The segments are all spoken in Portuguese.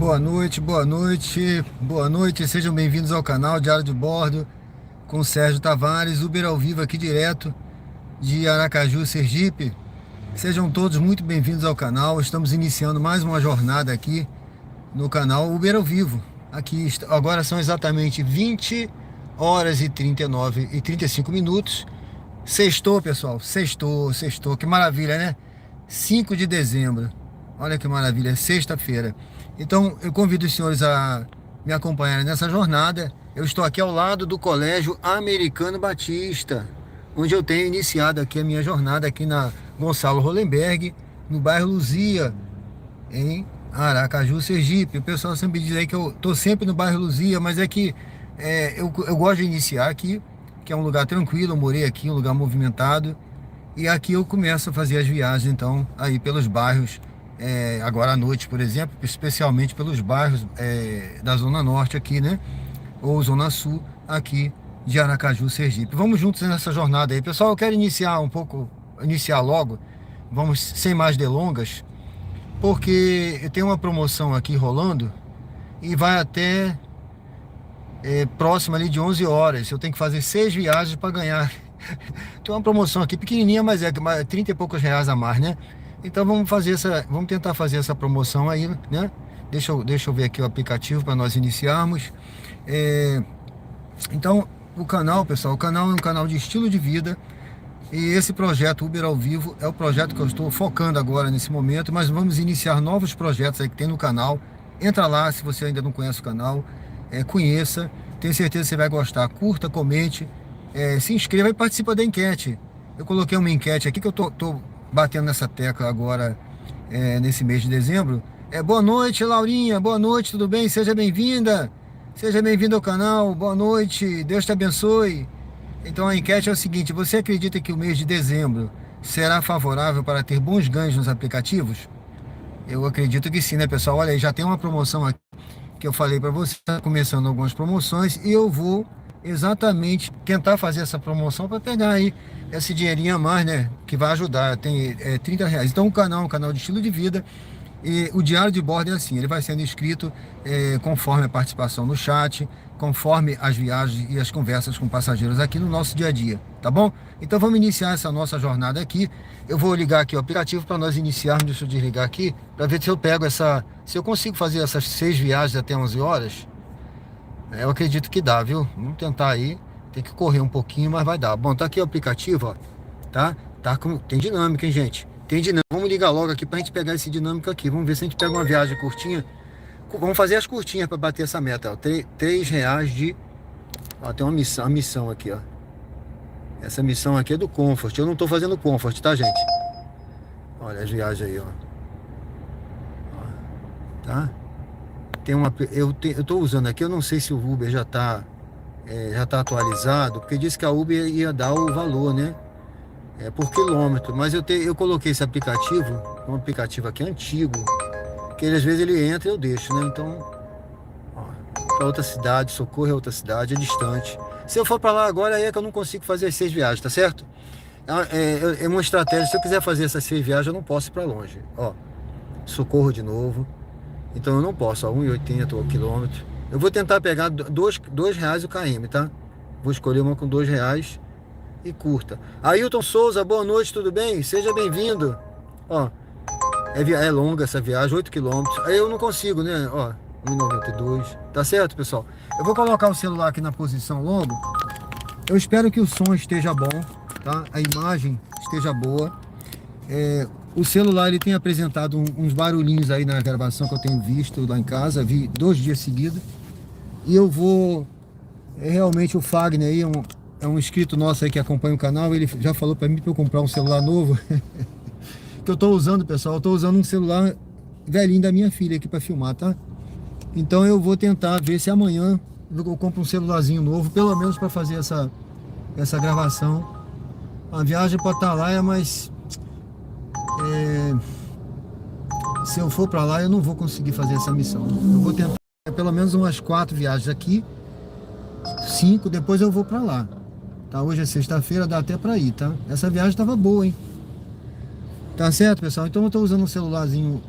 Boa noite, boa noite, boa noite. Sejam bem-vindos ao canal Diário de Bordo com o Sérgio Tavares, Uber ao vivo aqui direto de Aracaju, Sergipe. Sejam todos muito bem-vindos ao canal. Estamos iniciando mais uma jornada aqui no canal Uber ao vivo. Aqui agora são exatamente 20 horas e 35 minutos. Sextou, pessoal, sextou, que maravilha, né? 5 de dezembro. Olha que maravilha, sexta-feira. Então, eu convido os senhores a me acompanharem nessa jornada. Eu estou aqui ao lado do Colégio Americano Batista, onde eu tenho iniciado aqui a minha jornada aqui na Gonçalo Hollenberg, no bairro Luzia, em Aracaju, Sergipe. O pessoal sempre diz aí que eu estou sempre no bairro Luzia, mas é que eu gosto de iniciar aqui, que é um lugar tranquilo. Eu morei aqui, um lugar movimentado, e aqui eu começo a fazer as viagens, então, aí pelos bairros. Agora à noite, por exemplo, especialmente pelos bairros da Zona Norte aqui, né? Ou Zona Sul, aqui de Aracaju, Sergipe. Vamos juntos nessa jornada aí. Pessoal, eu quero iniciar logo, vamos sem mais delongas, porque eu tenho uma promoção aqui rolando e vai até próximo ali de 11 horas. Eu tenho que fazer 6 viagens para ganhar. Tem uma promoção aqui pequenininha, mas é 30 e poucos reais a mais, né? Então vamos tentar fazer essa promoção aí, né? Deixa eu ver aqui o aplicativo para nós iniciarmos. Então, o canal, pessoal, o canal é um canal de estilo de vida. E esse projeto Uber ao Vivo é o projeto que eu estou focando agora nesse momento. Mas vamos iniciar novos projetos aí que tem no canal. Entra lá, se você ainda não conhece o canal, conheça. Tenho certeza que você vai gostar. Curta, comente, se inscreva e participa da enquete. Eu coloquei uma enquete aqui que eu tô batendo nessa tecla agora, nesse mês de dezembro. Boa noite, Laurinha, boa noite, tudo bem? Seja bem-vinda, seja bem-vindo ao canal, boa noite, Deus te abençoe. Então a enquete é o seguinte: você acredita que o mês de dezembro será favorável para ter bons ganhos nos aplicativos? Eu acredito que sim, né, pessoal? Olha aí, já tem uma promoção aqui que eu falei para você, está começando algumas promoções, e eu vou exatamente tentar fazer essa promoção para pegar aí esse dinheirinho a mais, né? Que vai ajudar. Tem 30 reais. Então o canal é um canal de estilo de vida. E o diário de bordo é assim: ele vai sendo escrito conforme a participação no chat, conforme as viagens e as conversas com passageiros aqui no nosso dia a dia, tá bom? Então vamos iniciar essa nossa jornada aqui. Eu vou ligar aqui o aplicativo para nós iniciarmos. Deixa eu desligar aqui para ver se eu pego se eu consigo fazer essas 6 viagens até 11 horas. Eu acredito que dá, viu? Vamos tentar aí. Tem que correr um pouquinho, mas vai dar. Bom, tá aqui o aplicativo, ó. Tem dinâmica, hein, gente? Tem dinâmica. Vamos ligar logo aqui pra gente pegar esse dinâmico aqui. Vamos ver se a gente pega uma viagem curtinha. Vamos fazer as curtinhas para bater essa meta, ó. 3 reais de... Ó, tem uma missão aqui, ó. Essa missão aqui é do Comfort. Eu não tô fazendo Comfort, tá, gente? Olha as viagens aí, ó. Tá? Eu tô usando aqui, eu não sei se o Uber já tá atualizado, porque disse que a Uber ia dar o valor, né? Por quilômetro, mas eu coloquei esse aplicativo, um aplicativo aqui antigo, que às vezes ele entra e eu deixo, né? Então, para outra cidade, Socorro é outra cidade, é distante. Se eu for para lá agora, aí é que eu não consigo fazer as 6 viagens, tá certo? É uma estratégia. Se eu quiser fazer essas 6 viagens, eu não posso ir para longe. Ó, Socorro de novo. Então eu não posso, ó, 1,80 o quilômetro. Eu vou tentar pegar 2 reais o km, tá? Vou escolher uma com 2 reais e curta. Ailton Souza, boa noite, tudo bem? Seja bem-vindo. Ó, é longa essa viagem, 8 quilômetros. Aí eu não consigo, né? Ó, 1,92. Tá certo, pessoal? Eu vou colocar o celular aqui na posição logo. Eu espero que o som esteja bom, tá? A imagem esteja boa. O celular, ele tem apresentado uns barulhinhos aí na gravação que eu tenho visto lá em casa. Vi 2 dias seguidos. E eu vou... realmente o Fagner aí é um inscrito nosso aí que acompanha o canal. Ele já falou para mim para eu comprar um celular novo. Que eu tô usando, pessoal. Eu tô usando um celular velhinho da minha filha aqui para filmar, tá? Então eu vou tentar ver se amanhã eu compro um celularzinho novo, pelo menos para fazer essa gravação. A viagem para Atalaia, mas... se eu for para lá, eu não vou conseguir fazer essa missão. Eu vou tentar pelo menos umas 4 viagens aqui, 5, depois eu vou para lá, tá? Hoje é sexta-feira, dá até para ir, tá? Essa viagem estava boa, hein? Tá certo, pessoal? Então eu tô usando um celularzinho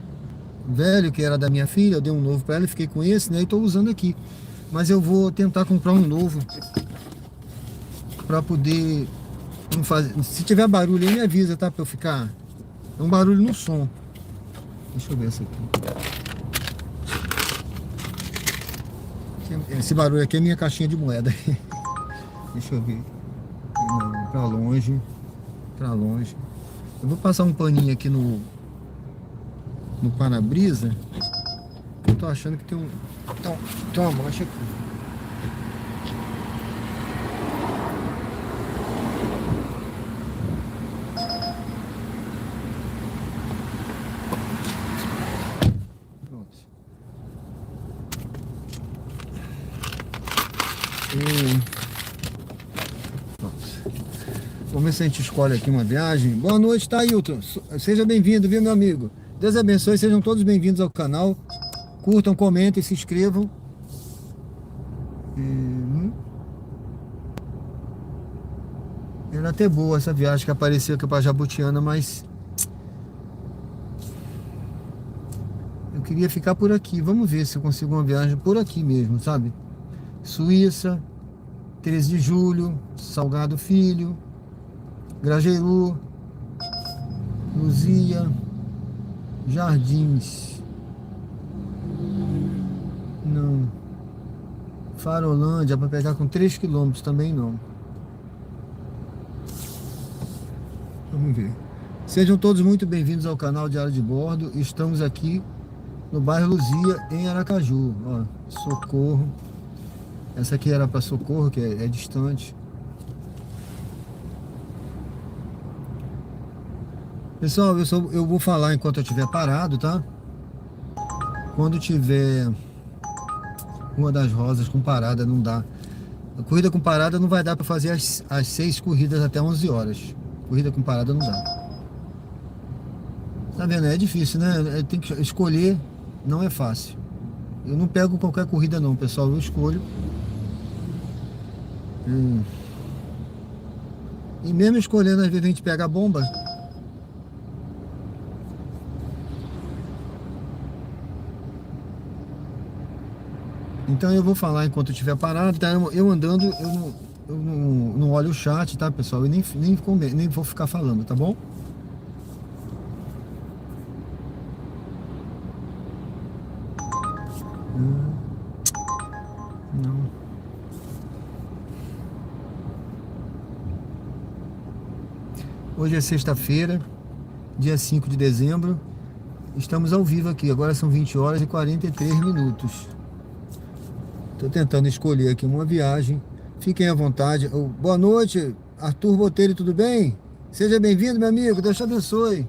velho que era da minha filha, eu dei um novo para ela e fiquei com esse, né? E tô usando aqui. Mas eu vou tentar comprar um novo para poder não fazer. Se tiver barulho aí, me avisa, tá? Para eu ficar. É um barulho no som. Deixa eu ver essa aqui. Esse barulho aqui é minha caixinha de moeda. Deixa eu ver. Não, pra longe. Pra longe. Eu vou passar um paninho aqui no para-brisa. Eu tô achando que tem uma mancha aqui. Pronto. Pronto. Vamos ver se a gente escolhe aqui uma viagem. Boa noite, Thailton. Seja bem-vindo, viu, meu amigo? Deus abençoe, sejam todos bem-vindos ao canal. Curtam, comentem, se inscrevam. Era até boa essa viagem que apareceu aqui para Jabutiana, mas eu queria ficar por aqui. Vamos ver se eu consigo uma viagem por aqui mesmo, sabe? Suíça, 13 de julho, Salgado Filho, Grajaú, Luzia, Jardins. Não. Farolândia, para pegar com 3 quilômetros também não. Vamos ver. Sejam todos muito bem-vindos ao canal Diário de Bordo. Estamos aqui no bairro Luzia, em Aracaju. Ó, Socorro. Essa aqui era para Socorro, que é distante. Pessoal, eu vou falar enquanto eu estiver parado, tá? Quando tiver Rua das Rosas com parada, não dá. A corrida com parada não vai dar para fazer as 6 corridas até 11 horas. Corrida com parada não dá. Tá vendo? É difícil, né? Tem que escolher, não é fácil. Eu não pego qualquer corrida não, pessoal. Eu escolho. E mesmo escolhendo, às vezes a gente pega a bomba. Então eu vou falar enquanto eu estiver parado, tá? Eu andando, eu não olho o chat, tá, pessoal? Eu nem vou ficar falando, tá bom? Não. Hoje é sexta-feira, dia 5 de dezembro. Estamos ao vivo aqui, agora são 20 horas e 43 minutos. Estou tentando escolher aqui uma viagem. Fiquem à vontade. Boa noite, Arthur Botelho, tudo bem? Seja bem-vindo, meu amigo. Deus te abençoe.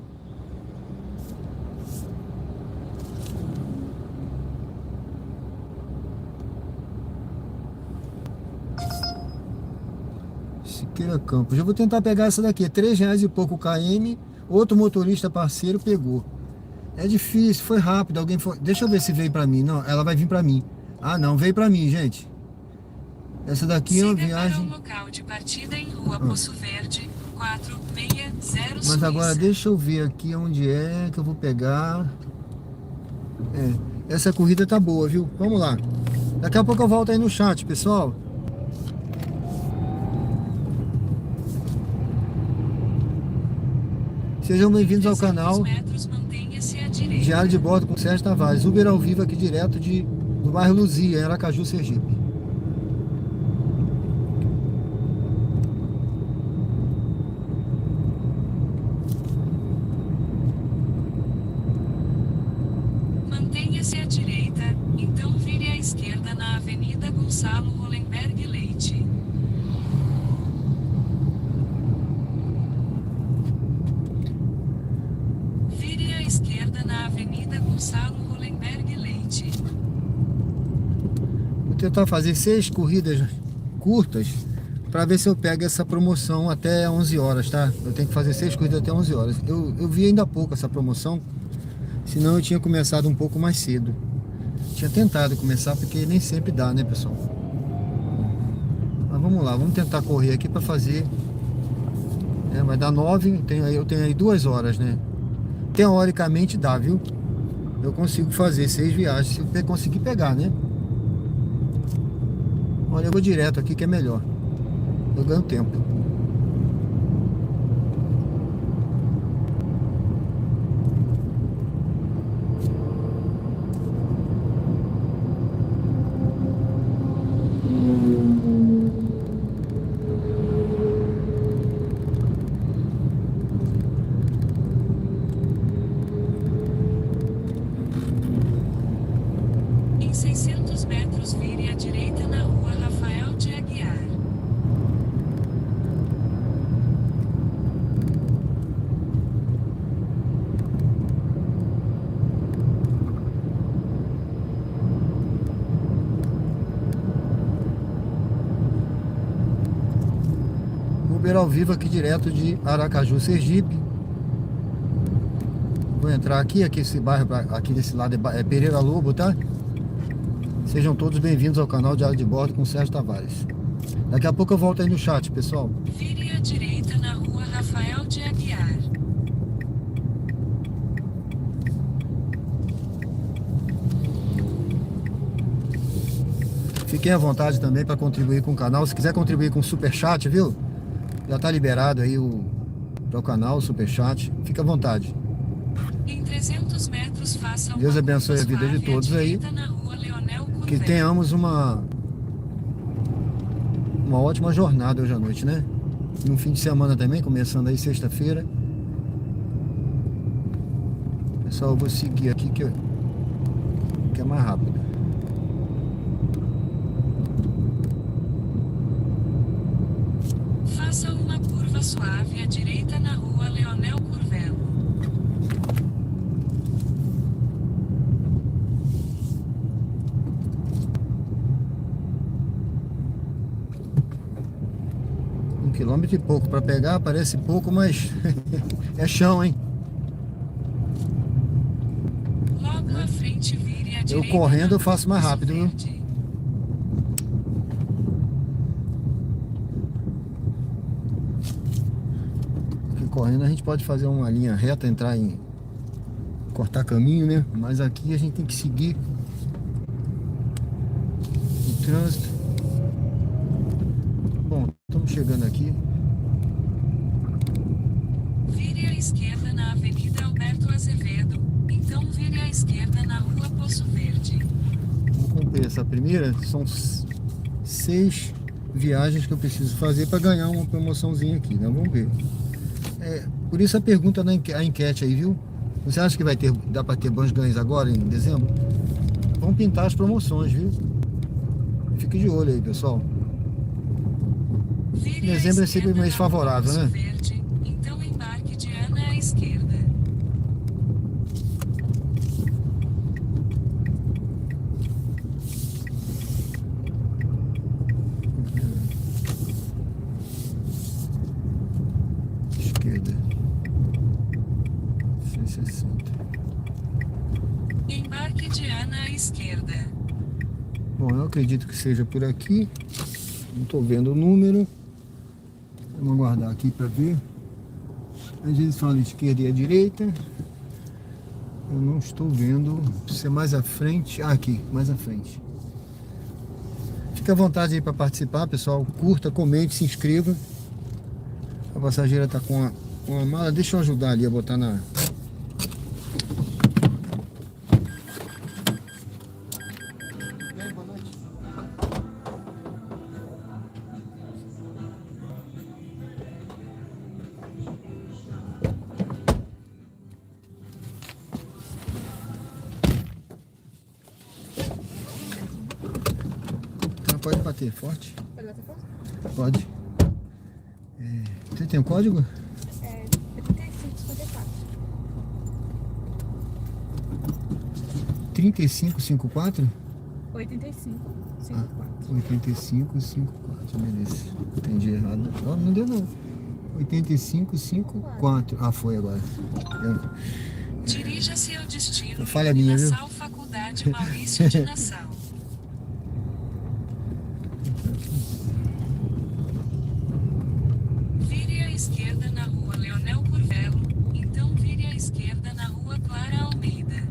Siqueira Campos. Eu vou tentar pegar essa daqui. É R$3 e pouco o KM. Outro motorista parceiro pegou. É difícil, foi rápido. Alguém foi. Deixa eu ver se veio para mim. Não, ela vai vir para mim. Ah, não, veio para mim, gente. Essa daqui é uma viagem. Para o local de partida em Rua Poço Verde, 460 Mas Suíça. agora deixa eu ver aqui onde é que eu vou pegar. Essa corrida tá boa, viu? Vamos lá. Daqui a pouco eu volto aí no chat, pessoal. Sejam bem-vindos ao canal Diário de Bordo com Sérgio Tavares. Uber ao vivo aqui direto do bairro Luzia, em Aracaju, Sergipe. Mantenha-se à direita, então vire à esquerda na Avenida Gonçalo Hollenberg Leite. Vire à esquerda na Avenida Gonçalo Hollenberg Leite. Vou tentar fazer 6 corridas curtas para ver se eu pego essa promoção até 11 horas, tá? Eu tenho que fazer 6 corridas até 11 horas. Eu vi ainda há pouco essa promoção, senão eu tinha começado um pouco mais cedo. Tinha tentado começar porque nem sempre dá, né, pessoal? Mas vamos lá, vamos tentar correr aqui para fazer. Vai dar 9, eu tenho aí 2 horas, né? Teoricamente dá, viu? eu consigo fazer 6 viagens se eu conseguir pegar, né? Olha, eu vou direto aqui que é melhor. Eu ganho tempo. Em 600 metros vire à direita na rua Rafael de Aguiar. Uber ao vivo aqui direto de Aracaju, Sergipe. Vou entrar aqui esse bairro, aqui desse lado é Pereira Lobo, tá? Sejam todos bem-vindos ao canal Diário de Bordo com Sérgio Tavares. Daqui a pouco eu volto aí no chat, pessoal. Vire à direita na rua Rafael de Aguiar. Fiquem à vontade também para contribuir com o canal. Se quiser contribuir com o Superchat, viu? Já tá liberado aí para o canal, o Superchat. Fica à vontade. Em 300 metros faça Deus uma abençoe a curva vida de suave à todos aí. direita na rua Leonel Que Curvelo. tenhamos uma ótima jornada hoje à noite, né? E um fim de semana também, começando aí sexta-feira. Pessoal, eu vou seguir aqui que é mais rápido. Faça uma curva suave à direita na rua Leonel Curvelo. Um quilômetro e pouco para pegar, parece pouco, mas é chão, hein? Logo à frente vire à Eu direita correndo na eu faço rua mais Poço rápido, viu? Verde. Porque correndo a gente pode fazer uma linha reta, cortar caminho, né? Mas aqui a gente tem que seguir o trânsito. Bom, estamos chegando aqui. Vire à esquerda na Avenida Alberto Azevedo, então vire à esquerda na rua Poço Verde. Vou cumprir essa primeira. São 6 viagens que eu preciso fazer para ganhar uma promoçãozinha aqui, né? Vamos ver. Por isso a pergunta a enquete aí, viu? Você acha que dá para ter bons ganhos agora em dezembro? Vamos pintar as promoções, viu? Fique de olho aí, pessoal. Vire à Dezembro é sempre esquerda mês na rua favorável, Poço né? Verde, então embarque de Ana à esquerda. Esquerda. 160. Embarque de Ana à esquerda. Bom, eu acredito que seja por aqui. Não estou vendo o número. Vamos aguardar aqui para ver. Às vezes falam esquerda e a direita. Eu não estou vendo. Precisa ser mais à frente. Ah, aqui, mais à frente. Fica à vontade aí para participar, pessoal. Curta, comente, se inscreva. A passageira está com a mala. Deixa eu ajudar ali a botar na... Pode bater forte? Pode bater forte? Pode. Você tem um código? É 3554. 3554? 8554. 8554, beleza. Entendi errado. Não deu não. 8554. Ah, foi agora. Dirija-se ao destino Falha minha, viu? Nassau, Faculdade Maurício de Nassau. Vire à esquerda na rua Leonel Curvelo, então vire à esquerda na rua Clara Almeida.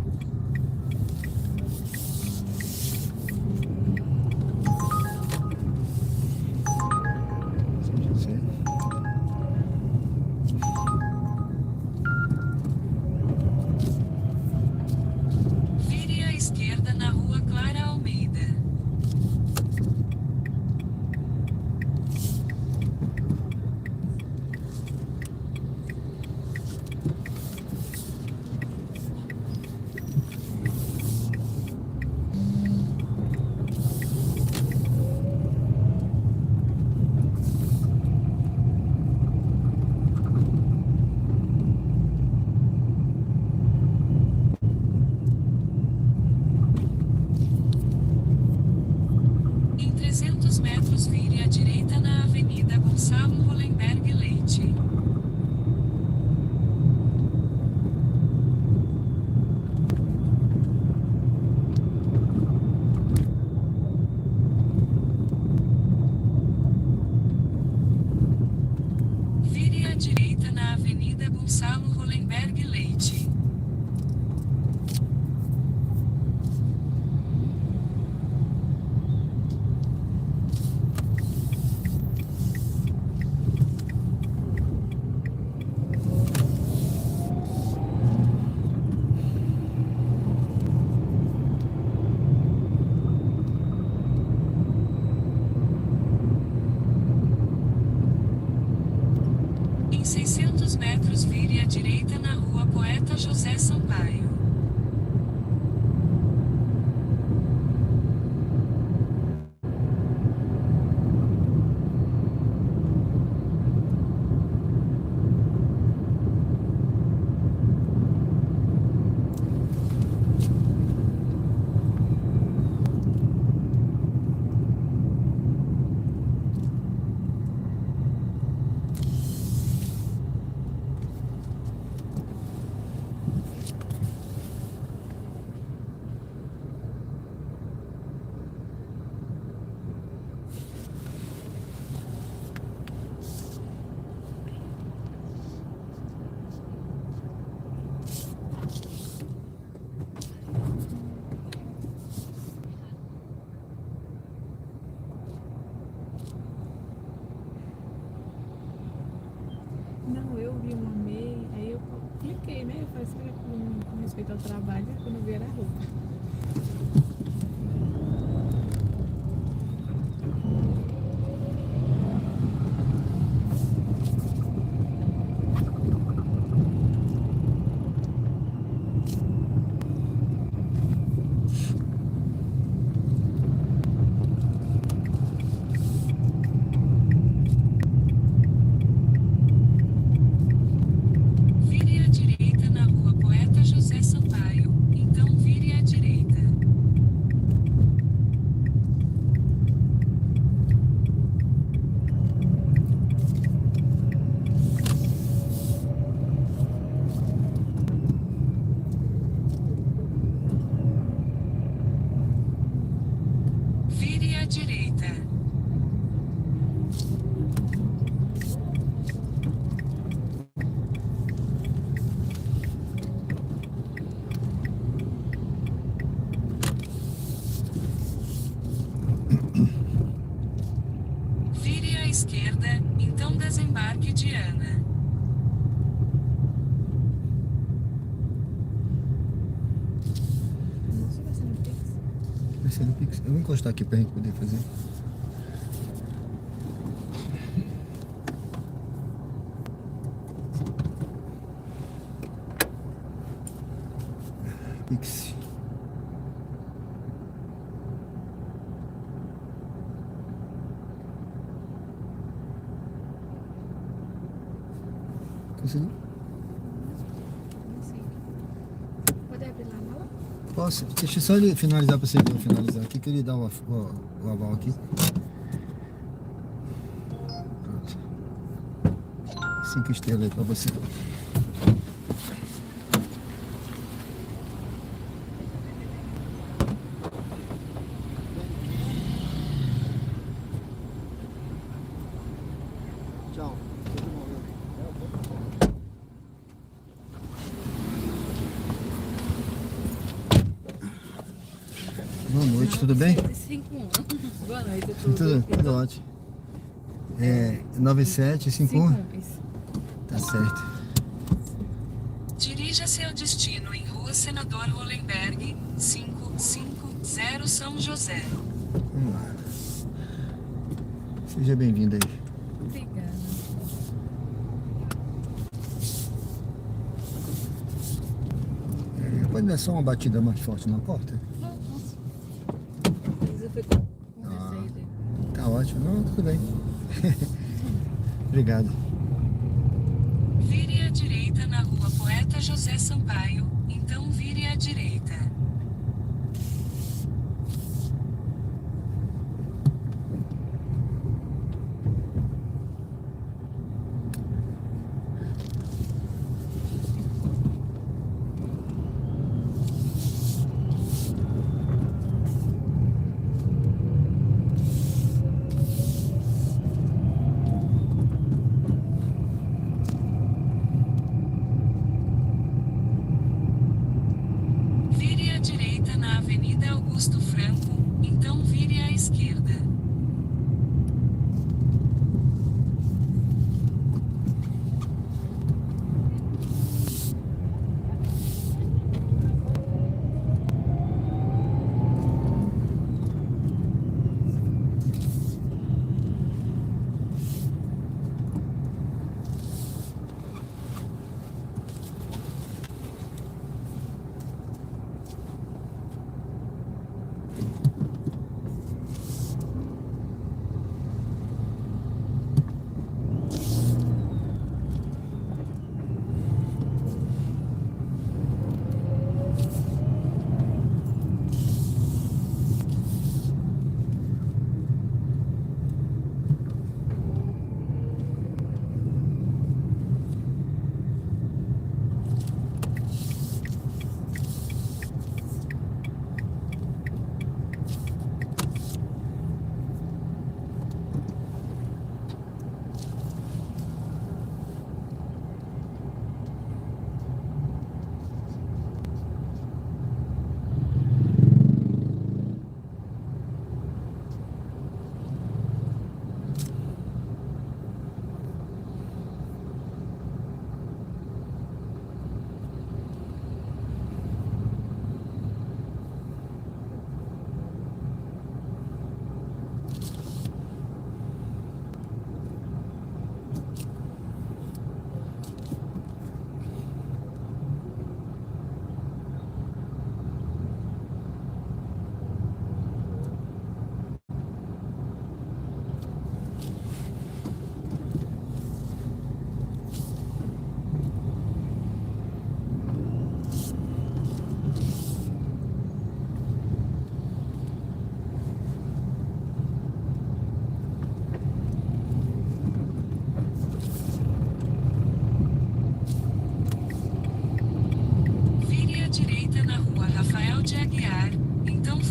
Gonçalo Hollenberg Leite. Em 600 metros vire à direita na rua Poeta José Sampaio. Não, eu vi uma MEI, aí eu cliquei, né? Eu falei, será que com respeito ao trabalho, quando eu vi era roupa. Vire à direita na rua Poeta José Sampaio, então vire à direita. Vire à direita. Vire à esquerda, então desembarque de Ana. Nossa, vai ser no Pix. Vai ser no Pix. Eu vou encostar aqui pra gente poder fazer. Pix. Conseguiu? Não sei. Pode abrir lá a mala? Posso? Deixa só ele finalizar pra você ver eu finalizar aqui, que ele dá o aval aqui. Pronto. 5 estrelas aí pra você. Tchau. Boa noite, tudo bem? 51. Boa noite, Tudo ótimo. É 9751? Isso. Tá certo. Dirija-se ao destino em Rua Senador Hollenberg, 550 São José. Vamos lá. Seja bem-vindo aí. Obrigada. Pode dar só uma batida mais forte na porta? Nossa. Mas eu fui com receio. Tá ótimo. Não, tudo bem. Obrigado. Vire à direita na rua Poeta José Sampaio, então vire à direita. esquerda.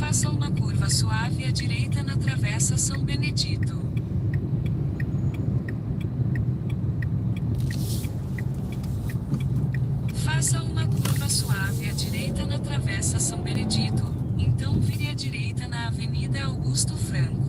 Faça uma curva suave à direita na Travessa São Benedito. Faça uma curva suave à direita na Travessa São Benedito, então vire à direita na Avenida Augusto Franco.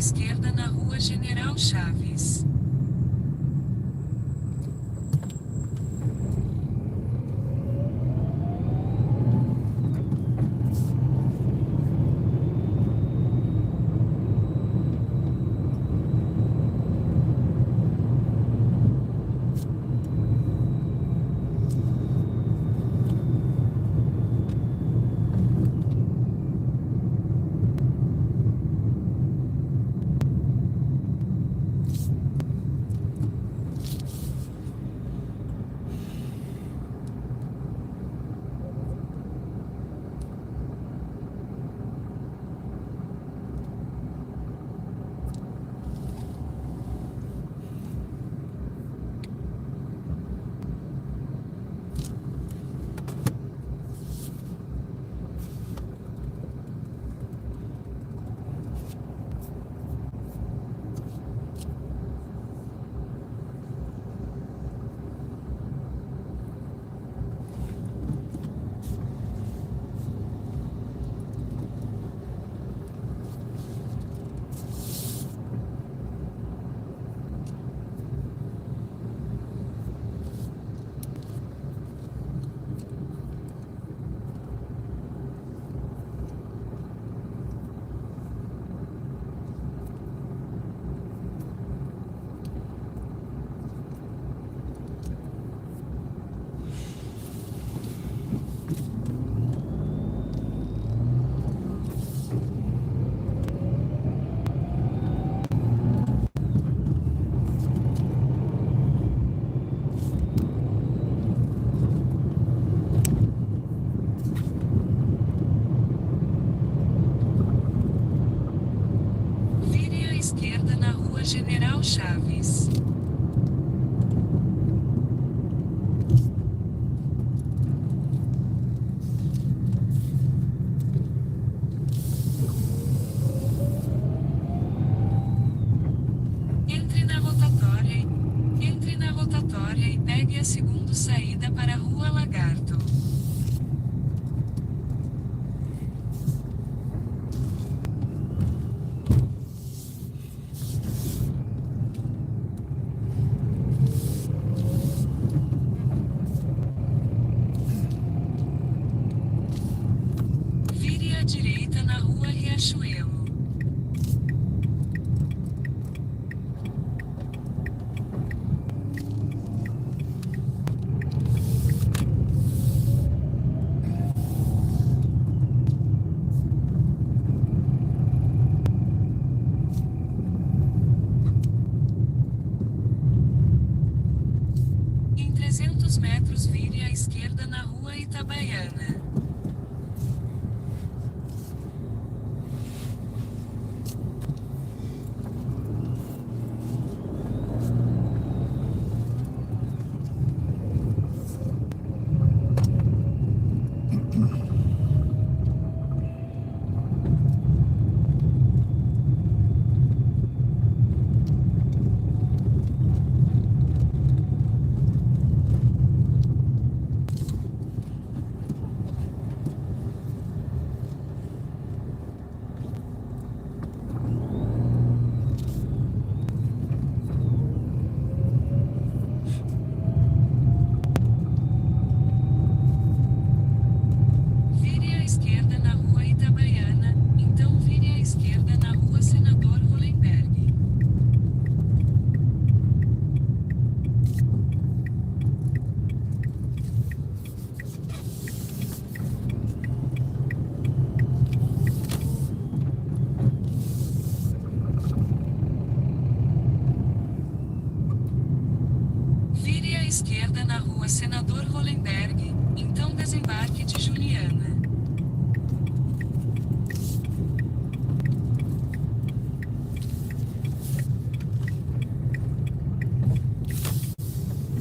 esquerda na rua General Chaves. Vire à esquerda na rua General Chaves. Entre na rotatória e pegue a segunda saída para a Rua Lagarto. Vire à direita na Rua Riachuelo. Em 300 metros vire à esquerda na Rua Itabaiana. Vire à esquerda na Rua Itabaiana, então vire à esquerda na Rua Senador Hollenberg. Vire à esquerda na Rua Senador Hollenberg, então desembarque de Juliana.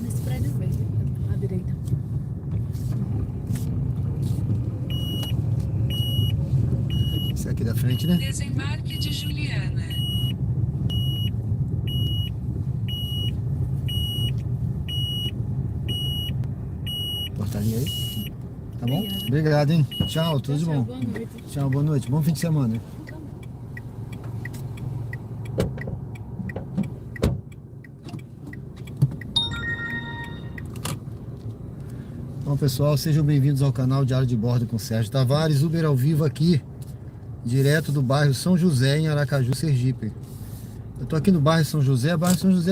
Nesse prédio verde, à direita. Esse aqui da frente, né? Desembarque de Juliana. Portaria aí. Tá bom? Obrigada. Obrigado, hein? Tchau, tudo de Tchau, bom. boa noite. Tchau, boa noite. Bom fim de semana. Bom, pessoal, sejam bem-vindos ao canal Diário de Bordo com Sérgio Tavares, Uber ao vivo aqui, direto do bairro São José, em Aracaju, Sergipe. Eu tô aqui no bairro São José,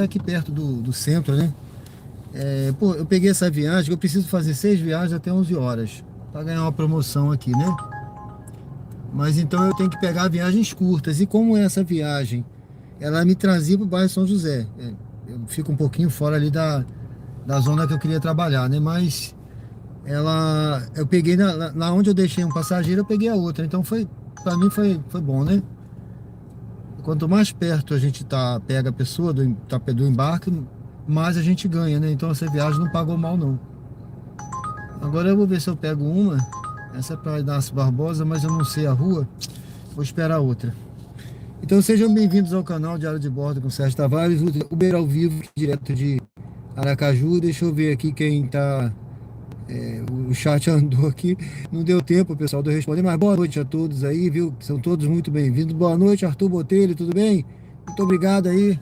aqui perto do centro, né? Eu peguei essa viagem, eu preciso fazer 6 viagens até 11 horas, para ganhar uma promoção aqui, né? Mas então eu tenho que pegar viagens curtas, e como essa viagem, ela me trazia para o bairro São José, eu fico um pouquinho fora ali da zona que eu queria trabalhar, né? Mas eu peguei lá onde eu deixei um passageiro, eu peguei a outra. Então para mim foi bom, né? Quanto mais perto a gente pega a pessoa do embarque, mais a gente ganha, né? Então essa viagem não pagou mal, não. Agora eu vou ver se eu pego uma. Essa é para Inácio Barbosa, mas eu não sei a rua. Vou esperar outra. Então sejam bem-vindos ao canal Diário de Bordo com Sérgio Tavares, Uber ao vivo, direto de Aracaju. Deixa eu ver aqui quem tá... o chat andou aqui, não deu tempo, pessoal, de eu responder, mas boa noite a todos aí, viu? São todos muito bem-vindos. Boa noite, Arthur Botelho, tudo bem? Muito obrigado aí.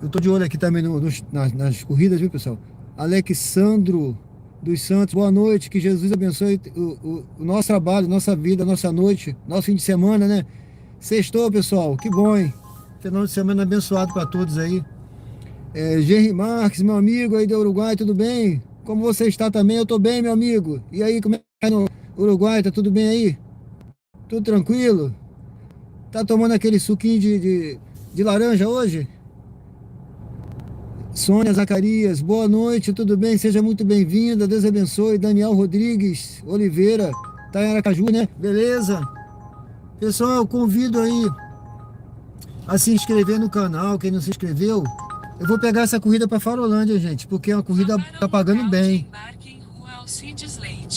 Eu tô de olho aqui também nas corridas, viu, pessoal? Alexandro dos Santos, boa noite, que Jesus abençoe o nosso trabalho, nossa vida, nossa noite, nosso fim de semana, né? Sextou, pessoal, que bom, hein? Final de semana abençoado para todos aí. Gerry Marques, meu amigo aí do Uruguai, tudo bem? Como você está também? Eu tô bem, meu amigo. E aí, como é que tá no Uruguai? Tá tudo bem aí? Tudo tranquilo? Tá tomando aquele suquinho de laranja hoje? Sônia Zacarias, boa noite, tudo bem? Seja muito bem-vinda, Deus abençoe. Daniel Rodrigues Oliveira, tá em Aracaju, né? Beleza? Pessoal, eu convido aí a se inscrever no canal, quem não se inscreveu. Eu vou pegar essa corrida para Farolândia, gente, porque é uma corrida que tá pagando bem.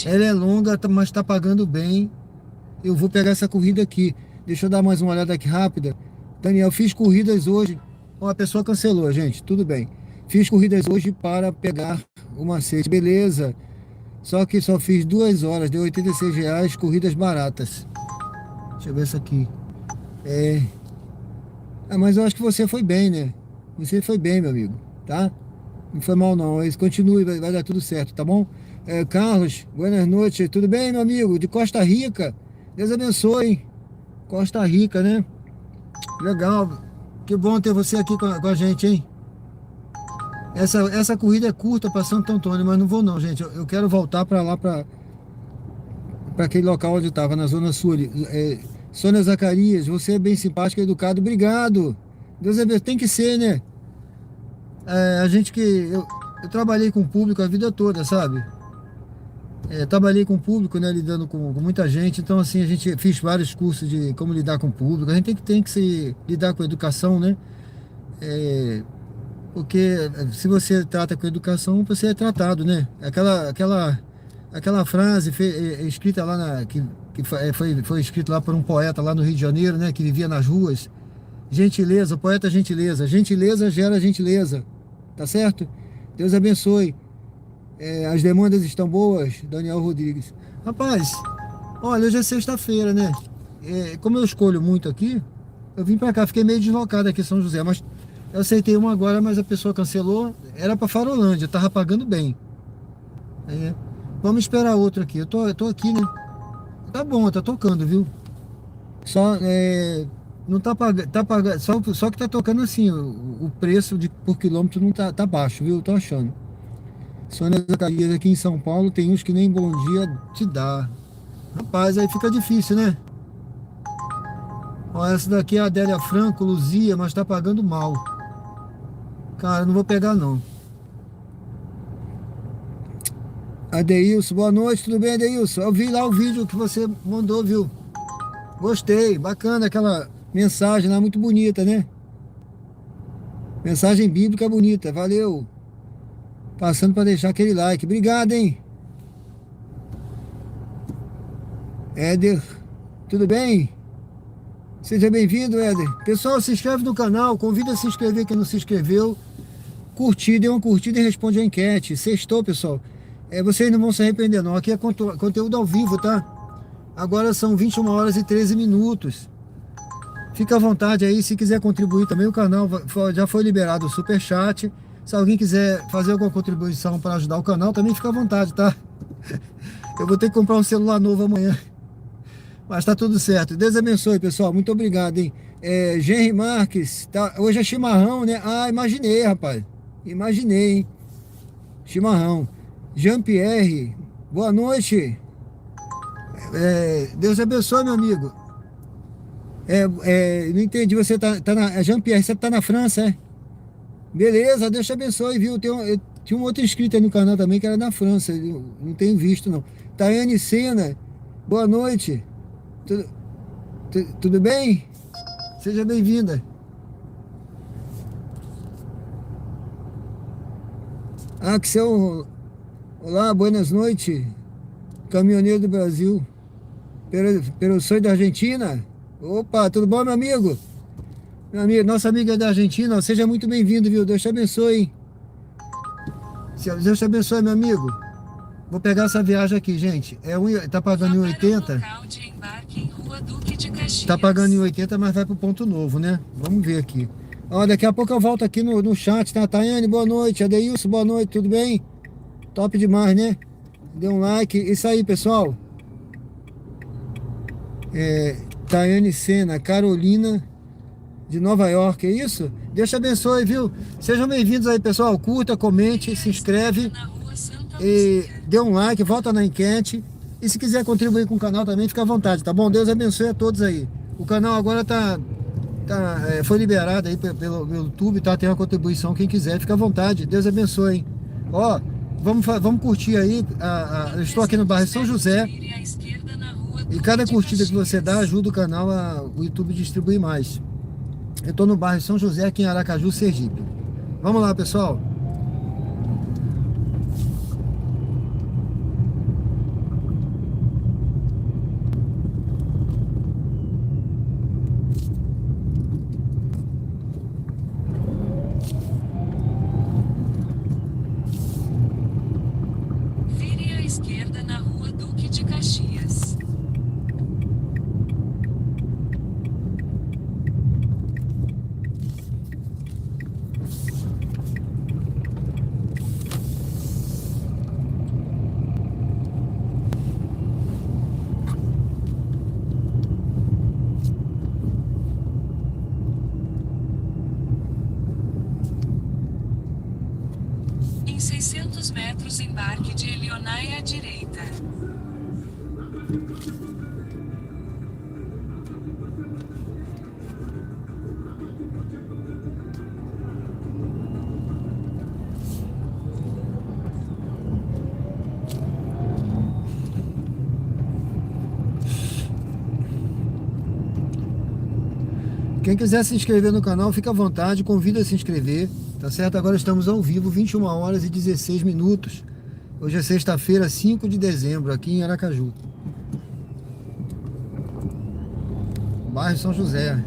Ela é longa, mas tá pagando bem. Eu vou pegar essa corrida aqui. Deixa eu dar mais uma olhada aqui rápida. Daniel, fiz corridas hoje. Uma pessoa cancelou, gente, tudo bem. Fiz corridas hoje para pegar o macete, beleza. Só que só fiz 2 horas, deu R$86, corridas baratas. Deixa eu ver essa aqui. Mas eu acho que você foi bem, né? Você foi bem, meu amigo, tá? Não foi mal não, mas continue, vai dar tudo certo, tá bom? Carlos, boas noites, tudo bem, meu amigo? De Costa Rica, Deus abençoe, hein? Costa Rica, né? Legal, que bom ter você aqui com a gente, hein? Essa corrida é curta para Santo Antônio, mas não vou não, gente. Eu quero voltar para lá, para aquele local onde eu estava, na Zona Sul. Sônia Zacarias, você é bem simpático e educado, obrigado. Deus abençoe, tem que ser, né? Eu trabalhei com o público a vida toda, sabe? Trabalhei com o público, né? Lidando com muita gente. Então, assim, fiz vários cursos de como lidar com o público. A gente tem que lidar com a educação, né? Porque se você trata com educação, você é tratado, né? Aquela frase escrita lá, que foi escrita lá por um poeta lá no Rio de Janeiro, né? Que vivia nas ruas. Gentileza, o poeta gentileza. Gentileza gera gentileza. Tá certo? Deus abençoe. As demandas estão boas, Daniel Rodrigues. Rapaz, olha, hoje é sexta-feira, né? Como eu escolho muito aqui, eu vim pra cá, fiquei meio deslocado aqui em São José, mas eu aceitei uma agora, mas a pessoa cancelou. Era pra Farolândia, tava pagando bem. Vamos esperar outro aqui. Eu tô aqui, né? Tá bom, tá tocando, viu? Só, não tá pagando, só que tá tocando assim, o preço por quilômetro não tá baixo, viu? Eu tô achando. Sônia Zacarias, aqui em São Paulo tem uns que nem bom dia te dá. Rapaz, aí fica difícil, né? Ó, essa daqui é a Adélia Franco, Luzia, mas tá pagando mal. Cara, não vou pegar não. Adeilson, boa noite, tudo bem, Adeilson? Eu vi lá o vídeo que você mandou, viu? Gostei, bacana aquela mensagem lá, muito bonita, né? Mensagem bíblica bonita, valeu. Passando para deixar aquele like, obrigado, hein? Éder, tudo bem? Seja bem-vindo, Éder. Pessoal, se inscreve no canal, convida a se inscrever quem não se inscreveu. Curtir, dê uma curtida e responde a enquete. Sextou, pessoal. Vocês não vão se arrepender não, aqui é conteúdo ao vivo, tá? Agora são 21 horas e 13 minutos. Fica à vontade aí, se quiser contribuir também, o canal já foi liberado o superchat. Se alguém quiser fazer alguma contribuição para ajudar o canal, também fica à vontade, tá? Eu vou ter que comprar um celular novo amanhã. Mas tá tudo certo. Deus abençoe, pessoal. Muito obrigado, hein? Genri Marques, tá? Hoje é chimarrão, né? Ah, imaginei, rapaz. Imaginei, hein? Chimarrão. Jean-Pierre, boa noite. Deus abençoe, meu amigo. Não entendi, você tá na... Jean-Pierre, você tá na França, é? Beleza, Deus te abençoe, viu? Eu tinha um outro inscrito aí no canal também que era da França. Eu não tenho visto, não. Tayane Sena, boa noite. Tudo bem? Seja bem-vinda. Axel, olá, boas noites. Caminhoneiro do Brasil. Pelo sonho da Argentina. Opa, tudo bom, meu amigo? Meu amigo, nossa amiga da Argentina, seja muito bem-vindo, viu? Deus te abençoe, hein? Deus te abençoe, meu amigo. Vou pegar essa viagem aqui, gente. Tá pagando em 80. Tá pagando em 80, mas vai pro ponto novo, né? Vamos ver aqui. Ó, daqui a pouco eu volto aqui no chat, tá? Tayane, boa noite. Adeilson, boa noite, tudo bem? Top demais, né? Dê um like. Isso aí, pessoal. Tayane Sena, Carolina de Nova York, é isso? Deus te abençoe, viu? Sejam bem-vindos aí, pessoal. Curta, comente, se inscreve e dê um like, volta na enquete. E se quiser contribuir com o canal também, fica à vontade, tá bom? Deus abençoe a todos aí. O canal agora foi liberado aí pelo YouTube, tá? Tem uma contribuição, quem quiser, fica à vontade. Deus abençoe, hein? Ó, vamos curtir aí. Eu estou aqui no bairro São José. E cada curtida que você dá ajuda o canal o YouTube distribuir mais. Eu estou no bairro São José, aqui em Aracaju, Sergipe. Vamos lá, pessoal. Vire à esquerda na rua Duque de Caxias. Em 600 metros, embarque de Elionai à direita. Quem quiser se inscrever no canal, fica à vontade, convida a se inscrever, tá certo? Agora estamos ao vivo, 21 horas e 16 minutos. Hoje é sexta-feira, 5 de dezembro, aqui em Aracaju. Bairro São José.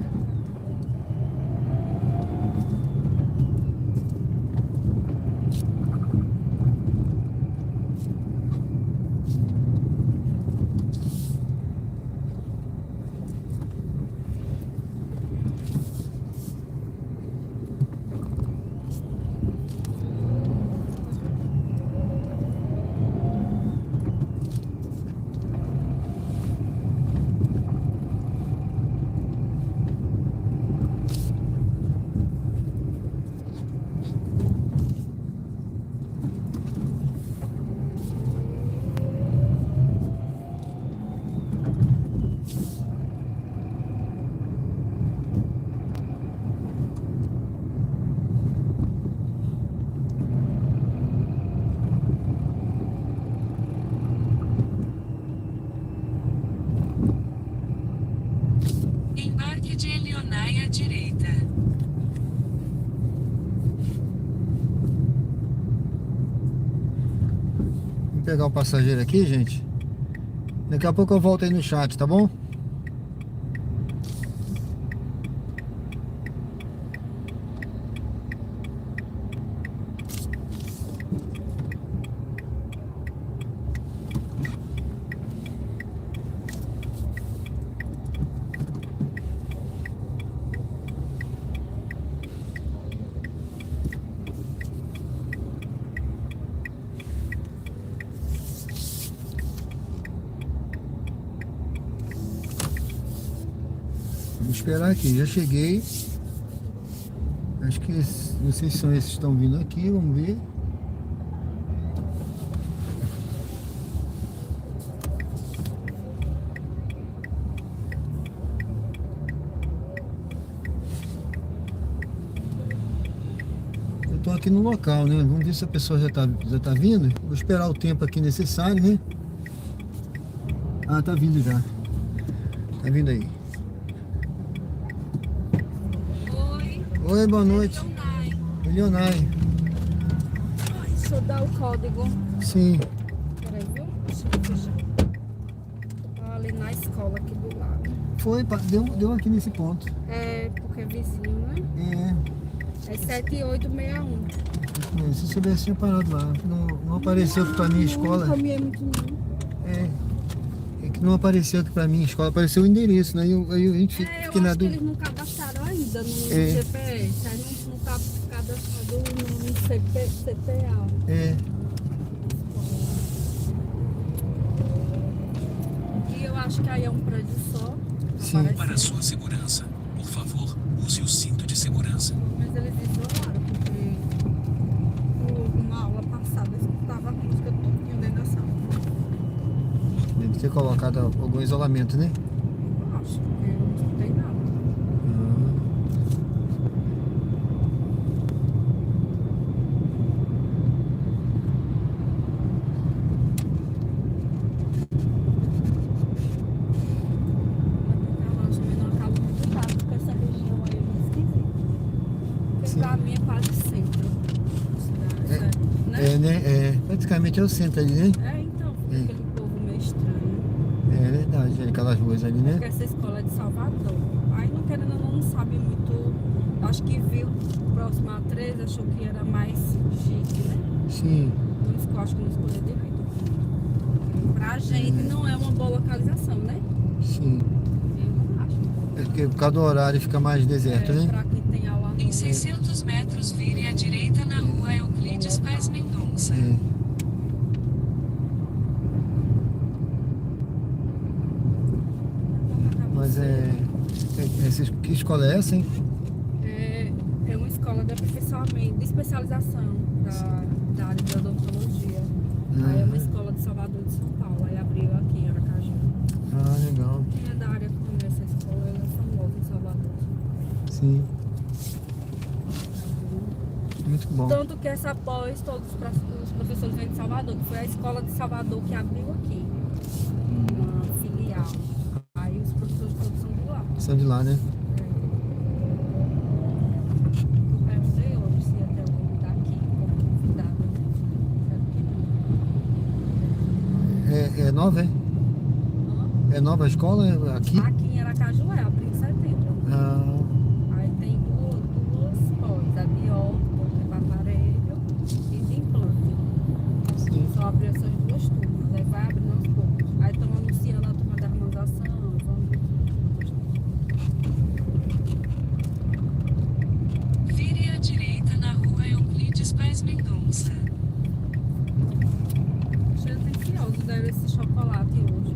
Embarque de Elionai à direita. Vou pegar o passageiro aqui, gente. Daqui a pouco eu volto aí no chat, tá bom? Vou esperar aqui, já cheguei. Acho que não sei se são esses que estão vindo aqui, vamos ver. Eu tô aqui no local, né? Vamos ver se a pessoa já tá vindo. Vou esperar o tempo aqui necessário, né? Ah, tá vindo já. Tá vindo aí. Oi. Oi, boa noite. Elionai. Deixa eu dar o código. Sim. Peraí, viu? Deixa eu fechar. Tá ali na escola aqui do lado. Foi, deu aqui nesse ponto. É, porque é vizinho, né? É. É 7861. Se eu soubesse, tinha parado lá. Não apareceu pra minha escola. Não comia muito não. É que não apareceu aqui pra minha escola, apareceu o endereço, né? Aí a gente Eu fica acho na que dúvida. eles não cadastraram ainda no É. GPS. Aí não tá cadastrado no CPA. É, E eu acho que aí é um prédio só. Sim. Aparece. Para sua segurança, por favor, use o cinto de segurança. Mas eles isolaram, porque na aula passada eu escutava a música tudinho dentro da sala. deve ter colocado algum isolamento, né? Eu acho, porque eu não escutei nada. Mas também não acaba muito tarde, porque essa região aí é muito esquisita. Porque Sim. pra mim é quase centro da cidade, né? É, né? É, praticamente é o centro ali, né? É, então, fica É. aquele povo meio estranho. É verdade, aquelas ruas ali, Porque né? essa escola é de Salvador. Aí não querendo ou não sabe muito. Acho que viu próximo a 13, achou que era mais chique, né? Sim. Eu acho que não escolheu direito. Pra gente não é uma boa localização, né? Sim. Eu não acho. É porque por causa do horário fica mais deserto, né? Pra quem tem aula Em não. 600 metros, vire à direita na rua Euclides Paz Mendonça. É. Mas que escola é essa, hein? É uma escola de aperfeiçoamento, de especialização da área de odontologia. Aí é uma escola de Salvador de São Paulo. Aí abriu aqui em Aracaju. Ah, legal. Quem é da área conhece essa escola, ela é famosa em Salvador. Sim. Muito bom. Tanto que essa pós, todos os professores vêm de Salvador, que foi a escola de Salvador que abriu aqui. Uma filial. Aí os professores todos são de lá. São de lá, né? Eu perguntei hoje se ia ter alguém daqui como convidado, né? Espero que não. É nova, é? Hã? É nova a escola? É aqui? Aqui em Aracaju abriu em setembro. Ah, Aí tem duas pós, a de orto, que é para aparelho, e de implante. sim. Só abriu essas duas turmas, aí vai abrindo aos poucos. Aí estão anunciando a turma da harmonização, Vire à direita na rua Euclides Paz Mendonça. Cheio atencioso, deve esse chocolate hoje.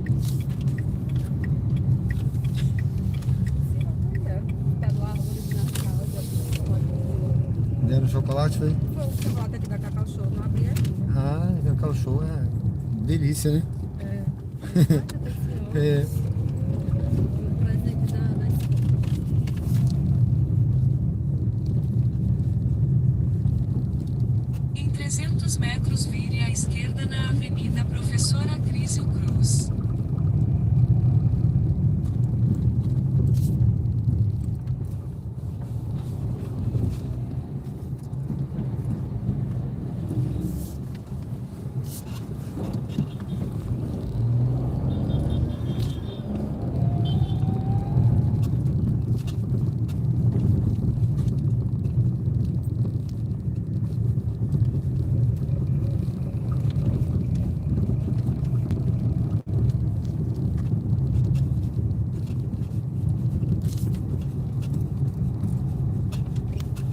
Pelo árvore de Natal, chocolate. Deram chocolate, foi? Foi o chocolate aqui da Cacau Show, não abri ainda. Ah, Cacau Show é delícia, né? É. Muito atencioso. É. O presente da escola. Em 300 metros, vire à esquerda na Avenida Professora Crício Cruz.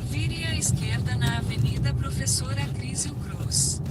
Vire à esquerda na Avenida Professora Crício Cruz.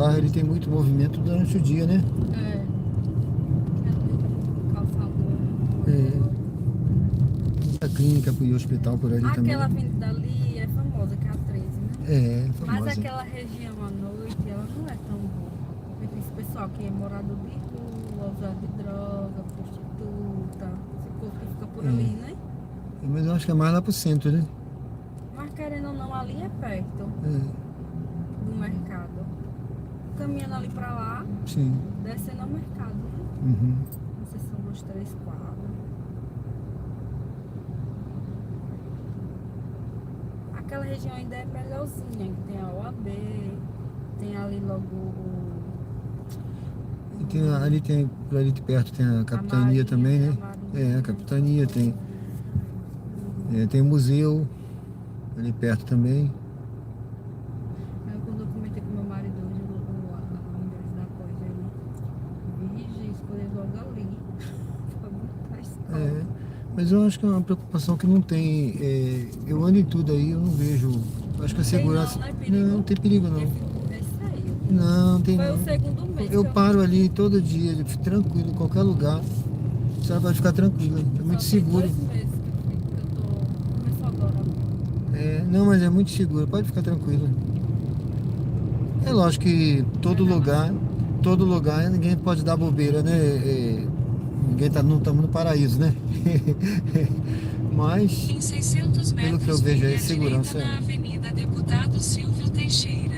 bairro ele tem muito movimento durante o dia, né? É. Calçador. A clínica e o hospital por ali também. Aquela avenida ali é famosa, que é a 13, né? É, famosa. Mas aquela região à noite, ela não é tão boa. Porque tem esse pessoal que é morador de rua, usuário de droga, prostituta, esse povo que fica por ali, né? Mas eu acho que é mais lá pro centro, né? Mas querendo ou não, ali é perto É, do mercado. Caminhando ali pra lá, sim. descendo ao mercado, né? Uhum. Não sei se são 2, 3 quadras. Aquela região ainda é melhorzinha, que tem a OAB, tem ali logo E tem, ali tem, por ali de perto tem a capitania Marinha, também, né? a Marinha. É, a capitania tem. Tem o museu ali perto também. Aí quando eu comentei com meu marido hoje, o endereço da coisa, ele virgem, escolheu logo ali. Foi muito pra escola. É, mas eu acho que é uma preocupação que não tem. Eu ando em tudo aí, eu não vejo. Acho que a segurança. Não é perigo? Não tem perigo não. É sério. Não, tem Foi não. o segundo mês. Eu que paro ali todo dia, tranquilo, em qualquer lugar. A senhora pode ficar tranquila, é muito Só tem seguro. 2 meses que eu tô. Começou agora. Não, mas é muito seguro, pode ficar tranquila. É lógico que todo lugar, ninguém pode dar bobeira, né? Ninguém não estamos no paraíso, né? Mas, Em 600 pelo metros, que eu vejo aí, vire à segurança direita na Avenida Deputado Silvio Teixeira.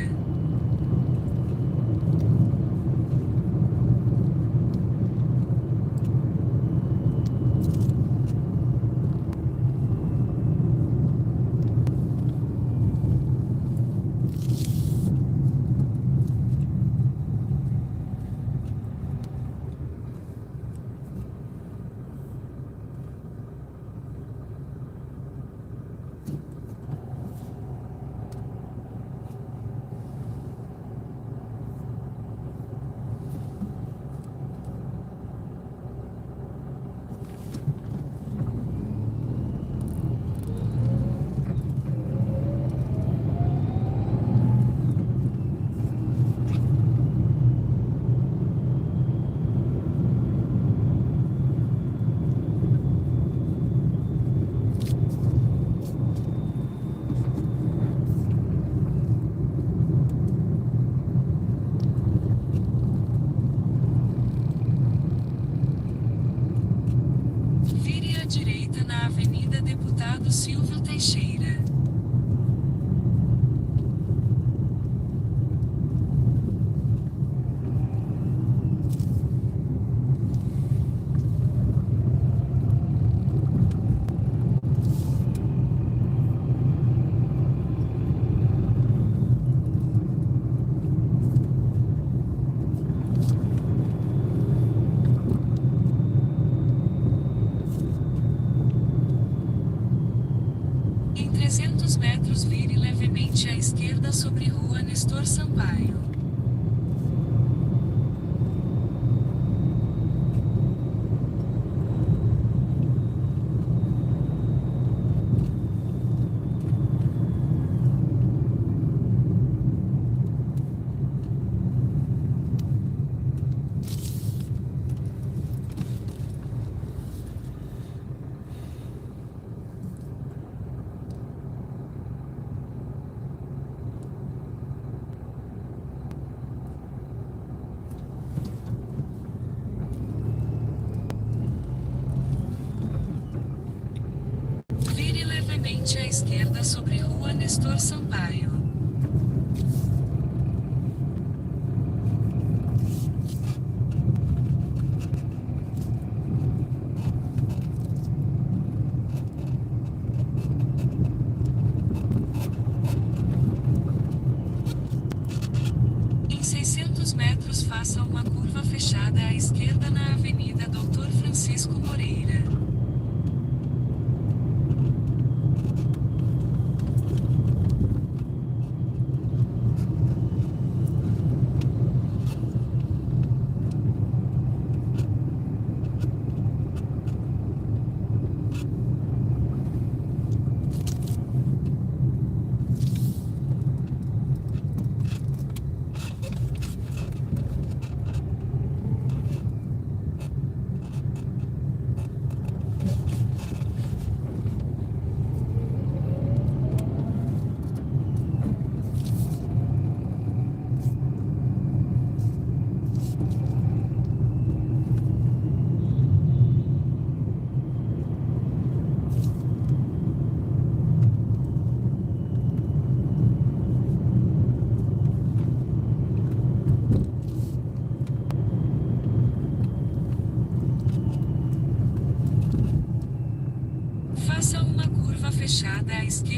Vire à direita na Avenida Deputado Silvio Teixeira. Em 300 metros, vire levemente à esquerda sobre Rua Nestor Sampaio. Vire levemente à esquerda sobre Rua Nestor Sampaio. Em 600 metros, faça uma curva fechada à esquerda na Avenida Doutor Francisco Moreira.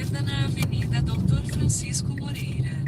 esquerda na Avenida Doutor Francisco Moreira.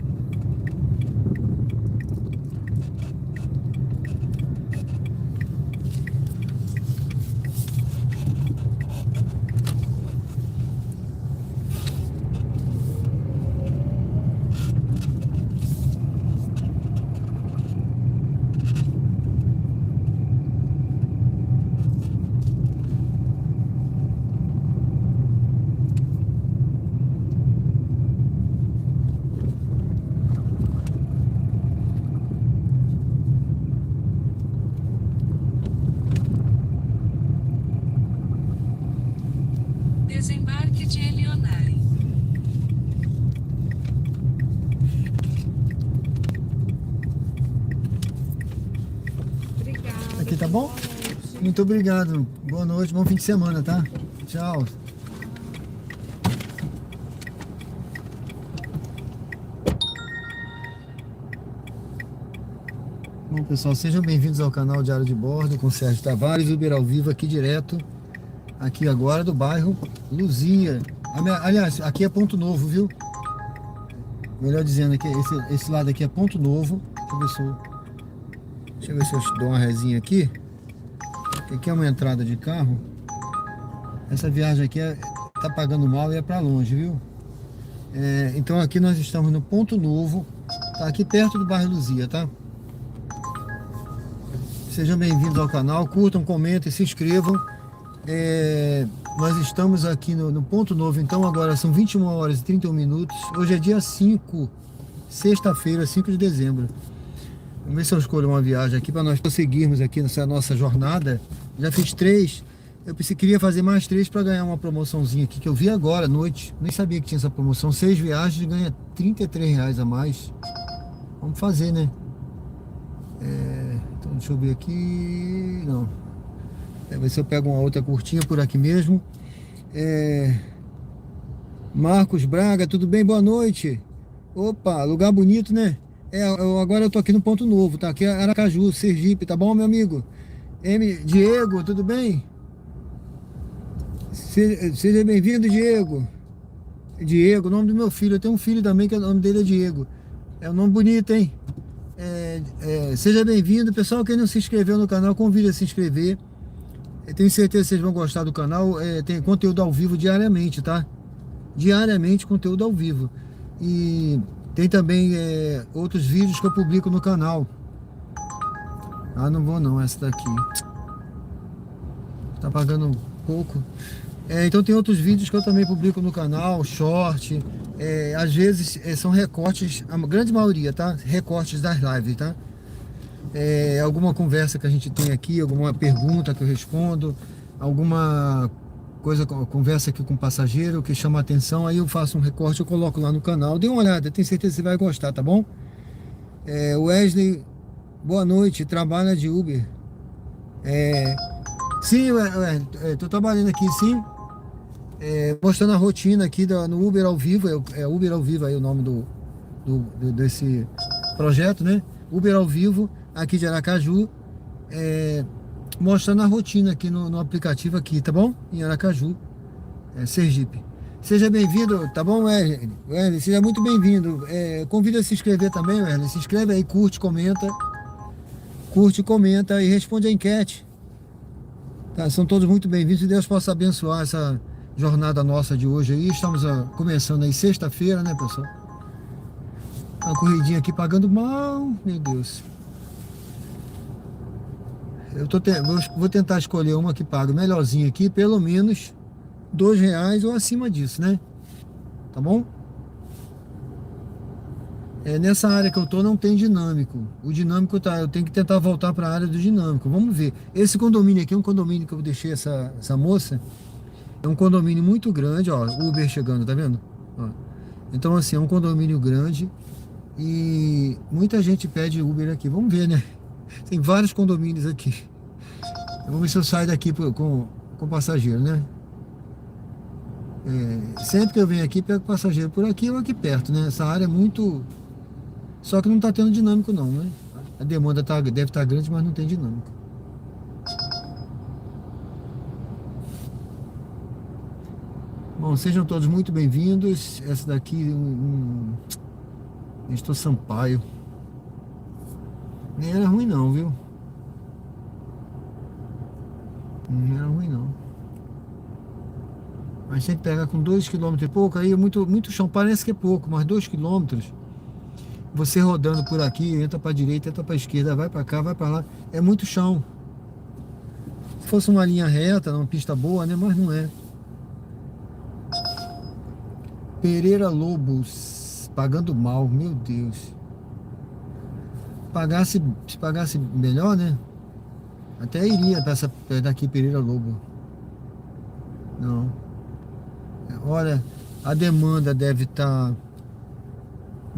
Desembarque de Elionai. Obrigada. Aqui tá bom? Boa noite. Muito obrigado. Boa noite, bom fim de semana, tá? Tchau. Bom, pessoal, sejam bem-vindos ao canal Diário de Bordo com Sérgio Tavares, Uber ao vivo aqui direto, aqui agora do bairro Luzia. Aliás, aqui é Ponto Novo, viu? Melhor dizendo, aqui, esse lado aqui é Ponto Novo. Deixa eu ver se eu dou uma resinha aqui. Aqui é uma entrada de carro. Essa viagem aqui tá pagando mal e é para longe, viu? Então aqui nós estamos no Ponto Novo, tá aqui perto do bairro Luzia, tá? Sejam bem-vindos ao canal, curtam, comentem, se inscrevam. Nós estamos aqui no Ponto Novo, então agora são 21 horas e 31 minutos. Hoje é dia 5, sexta-feira, 5 de dezembro. Vamos ver se eu escolho uma viagem aqui para nós prosseguirmos aqui nessa nossa jornada. Já fiz 3, queria fazer mais 3 para ganhar uma promoçãozinha aqui que eu vi agora à noite. Nem sabia que tinha essa promoção, 6 viagens ganha R$ 33 a mais. Vamos fazer, né? Então deixa eu ver aqui. Não. Ver se eu pego uma outra curtinha por aqui mesmo. Marcos Braga, tudo bem? Boa noite. Opa, lugar bonito, né? Agora eu tô aqui no Ponto Novo, tá? Aqui é Aracaju, Sergipe, tá bom, meu amigo? Diego, tudo bem? Seja bem-vindo, Diego. Diego, o nome do meu filho. Eu tenho um filho também que o nome dele é Diego. É um nome bonito, hein? Seja bem-vindo. Pessoal, quem não se inscreveu no canal, convide a se inscrever. Eu tenho certeza que vocês vão gostar do canal. Tem conteúdo ao vivo diariamente, tá? Diariamente conteúdo ao vivo. E tem também outros vídeos que eu publico no canal. Ah, não vou não, essa daqui tá pagando pouco. Então tem outros vídeos que eu também publico no canal, short. Às vezes são recortes, a grande maioria, tá? Recortes das lives, tá? Alguma conversa que a gente tem aqui, alguma pergunta que eu respondo, alguma coisa, conversa aqui com o passageiro que chama a atenção, aí eu faço um recorte, eu coloco lá no canal. Dê uma olhada, tenho certeza que você vai gostar, tá bom? Wesley, boa noite, trabalha de Uber. Sim, tô trabalhando aqui, sim. Mostrando a rotina aqui no Uber ao vivo. Uber ao vivo aí o nome desse projeto, né? Uber ao vivo aqui de Aracaju, mostrando a rotina aqui no aplicativo aqui, tá bom? Em Aracaju, Sergipe. Seja bem-vindo, tá bom, Wesley? Seja muito bem-vindo. Convido a se inscrever também, Wesley. Se inscreve aí, curte, comenta e responde a enquete. Tá, são todos muito bem-vindos e Deus possa abençoar essa jornada nossa de hoje aí. Estamos começando aí sexta-feira, né, pessoal? Uma corridinha aqui pagando mal, meu Deus. Vou tentar escolher uma que paga melhorzinha aqui, pelo menos R$ 2 ou acima disso, né? Tá bom? Nessa área que eu tô não tem dinâmico. O dinâmico eu tenho que tentar voltar para a área do dinâmico. Vamos ver. Esse condomínio aqui é um condomínio que eu deixei essa moça. É um condomínio muito grande, ó. Uber chegando, tá vendo? Ó. Então assim, é um condomínio grande e muita gente pede Uber aqui. Vamos ver, né? Tem vários condomínios aqui. Vamos ver se eu saio daqui com passageiro, né? Sempre que eu venho aqui, pego passageiro por aqui ou aqui perto, né? Essa área é muito... Só que não tá tendo dinâmico não, né? A demanda deve estar grande, mas não tem dinâmico. Bom, sejam todos muito bem-vindos. Essa daqui, Nestor Sampaio. Nem era ruim não, viu? Não era ruim não. Mas tem que pegar com 2 km e pouco, aí é muito chão, parece que é pouco, mas 2 km, você rodando por aqui, entra para direita, entra para esquerda, vai para cá, vai para lá, é muito chão. Se fosse uma linha reta, uma pista boa, né? Mas não é. Pereira Lobos, pagando mal, meu Deus. Se pagasse melhor, né? Até iria para essa daqui, Pereira Lobo. Não. Olha, a demanda não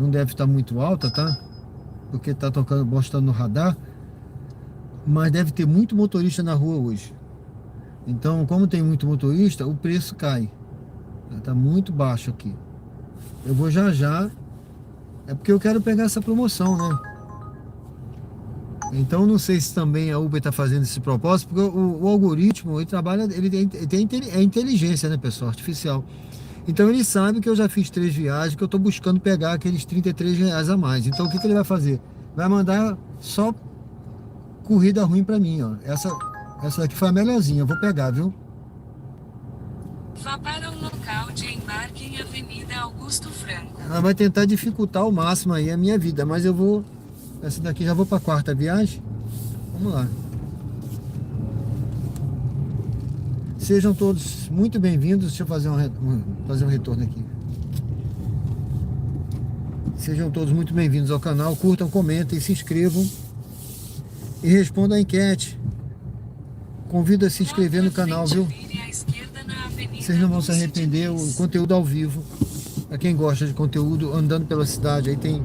deve estar muito alta, tá? Porque tá tocando, mostrando no radar. Mas deve ter muito motorista na rua hoje. Então, como tem muito motorista, o preço cai. Tá muito baixo aqui. Eu vou já já. É porque eu quero pegar essa promoção, né? Então, não sei se também a Uber está fazendo esse propósito, porque o algoritmo, ele trabalha, é inteligência, né, pessoal? Artificial. Então, ele sabe que eu já fiz 3 viagens, que eu estou buscando pegar aqueles R$ 33 a mais. Então, o que ele vai fazer? Vai mandar só corrida ruim para mim, ó. Essa daqui foi a melhorzinha, eu vou pegar, viu? Vá para o local de embarque em Avenida Augusto Franco. Ela vai tentar dificultar ao máximo aí a minha vida, mas eu vou... Essa daqui já vou para a 4ª viagem. Vamos lá. Sejam todos muito bem-vindos. Deixa eu fazer fazer um retorno aqui. Sejam todos muito bem-vindos ao canal. Curtam, comentem, se inscrevam e respondam a enquete. Convido a se inscrever no canal, viu? Vocês não vão se arrepender. O conteúdo ao vivo. Para quem gosta de conteúdo andando pela cidade, aí tem...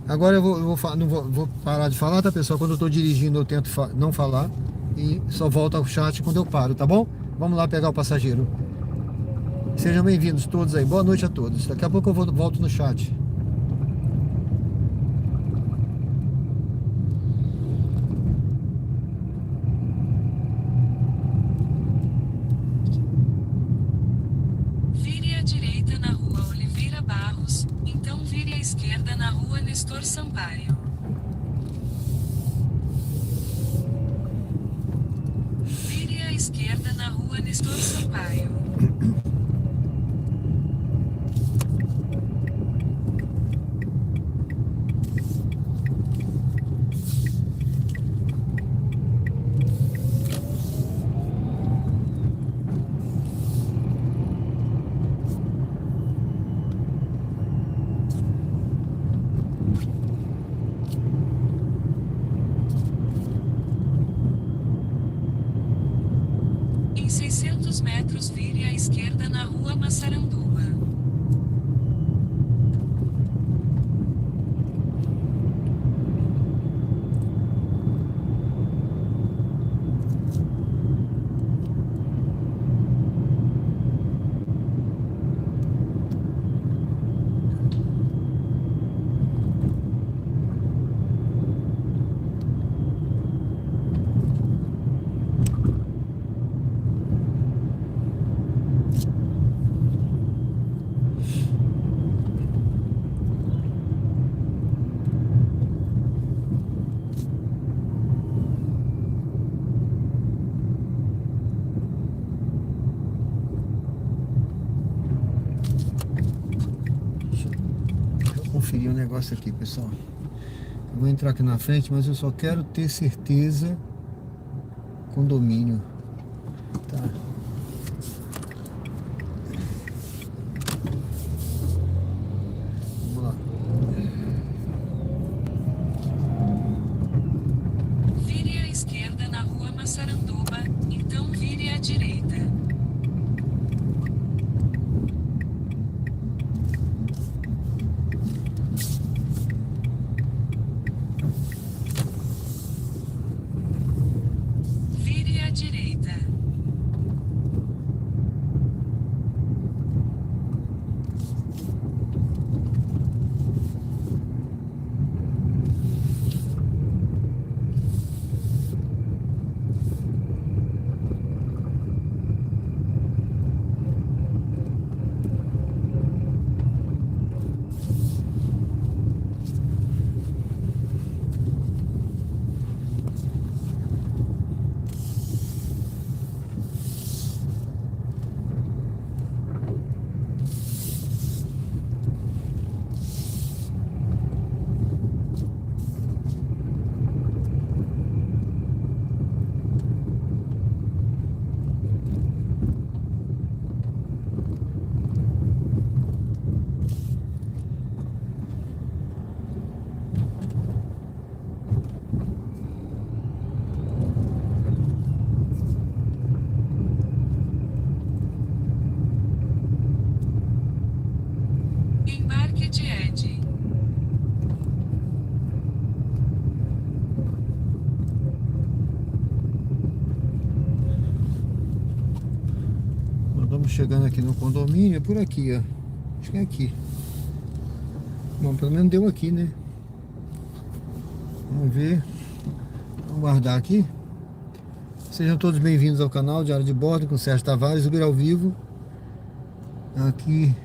Agora não vou parar de falar, tá, pessoal? Quando eu estou dirigindo eu tento não falar e só volto ao chat quando eu paro, tá bom? Vamos lá pegar o passageiro. Sejam bem-vindos todos aí. Boa noite a todos. Daqui a pouco eu volto no chat. Vire à direita na rua Oliveira Barros, então vire à esquerda na rua Nestor Sampaio. Vire à esquerda na rua Nestor Sampaio. Em 600 metros vire à esquerda na rua Massaranduba. Deixa eu conferir um negócio aqui, pessoal. Eu vou entrar aqui na frente, mas eu só quero ter certeza. Condomínio. Tá. Vamos lá. Vire à esquerda na rua Massaranduba, então vire à direita. Vire à direita. Estamos chegando aqui no condomínio, é por aqui, ó. Acho que é aqui. Bom, pelo menos deu aqui, né? Vamos ver. Vamos guardar aqui. Sejam todos bem-vindos ao canal Diário de Bordo com Sérgio Tavares, Uber ao vivo. Aqui.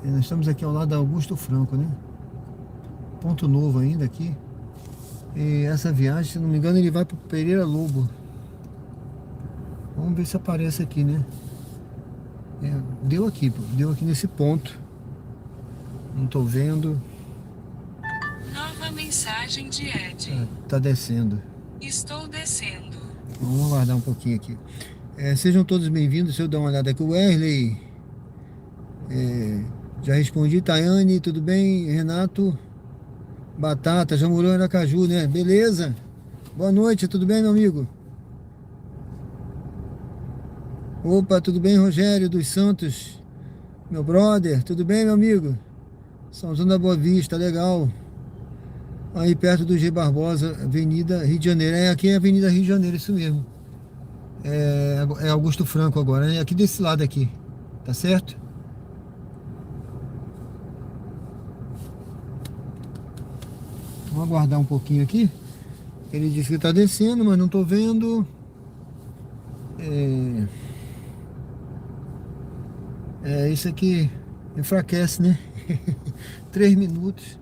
Nós estamos aqui ao lado da Augusto Franco, né? Ponto novo ainda aqui. E essa viagem, se não me engano, ele vai para Pereira Lobo. Vamos ver se aparece aqui, né? Deu aqui nesse ponto. Não tô vendo. Nova mensagem de Ed. Tá descendo. Estou descendo. Vamos aguardar um pouquinho aqui. Sejam todos bem-vindos. Deixa eu dar uma olhada aqui. O Wesley. Já respondi. Tayane, tudo bem? Renato. Batata, já morou em Aracaju, né? Beleza? Boa noite, tudo bem, meu amigo? Opa, tudo bem, Rogério dos Santos? Meu brother, tudo bem, meu amigo? São João da Boa Vista, legal. Aí perto do G Barbosa, Avenida Rio de Janeiro. Aqui é a Avenida Rio de Janeiro, isso mesmo. É Augusto Franco agora, né? Aqui desse lado aqui, tá certo? Vamos aguardar um pouquinho aqui. Ele disse que está descendo, mas não estou vendo. Isso aqui enfraquece, né? 3 minutos.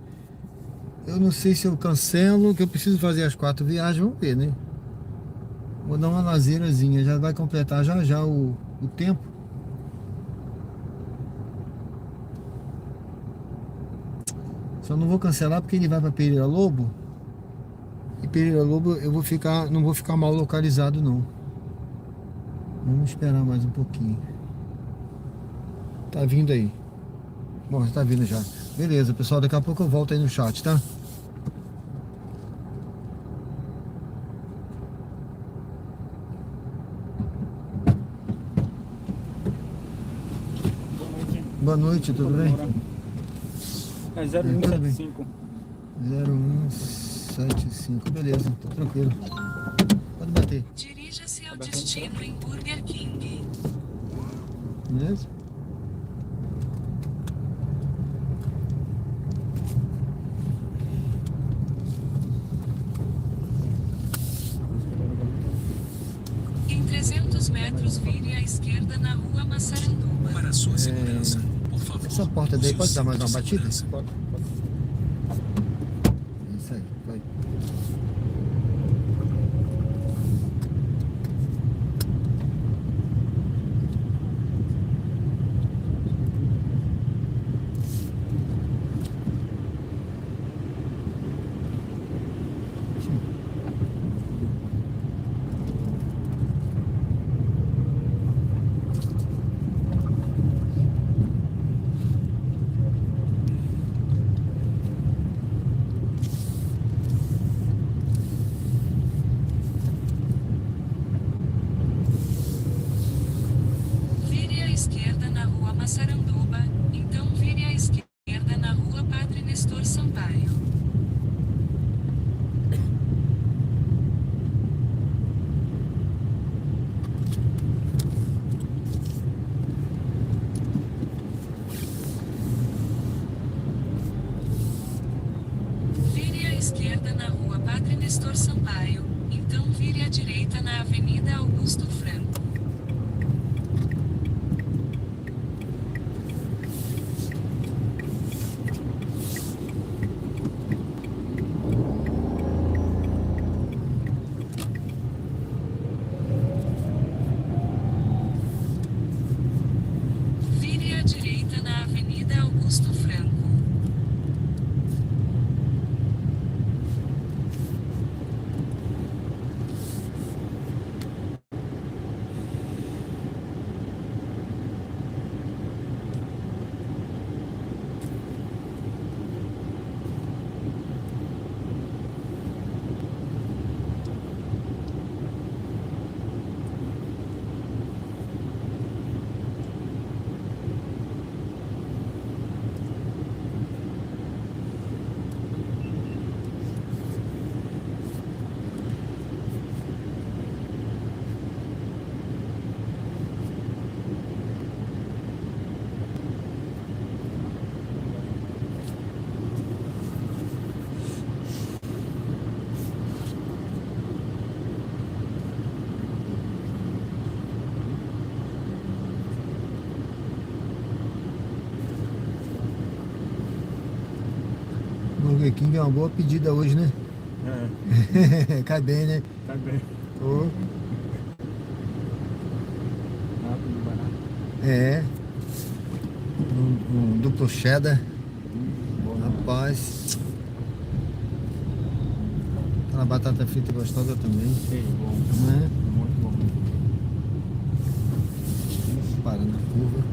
Eu não sei se eu cancelo, que eu preciso fazer as 4 viagens. Vamos ver, né? Vou dar uma lazeirazinha. Já vai completar já o tempo. Só não vou cancelar porque ele vai para Pereira Lobo. E Pereira Lobo eu não vou ficar mal localizado não. Vamos esperar mais um pouquinho. Tá vindo aí. Bom, já tá vindo já. Beleza, pessoal, daqui a pouco eu volto aí no chat, tá? Boa noite, tudo bem? É 0175. 0175, beleza, tá tranquilo. Pode bater, Dirija-se ao destino em Burger King. beleza? Em 300 metros, vire à esquerda na rua Massaranduba. Para sua segurança, por favor. Essa porta daí use o pode dar mais cinto uma de batida? segurança. Pode. Isso aí, vai. Vire à esquerda na rua Massaranduba, então vire à esquerda na rua Padre Nestor Sampaio. Vire à esquerda na rua Padre Nestor Sampaio, então vire à direita na Avenida Augusto Franco. Vire à direita na Avenida Augusto Franco. Burger King é uma boa pedida hoje, né? Cai bem, né? Tá bem. Ô, Rápido, barato. é. Um duplo cheddar. Bom, Rapaz. Aquela batata frita gostosa também, sei, bom. né? Muito bom. Para na curva.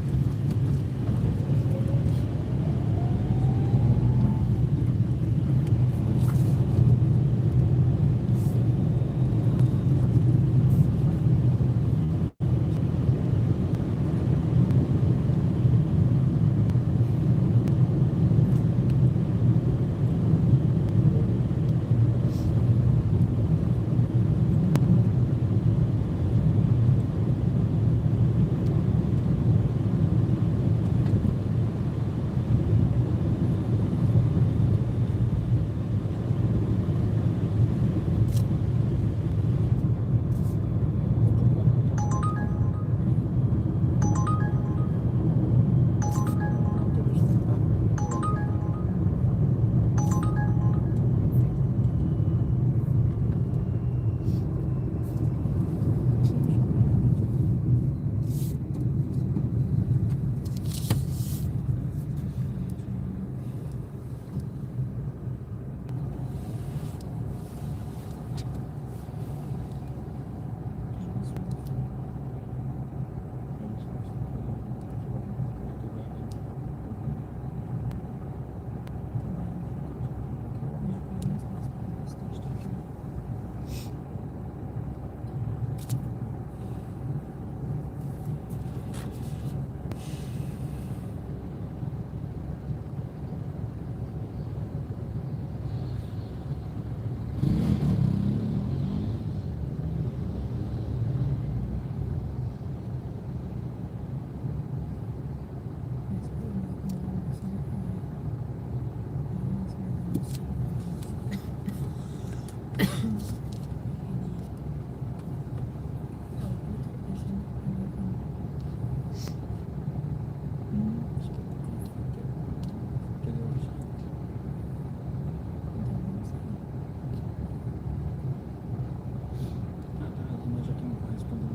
Mas aqui não corresponde.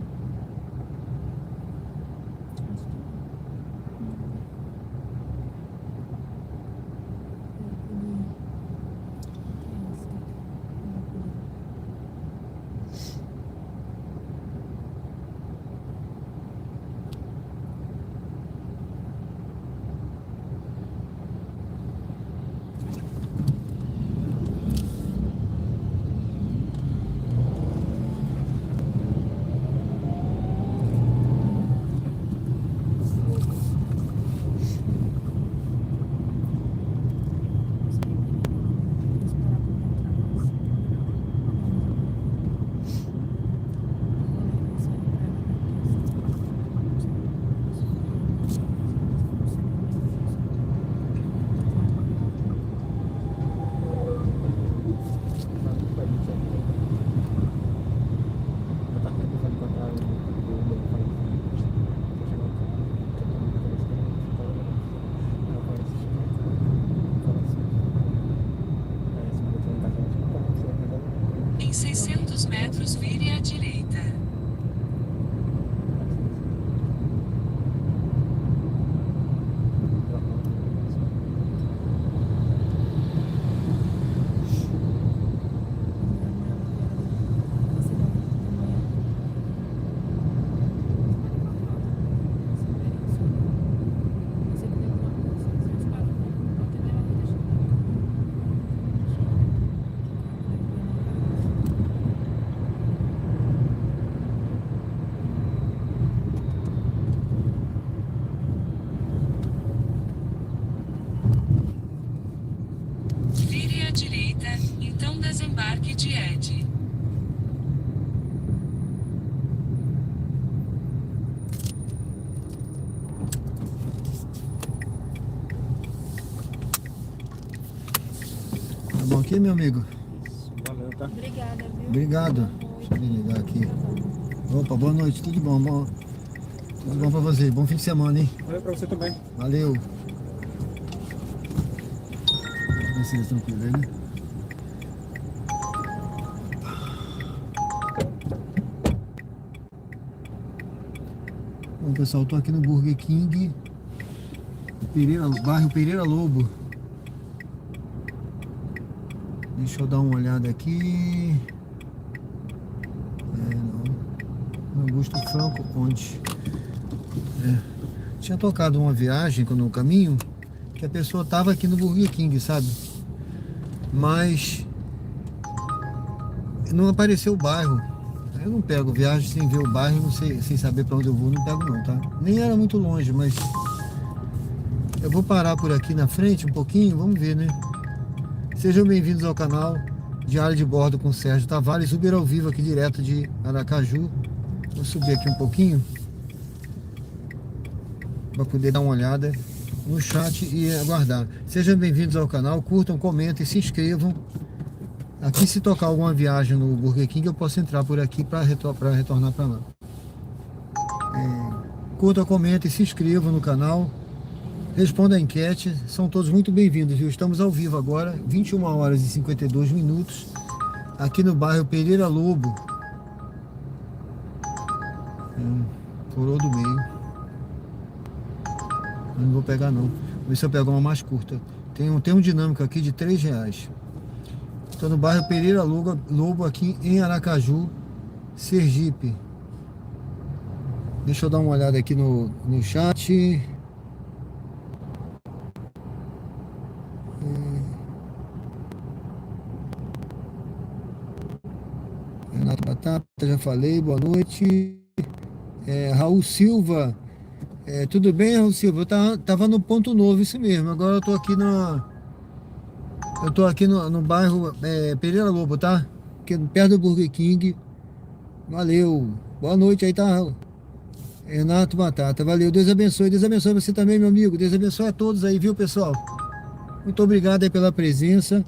Em 600 metros, vire à direita. Vire à direita, então desembarque de Ed. Tá bom aqui, meu amigo? Valeu, tá? Obrigada, viu? Obrigado. Deixa eu ligar aqui. Opa, boa noite, tudo bom? Tudo bom pra você? Bom fim de semana, hein? Valeu pra você também. Valeu. Paciência, tranquilo aí, né? Bom, pessoal, tô aqui no Burger King, bairro Pereira Lobo. Deixa eu dar uma olhada aqui. Não. Augusto Franco Ponte. Tinha tocado uma viagem no caminho que a pessoa tava aqui no Burger King, sabe? Mas não apareceu o bairro. Eu não pego viagem sem ver o bairro, não sei, sem saber para onde eu vou, não pego não, tá? Nem era muito longe, mas eu vou parar por aqui na frente um pouquinho, vamos ver, né? Sejam bem-vindos ao canal Diário de Bordo com Sérgio Tavares, Uber ao vivo aqui direto de Aracaju. Vou subir aqui um pouquinho para poder dar uma olhada no chat e aguardar. Sejam bem-vindos ao canal, curtam, comentem, se inscrevam. Aqui, se tocar alguma viagem no Burger King, eu posso entrar por aqui para retornar para lá. Curtam, comentem, se inscrevam no canal, responda a enquete, são todos muito bem-vindos, viu? Estamos ao vivo agora, 21 horas e 52 minutos, aqui no bairro Pereira Lobo, Coroa do Meio. Eu não vou pegar não, vou ver se eu pego uma mais curta. Tem um dinâmico aqui de R$3. Estou no bairro Pereira Lobo, aqui em Aracaju, Sergipe. Deixa eu dar uma olhada aqui no chat. Renato Batata, já falei, boa noite. Raul Silva. Tudo bem, Raul Silva? Eu tava no Ponto Novo, isso mesmo. Agora eu tô aqui no bairro Pereira Lobo, tá? Aqui perto do Burger King. Valeu. Boa noite aí, tá? Renato Batata. Valeu. Deus abençoe. Deus abençoe você também, meu amigo. Deus abençoe a todos aí, viu, pessoal? Muito obrigado aí pela presença.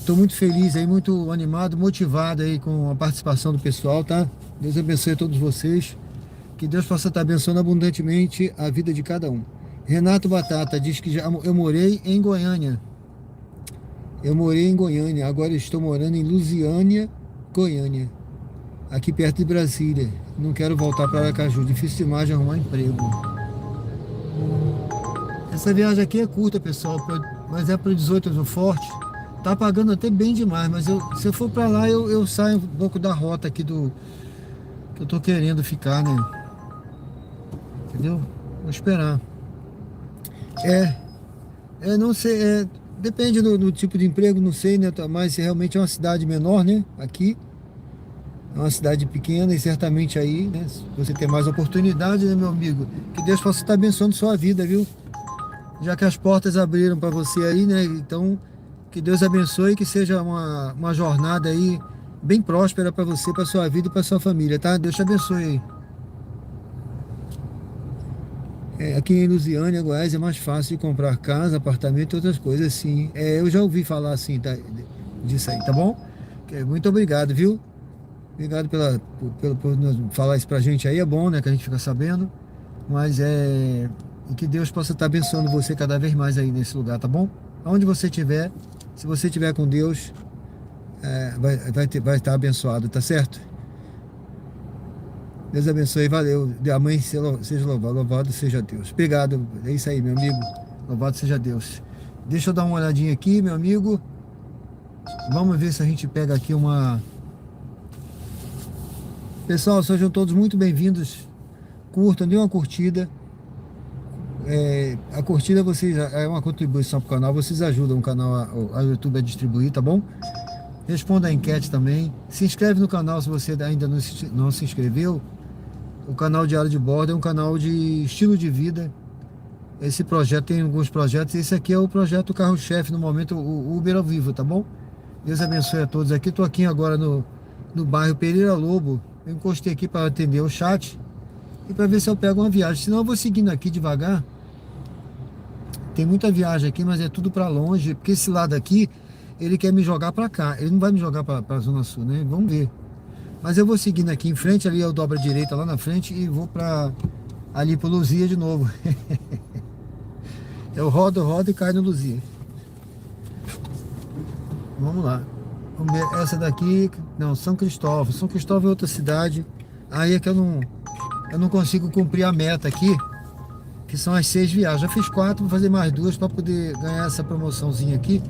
Tô muito feliz aí, muito animado, motivado aí com a participação do pessoal, tá? Deus abençoe a todos vocês. Que Deus possa estar abençoando abundantemente a vida de cada um. Renato Batata diz que eu morei em Goiânia. Eu morei em Goiânia, agora estou morando em Lusiânia, Goiânia, aqui perto de Brasília. Não quero voltar para Aracaju, difícil demais de arrumar emprego. Essa viagem aqui é curta, pessoal, mas é para 18 do Forte. Tá pagando até bem demais, mas se eu for para lá, eu saio um pouco da rota aqui que eu tô querendo ficar, né? Entendeu? Vou esperar. Não sei, depende do tipo de emprego, não sei, né? Mas realmente é uma cidade menor, né? Aqui é uma cidade pequena e certamente aí, né? Você tem mais oportunidade, né, meu amigo? Que Deus possa estar abençoando sua vida, viu? Já que as portas abriram para você aí, né? Então, que Deus abençoe e que seja uma jornada aí bem próspera para você, para sua vida e para sua família, tá? Deus te abençoe aí. Aqui em Lusiânia, Goiás, é mais fácil de comprar casa, apartamento e outras coisas assim. Eu já ouvi falar assim, tá, disso aí, tá bom? Muito obrigado, viu? Obrigado por falar isso pra gente aí, é bom, né, que a gente fica sabendo. Mas e que Deus possa estar abençoando você cada vez mais aí nesse lugar, tá bom? Aonde você estiver, se você estiver com Deus, vai estar abençoado, tá certo? Deus abençoe, valeu. A mãe seja louvado seja Deus. Obrigado, é isso aí, meu amigo. Louvado seja Deus. Deixa eu dar uma olhadinha aqui, meu amigo. Vamos ver se a gente pega aqui uma... Pessoal, sejam todos muito bem-vindos. Curtam, dê uma curtida. A curtida é uma contribuição para o canal. Vocês ajudam o canal, a YouTube a distribuir, tá bom? Responda a enquete também. Se inscreve no canal se você ainda não se inscreveu. O canal Diário de Bordo é um canal de estilo de vida. Esse projeto tem alguns projetos. Esse aqui é o projeto carro-chefe no momento, o Uber ao vivo, tá bom? Deus abençoe a todos aqui. Estou aqui agora no bairro Pereira Lobo. Eu encostei aqui para atender o chat e para ver se eu pego uma viagem. Senão eu vou seguindo aqui devagar. Tem muita viagem aqui, mas é tudo para longe. Porque esse lado aqui, ele quer me jogar para cá. Ele não vai me jogar para a Zona Sul, né? Vamos ver. Mas eu vou seguindo aqui em frente, ali eu dobro a direita lá na frente e vou para ali pro Luzia de novo. Eu rodo e caio no Luzia. Vamos lá. Vamos ver essa daqui. Não, São Cristóvão. São Cristóvão é outra cidade. Aí é que eu não consigo cumprir a meta aqui, que são as 6 viagens. Já fiz 4, vou fazer mais 2 para poder ganhar essa promoçãozinha aqui.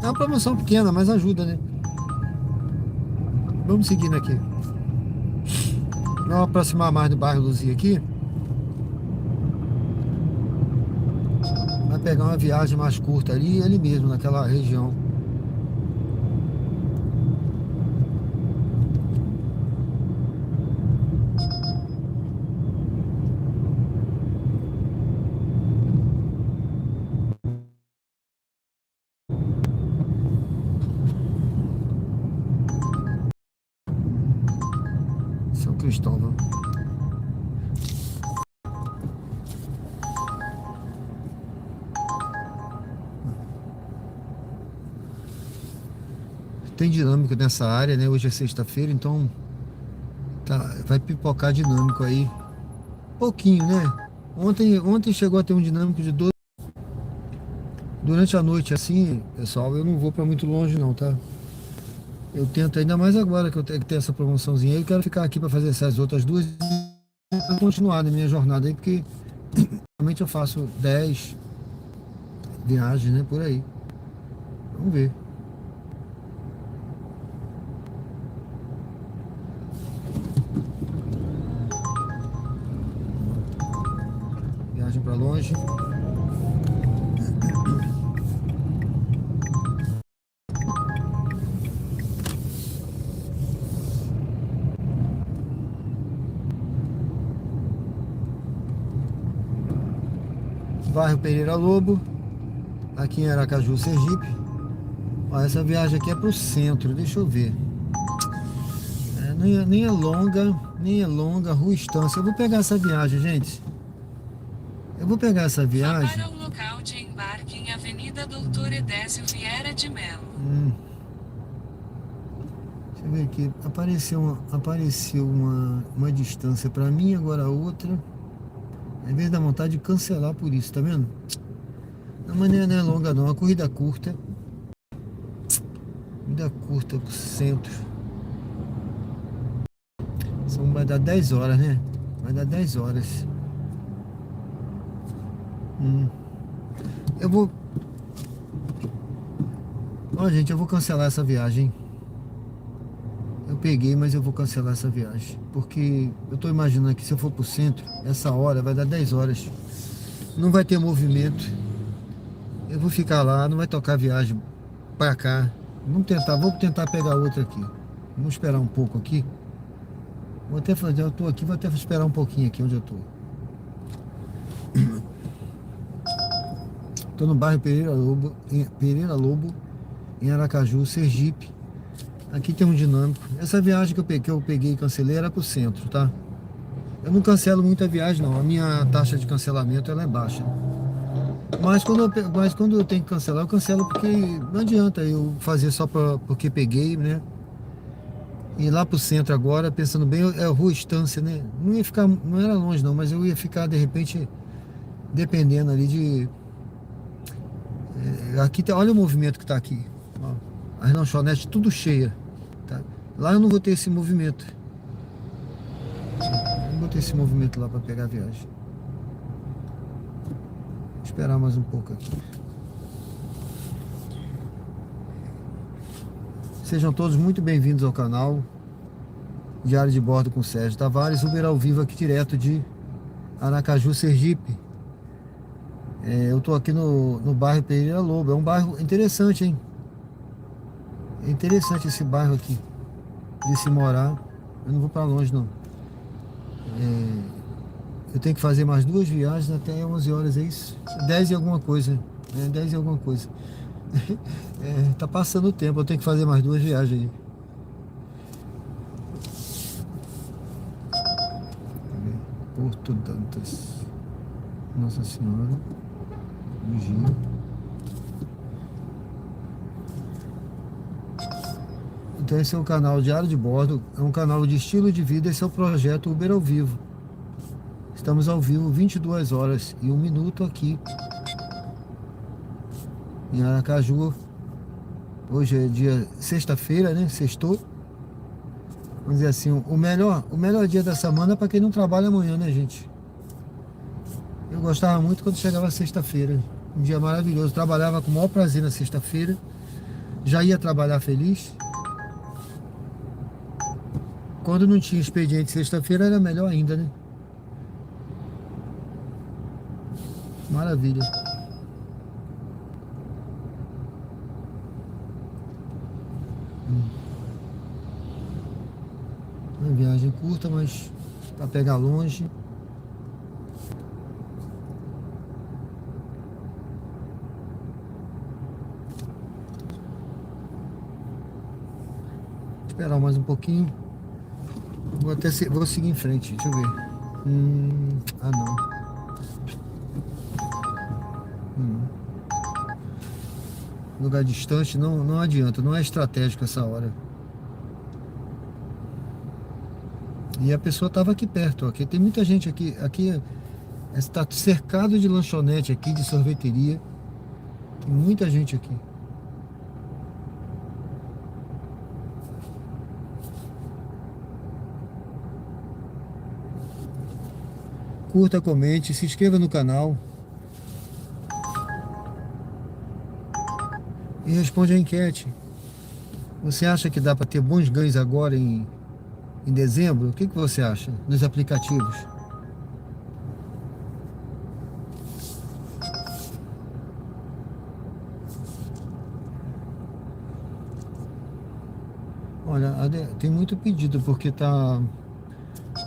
É uma promoção pequena, mas ajuda, né? Vamos seguindo aqui. Vamos aproximar mais do bairro Luzia aqui. Vai pegar uma viagem mais curta ali mesmo, naquela região. São Cristóvão. Tem dinâmico nessa área, né? Hoje é sexta-feira, então vai pipocar dinâmico aí. Pouquinho, né? Ontem chegou a ter um dinâmico de 12. Durante a noite, assim, pessoal, eu não vou para muito longe não, tá? Eu tento, ainda mais agora que eu tenho que ter essa promoçãozinha aí, eu quero ficar aqui para fazer essas outras 2 e continuar na minha jornada aí, porque realmente eu faço 10 viagens, né? Por aí. Vamos ver. Viagem para longe. Bairro Pereira Lobo, aqui em Aracaju, Sergipe. Ó, essa viagem aqui é pro centro, deixa eu ver. Nem é longa, Rua Estância. Eu vou pegar essa viagem, gente. Eu vou pegar essa Vá viagem. para o local de embarque em Avenida Doutor Edésio Vieira de Mello. Deixa eu ver aqui. Apareceu uma distância para mim, agora outra. Às vezes dá vontade de cancelar por isso, tá vendo? Não, mas não é longa não, é uma corrida curta. Corrida curta pro centro. Vai dar 10 horas, né? Vai dar 10 horas. Eu vou... Ó, gente, eu vou cancelar essa viagem. Eu peguei, mas eu vou cancelar essa viagem. Porque eu tô imaginando que se eu for pro centro, essa hora vai dar 10 horas. Não vai ter movimento. Eu vou ficar lá, não vai tocar viagem pra cá. Vamos tentar pegar outra aqui. Vamos esperar um pouco aqui. Vou até fazer, eu tô aqui, vou até esperar um pouquinho aqui onde eu tô. Tô no bairro Pereira Lobo, em Aracaju, Sergipe. Aqui tem um dinâmico. Essa viagem que eu peguei e cancelei era pro centro, tá? Eu não cancelo muita viagem não. A minha taxa de cancelamento ela é baixa. Mas quando eu tenho que cancelar, eu cancelo porque não adianta eu fazer só porque peguei, né? E lá pro centro agora, pensando bem, é Rua Estância, né? Não era longe não, mas eu ia ficar de repente dependendo ali de... aqui olha o movimento que tá aqui. Ó, as lanchonetes tudo cheia, tá? Lá eu não vou ter esse movimento. Eu não vou ter esse movimento lá para pegar a viagem. Vou esperar mais um pouco aqui. Sejam todos muito bem-vindos ao canal Diário de Bordo com Sérgio Tavares, Uber ao vivo aqui direto de Aracaju, Sergipe. Eu tô aqui no bairro Pereira Lobo. É um bairro interessante, hein? É interessante esse bairro aqui, de se morar. Eu não vou para longe não. Eu tenho que fazer mais 2 viagens até 11 horas, é isso? 10 e alguma coisa. 10 e alguma coisa. Tá passando o tempo, eu tenho que fazer mais 2 viagens aí. Porto Dantas. Nossa Senhora. Vigia. Então esse é o canal Diário de Bordo, é um canal de estilo de vida, esse é o projeto Uber ao vivo. Estamos ao vivo 22 horas e 1 minuto aqui em Aracaju, Hoje é dia sexta-feira, né? Sextou. Vamos dizer assim, o melhor dia da semana para quem não trabalha amanhã, né, gente? Eu gostava muito quando chegava sexta-feira. Um dia maravilhoso. Trabalhava com o maior prazer na sexta-feira. Já ia trabalhar feliz. Quando não tinha expediente sexta-feira era melhor ainda, né? Maravilha. Uma viagem curta, mas para pegar longe. Esperar mais um pouquinho. Vou seguir em frente, deixa eu ver. Não. Lugar distante não adianta, não é estratégico essa hora. E a pessoa estava aqui perto, aqui tem muita gente aqui está cercado de lanchonete aqui, de sorveteria. Tem muita gente aqui. Curta, comente, se inscreva no canal. E responde a enquete. Você acha que dá para ter bons ganhos agora em dezembro? O que você acha nos aplicativos? Olha, tem muito pedido porque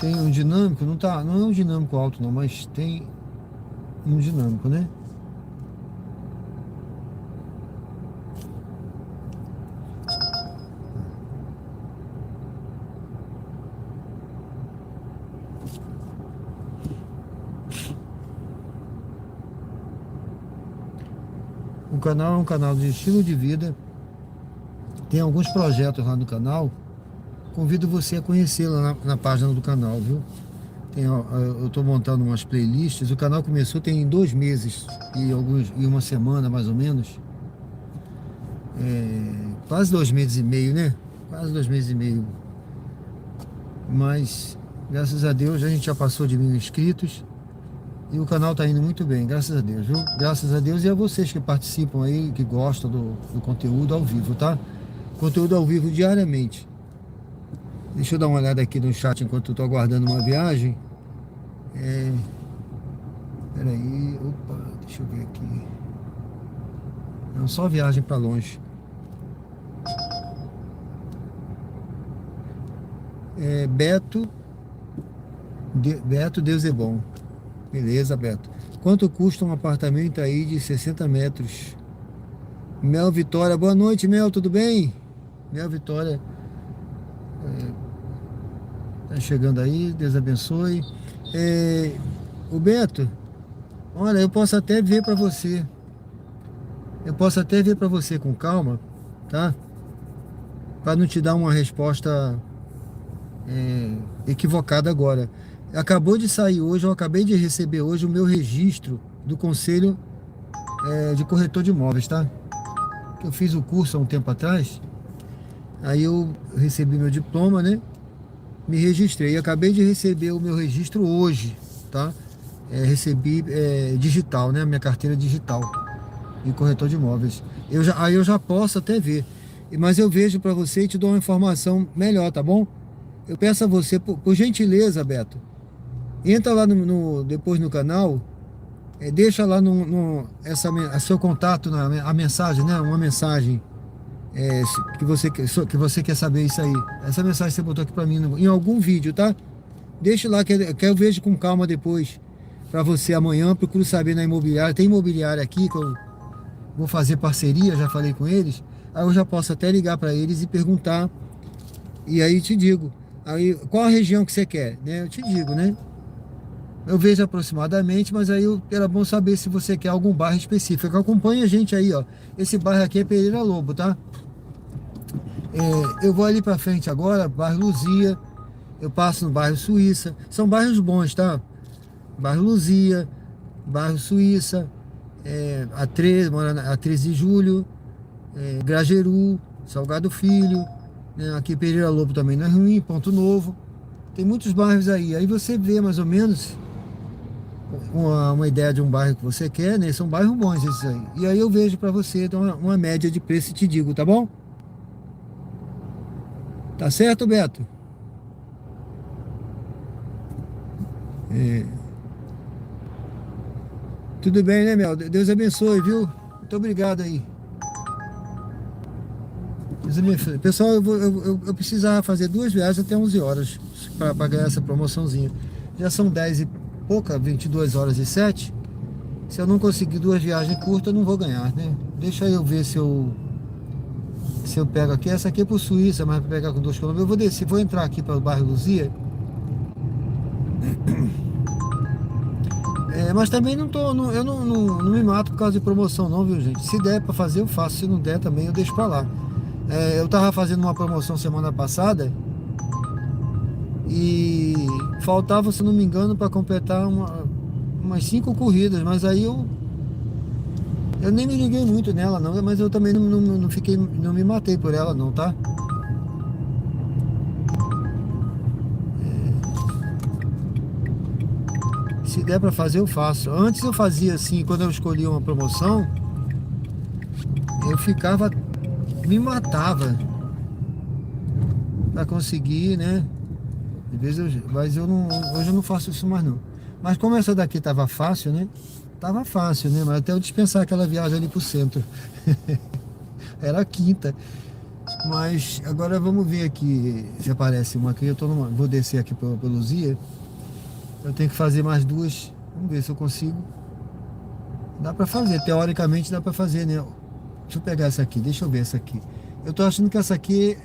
tem um dinâmico, não é um dinâmico alto não, mas tem um dinâmico, né? O canal é um canal de estilo de vida. Tem alguns projetos lá no canal. Convido você a conhecê-la na página do canal, viu? Eu estou montando umas playlists. O canal começou tem 2 meses e uma semana mais ou menos. Quase 2 meses e meio, né? Quase 2 meses e meio. Mas graças a Deus a gente já passou de 1.000 inscritos. E o canal tá indo muito bem, graças a Deus, viu? Graças a Deus e a vocês que participam aí, que gostam do conteúdo ao vivo, tá? Conteúdo ao vivo diariamente. Deixa eu dar uma olhada aqui no chat enquanto eu tô aguardando uma viagem. Peraí, opa, deixa eu ver aqui. Não, só viagem para longe. Beto, Deus é bom. Beleza, Beto. Quanto custa um apartamento aí de 60 metros? Mel Vitória, boa noite, Mel, tudo bem? Mel Vitória, tá chegando aí, Deus abençoe. O Beto, olha, eu posso até ver para você. Eu posso até ver para você com calma, tá? Para não te dar uma resposta equivocada agora. Acabou de sair hoje, eu acabei de receber hoje o meu registro do Conselho de Corretor de Imóveis, tá? Eu fiz o curso há um tempo atrás, aí eu recebi meu diploma, né? Me registrei, acabei de receber o meu registro hoje, tá? Recebi digital, né? Minha carteira digital de corretor de imóveis. Aí eu já posso até ver, mas eu vejo para você e te dou uma informação melhor, tá bom? Eu peço a você, por gentileza, Beto, entra lá depois no canal, deixa lá seu contato, a mensagem, né? Uma mensagem que você quer saber isso aí. Essa mensagem você botou aqui pra mim em algum vídeo, tá? Deixa lá que eu vejo com calma depois pra você amanhã. Procuro saber na imobiliária. Tem imobiliária aqui que eu vou fazer parceria, já falei com eles. Aí eu já posso até ligar pra eles e perguntar. E aí te digo. Aí, qual a região que você quer, né? Eu te digo, né? Eu vejo aproximadamente, mas aí era bom saber se você quer algum bairro específico. Acompanha a gente aí, ó. Esse bairro aqui é Pereira Lobo, tá? Eu vou ali pra frente agora, bairro Luzia. Eu passo no bairro Suíça. São bairros bons, tá? Bairro Luzia, bairro Suíça, a 13 de Julho, Grajeru, Salgado Filho, né? Aqui Pereira Lobo também não é ruim, Ponto Novo. Tem muitos bairros aí. Aí você vê mais ou menos uma ideia de um bairro que você quer, né? São bairros bons esses aí. E aí eu vejo para você dar uma média de preço e te digo, tá bom? Tá certo, Beto? Tudo bem, né, Mel? Deus abençoe, viu? Muito obrigado aí. Deus abençoe. Pessoal, eu precisava fazer 2 viagens até 11 horas para ganhar essa promoçãozinha. Já são 10 e pouca, 22 horas e 7. Se eu não conseguir 2 viagens curtas, eu não vou ganhar, né? Deixa eu ver se eu pego aqui. Essa aqui é por Suíça, mas para pegar com 2 km. Eu vou descer, vou entrar aqui para o bairro Luzia. Mas também eu não me mato por causa de promoção não, viu, gente? Se der para fazer, eu faço. Se não der também, eu deixo para lá. Eu tava fazendo uma promoção semana passada e faltava, se não me engano, para completar umas 5 corridas, mas aí eu nem me liguei muito nela não, mas eu também não me matei por ela não, tá? Se der para fazer, eu faço. Antes eu fazia assim, quando eu escolhia uma promoção, eu me matava para conseguir, né? Às vezes mas hoje eu não faço isso mais não. Mas como essa daqui tava fácil, né? Tava fácil, né? Mas até eu dispensar aquela viagem ali pro centro. Era a quinta. Mas agora vamos ver aqui se aparece uma aqui. Vou descer aqui pelo Luzia. Eu tenho que fazer mais 2. Vamos ver se eu consigo. Dá pra fazer, teoricamente dá pra fazer, né? Deixa eu pegar essa aqui, deixa eu ver essa aqui. Eu tô achando que essa aqui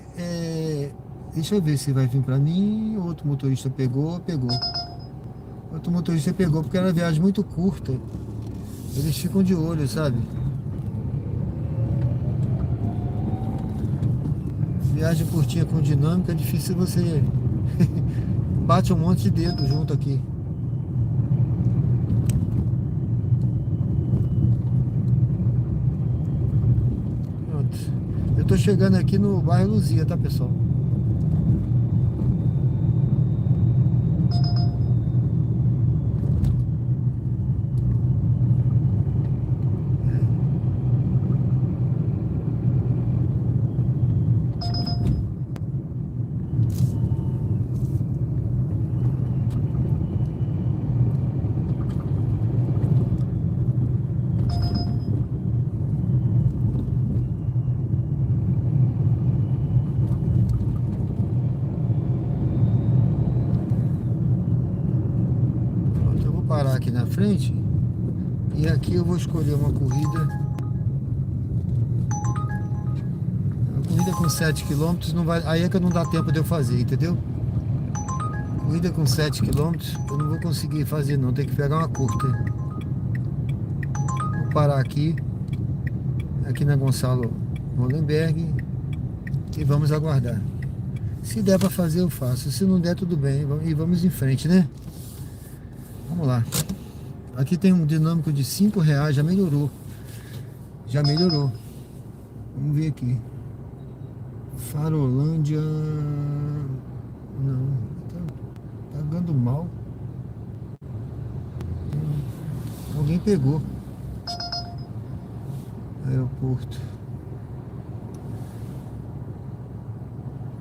deixa eu ver se vai vir pra mim. Outro motorista pegou. Outro motorista pegou, porque era uma viagem muito curta. Eles ficam de olho, sabe? Viagem curtinha com dinâmica é difícil você... Bate um monte de dedo junto aqui. Pronto. Eu tô chegando aqui no bairro Luzia, tá, pessoal? Parar aqui na frente e aqui eu vou escolher uma corrida com 7 km, não vai, aí é que não dá tempo de eu fazer, entendeu? Corrida com 7 km eu não vou conseguir fazer não, tem que pegar uma curta. Vou parar aqui na Gonçalo Molenberg e vamos aguardar. Se der para fazer eu faço, se não der tudo bem, e vamos em frente, né? Vamos lá. Aqui tem um dinâmico de R$5, já melhorou. Já melhorou. Vamos ver aqui. Farolândia. Não. Tá dando mal. Alguém pegou. Aeroporto.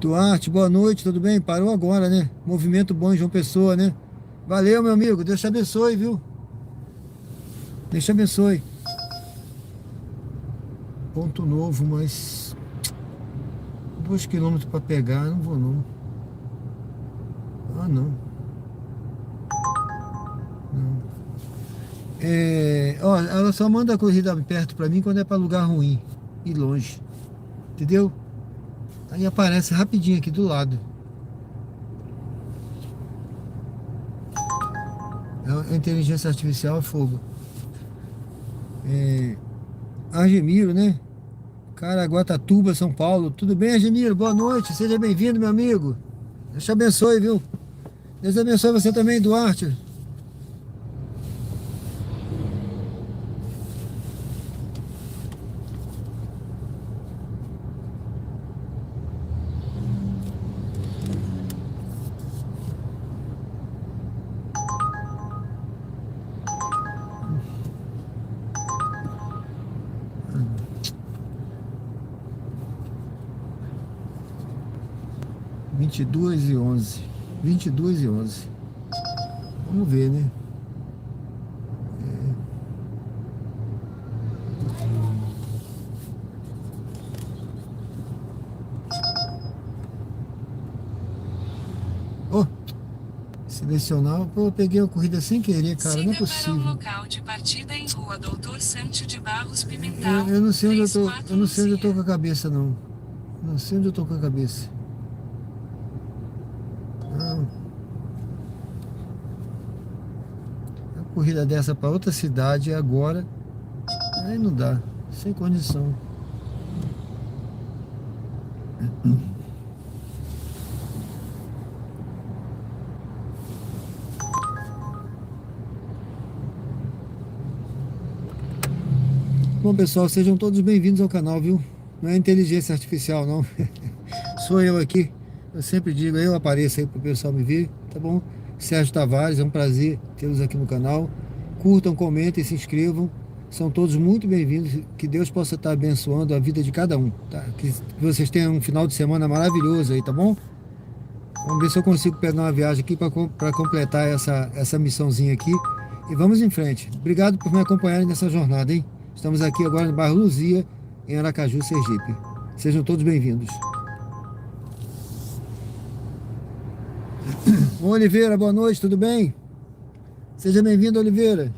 Duarte, boa noite, tudo bem? Parou agora, né? Movimento bom em João Pessoa, né? Valeu, meu amigo. Deus te abençoe, viu? Deus te abençoe. Ponto Novo, mas 2 km para pegar, não vou não. Ah, não. Ó, ela só manda a corrida perto para mim quando é para lugar ruim e longe. Entendeu? Aí aparece rapidinho aqui do lado. A inteligência artificial é fogo. Argemiro, né? Caraguatatuba, São Paulo. Tudo bem, Argemiro? Boa noite. Seja bem-vindo, meu amigo. Deus te abençoe, viu? Deus abençoe você também, Duarte. 22h11. 22h11. Vamos ver, né? Oh, selecionar. Pô, eu peguei a corrida sem querer, cara. Não é Siga para o possível. local de partida em Rua Doutor Sancho de Barros Pimental. Eu não sei onde eu tô. 34 Eu não sei onde eu tô Luzia. com a cabeça, não. Não sei onde eu tô com a cabeça. Não. A corrida dessa para outra cidade agora. Aí não dá. Sem condição. Bom, pessoal, sejam todos bem-vindos ao canal, viu? Não é inteligência artificial, não. Sou eu aqui. Eu sempre digo, eu apareço aí pro pessoal me ver, tá bom? Sérgio Tavares, é um prazer tê-los aqui no canal. Curtam, comentem, se inscrevam. São todos muito bem-vindos. Que Deus possa estar abençoando a vida de cada um, tá? Que vocês tenham um final de semana maravilhoso aí, tá bom? Vamos ver se eu consigo pegar uma viagem aqui para completar essa missãozinha aqui. E vamos em frente. Obrigado por me acompanharem nessa jornada, hein? Estamos aqui agora no bairro Luzia, em Aracaju, Sergipe. Sejam todos bem-vindos. Bom, Oliveira, boa noite, tudo bem? Seja bem-vindo, Oliveira.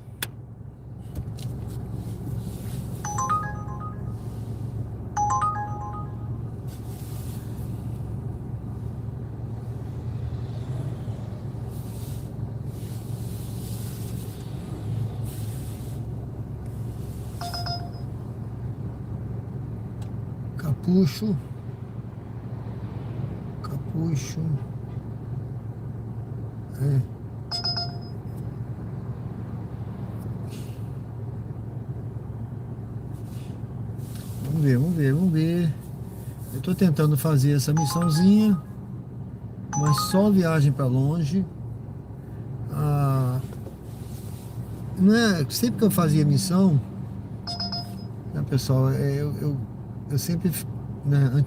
Capucho. Capucho. É. Vamos ver. Eu tô tentando fazer essa missãozinha, mas só viagem para longe. Não é, sempre que eu fazia missão, né, pessoal, eu sempre, né,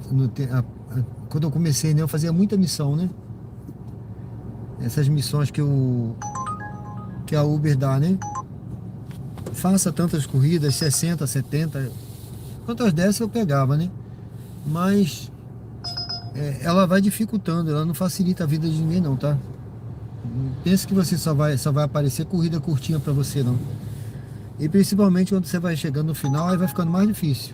quando eu comecei, né, eu fazia muita missão, né? Essas missões que a Uber dá, né? Faça tantas corridas, 60, 70, quantas dessas eu pegava, né? Mas ela vai dificultando, ela não facilita a vida de ninguém não, tá? Não pense que você só vai aparecer corrida curtinha pra você, não. E principalmente quando você vai chegando no final, aí vai ficando mais difícil.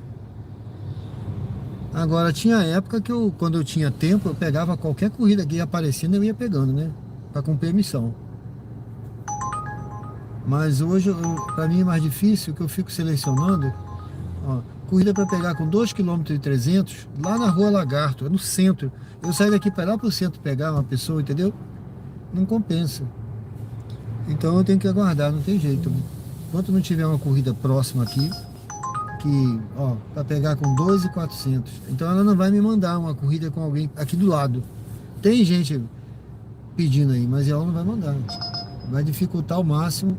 Agora, tinha época que quando eu tinha tempo, eu pegava qualquer corrida que ia aparecendo, eu ia pegando, né? Pra cumprir a missão. Mas hoje, pra mim é mais difícil, que eu fico selecionando, ó, corrida para pegar com 2,3 km lá na Rua Lagarto, no centro. Eu saio daqui para lá pro centro pegar uma pessoa, entendeu? Não compensa. Então eu tenho que aguardar, não tem jeito. Enquanto não tiver uma corrida próxima aqui, que, ó, para pegar com 2,400. Então ela não vai me mandar uma corrida com alguém aqui do lado. Tem gente pedindo aí, mas ela não vai mandar. Vai dificultar ao máximo.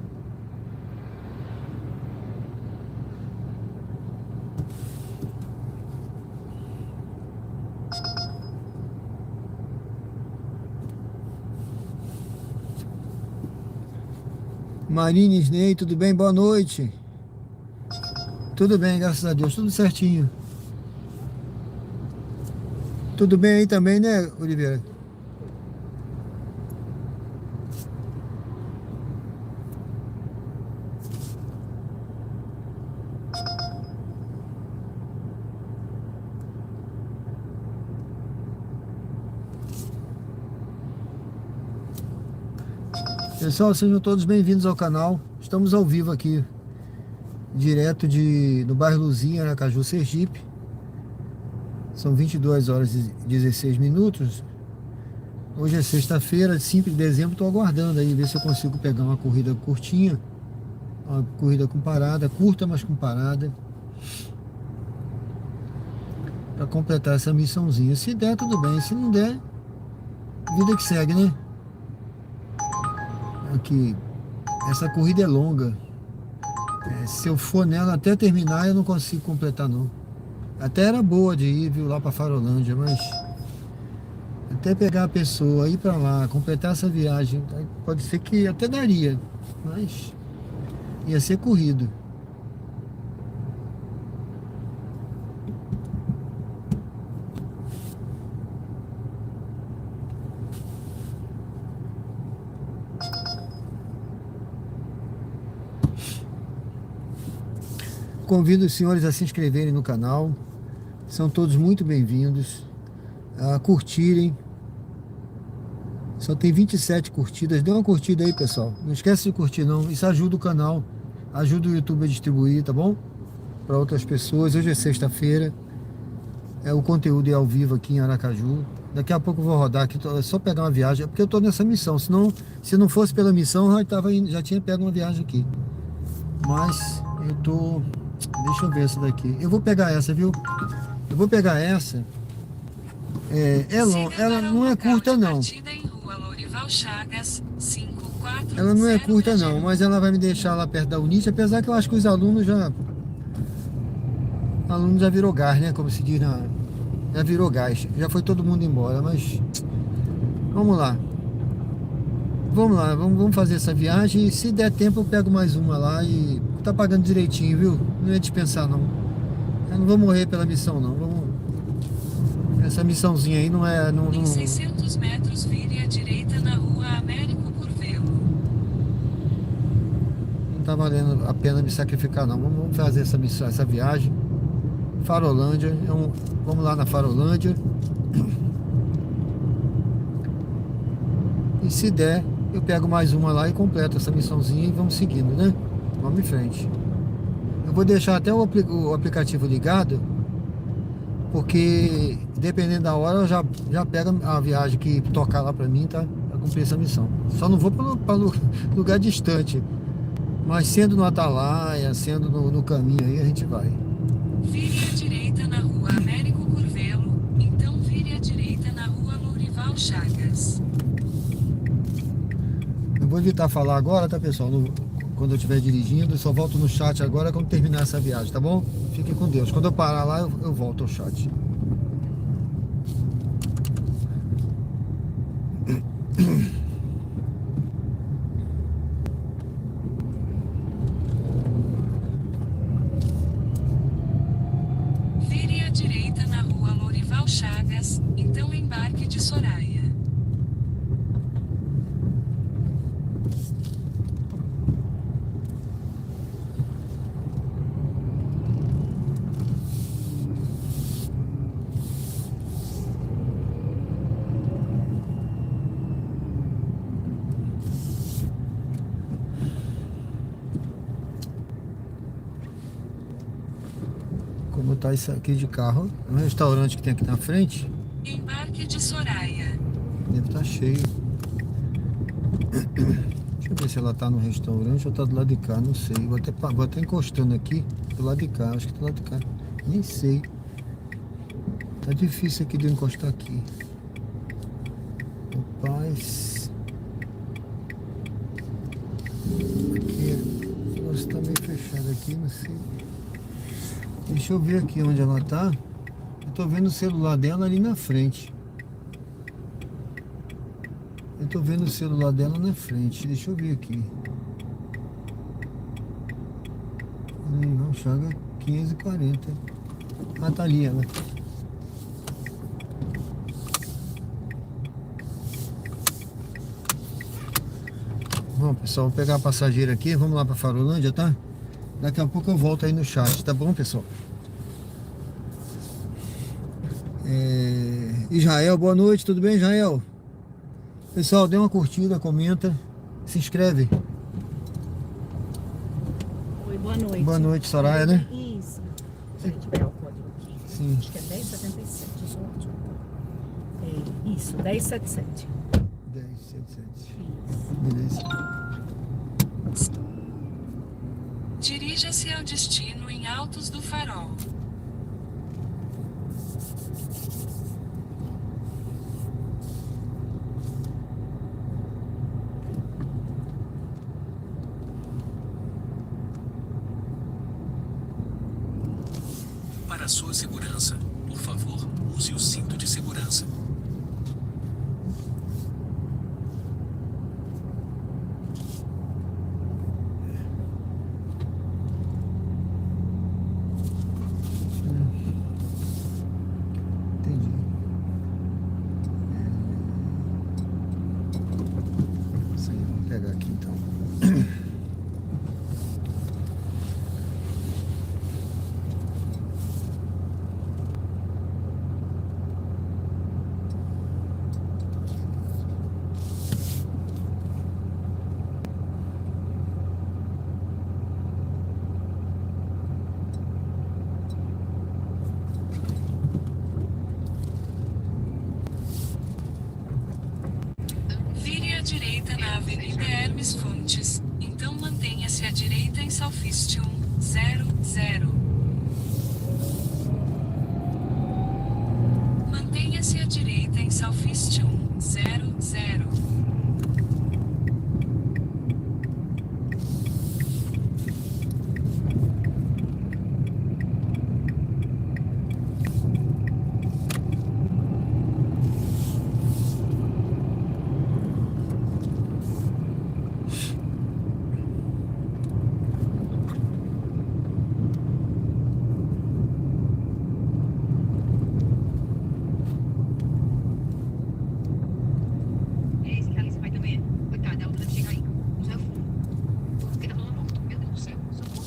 Marine Isnei, tudo bem? Boa noite. Tudo bem, graças a Deus, tudo certinho. Tudo bem aí também, né, Oliveira? Pessoal, sejam todos bem-vindos ao canal. Estamos ao vivo aqui, direto do bairro Luzia, Aracaju, Sergipe. São 22 horas e 16 minutos. Hoje é sexta-feira, 5 de dezembro. Estou aguardando aí, ver se eu consigo pegar uma corrida curtinha. Uma corrida com parada, curta, mas com parada. Para completar essa missãozinha. Se der, tudo bem. Se não der, vida que segue, né? Aqui, essa corrida é longa. Se eu for nela até terminar, eu não consigo completar não. Até era boa de ir, viu, lá para Farolândia, mas até pegar a pessoa, ir para lá, completar essa viagem, pode ser que até daria, mas ia ser corrido. Convido os senhores a se inscreverem no canal. São todos muito bem-vindos. A curtirem. Só tem 27 curtidas. Dê uma curtida aí, pessoal. Não esquece de curtir, não. Isso ajuda o canal. Ajuda o YouTube a distribuir, tá bom? Para outras pessoas. Hoje é sexta-feira. O conteúdo é ao vivo aqui em Aracaju. Daqui a pouco eu vou rodar aqui. É só pegar uma viagem. É porque eu tô nessa missão. Senão, se não fosse pela missão, já tinha pego uma viagem aqui. Mas eu tô... Deixa eu ver essa daqui. Eu vou pegar essa, viu? Eu vou pegar essa. Ela não é curta, não. Ela não é curta, não. Mas ela vai me deixar lá perto da Unícia. Apesar que eu acho que os alunos já virou gás, né? Como se diz já virou gás. Já foi todo mundo embora. Mas vamos lá. Vamos fazer essa viagem. E se der tempo eu pego mais uma lá e... Tá pagando direitinho, viu? Não ia dispensar, não. Eu não vou morrer pela missão, não. Essa missãozinha aí não é... Em 600 metros, vire à direita na rua Américo Curvelo. Não tá valendo a pena me sacrificar, não. Vamos fazer essa missão, essa viagem. Farolândia. Vamos lá na Farolândia. E se der, eu pego mais uma lá e completo essa missãozinha e vamos seguindo, né? Vamos em frente. Eu vou deixar até o aplicativo ligado, porque dependendo da hora eu já pego a viagem que tocar lá pra mim, tá? Pra cumprir essa missão. Só não vou para lugar distante, mas sendo no Atalaia, sendo no caminho aí, a gente vai. Vire à direita na rua Américo Curvelo, então vire à direita na rua Lourival Chagas. Eu vou evitar falar agora, tá, pessoal? Quando eu estiver dirigindo, eu só volto no chat agora quando terminar essa viagem, tá bom? Fiquem com Deus. Quando eu parar lá, eu volto ao chat. Vire à direita na rua Lourival Chagas, então embarque de Soraya. Como tá isso aqui de carro? É um restaurante que tem aqui na frente. Embarque de Soraya. Deve estar cheio. Deixa eu ver se ela tá no restaurante ou tá do lado de cá, não sei. Vou até encostando aqui do lado de cá, acho que do lado de cá. Nem sei. Tá difícil aqui de eu encostar aqui. Rapaz. Aqui, agora está meio fechado aqui, não sei. Deixa eu ver aqui onde ela tá. Eu tô vendo o celular dela ali na frente. Eu tô vendo o celular dela na frente. Deixa eu ver aqui. Não, Chaga 540. Ah, tá ali ela. Bom, pessoal, vou pegar a passageira aqui. Vamos lá pra Farolândia, tá? Daqui a pouco eu volto aí no chat, tá bom, pessoal? Israel, boa noite, tudo bem, Israel? Pessoal, dê uma curtida, comenta, se inscreve. Oi, boa noite. Boa noite, Soraya, né? Isso. Deixa eu pegar o código aqui. Sim. Acho que é 1077, gente. Isso, 1077. 1077. Isso. Beleza. Dirija-se ao destino em Altos do Farol. Para sua segurança, por favor, use o cinto de segurança. na Avenida Hermes Fontes, então mantenha-se à direita em Southeast 100. Mantenha-se à direita em Southeast 100. É isso que a Alice vai também. Coitada, a outra deve chegar aí. Já eu fui. Porque tá falando morto. Meu Deus do céu. Socorro.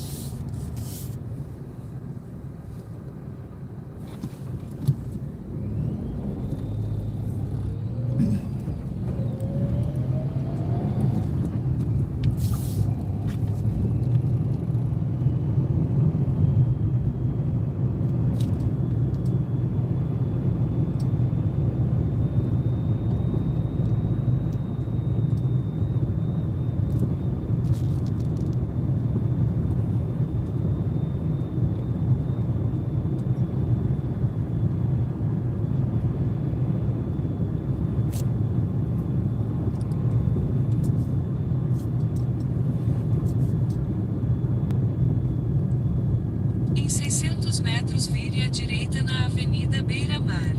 Em 600 metros vire à direita na Avenida Beira-Mar.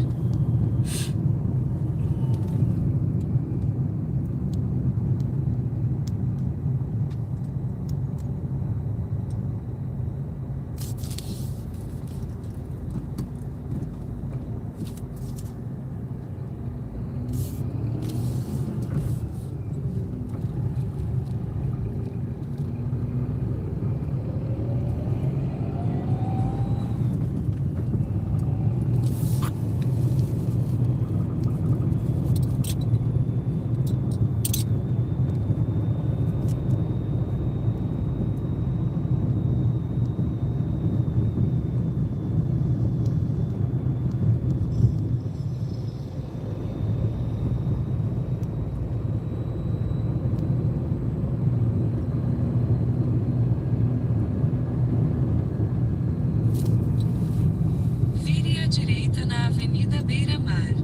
Vire à direita na Avenida Beira-Mar.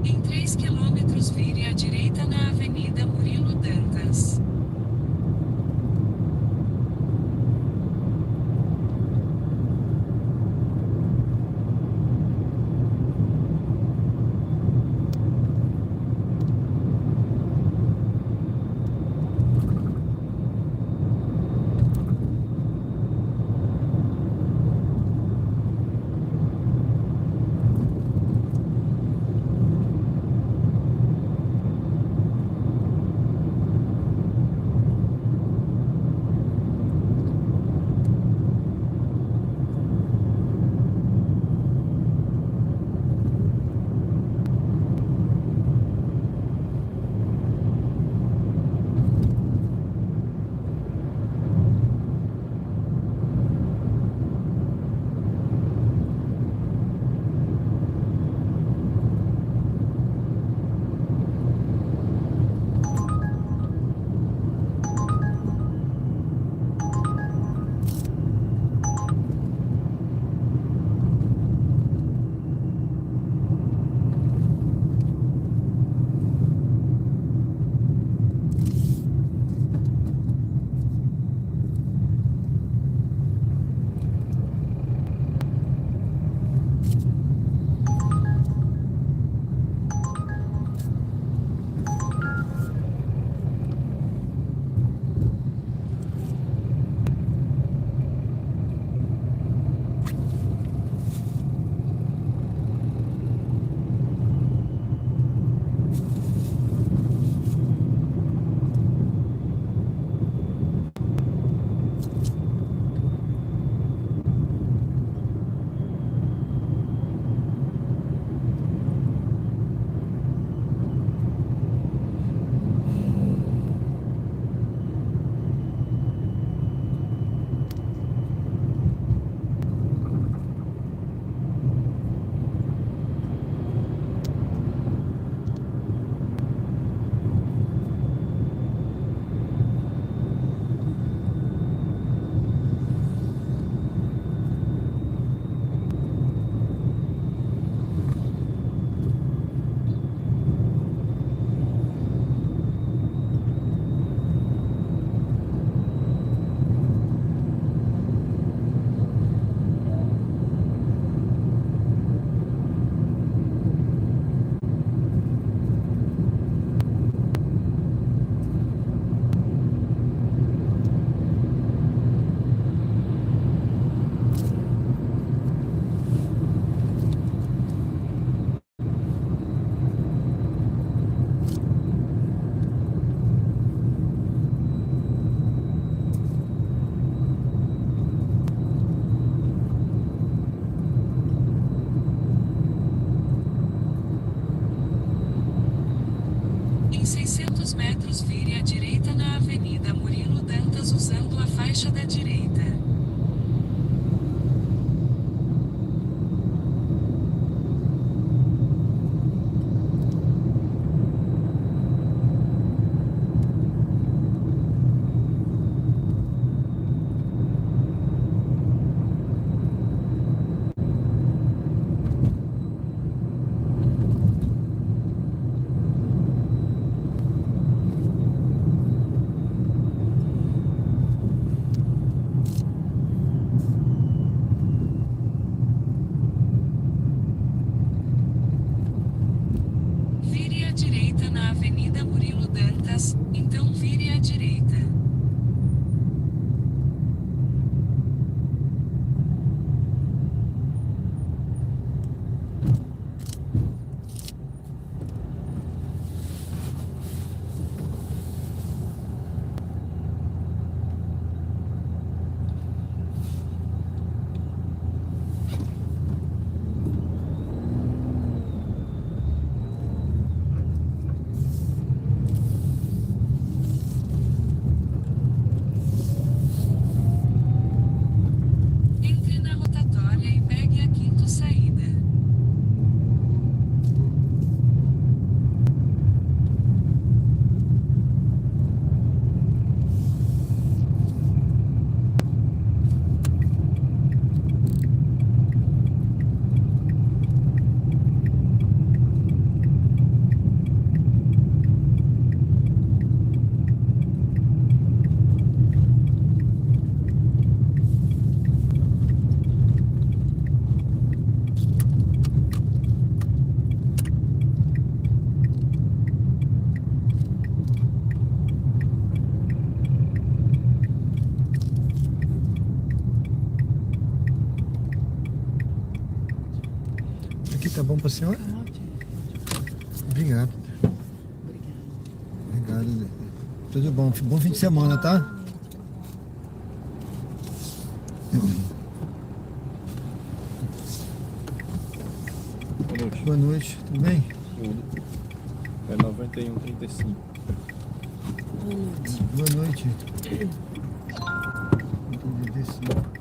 Em 3 quilômetros vire à direita na Avenida Murilo Dantas. Em 600 metros, vire à direita na Avenida Murilo Dantas usando a faixa da direita. Vire à direita na Avenida Murilo Dantas, então vire à direita. Entre na rotatória e pegue a quinta saída. Aqui tá bom pra senhora? Ótimo. Obrigado. Obrigado. Tudo bom. Bom fim de semana, tá? Boa noite. Boa noite. Tudo bem? Tudo. É 91,35. Boa noite. 85.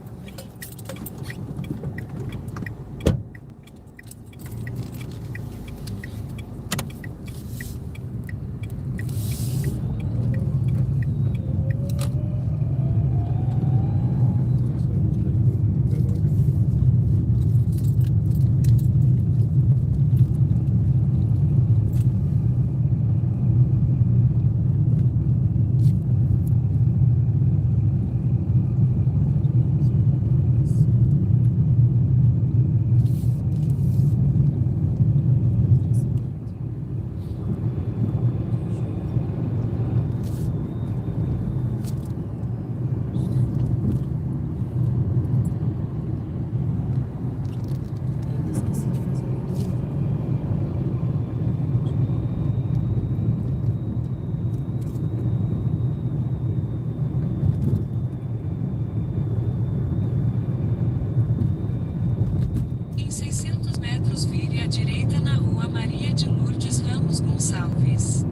Em 600 metros, vire à direita na Rua Maria de Lourdes Ramos Gonçalves.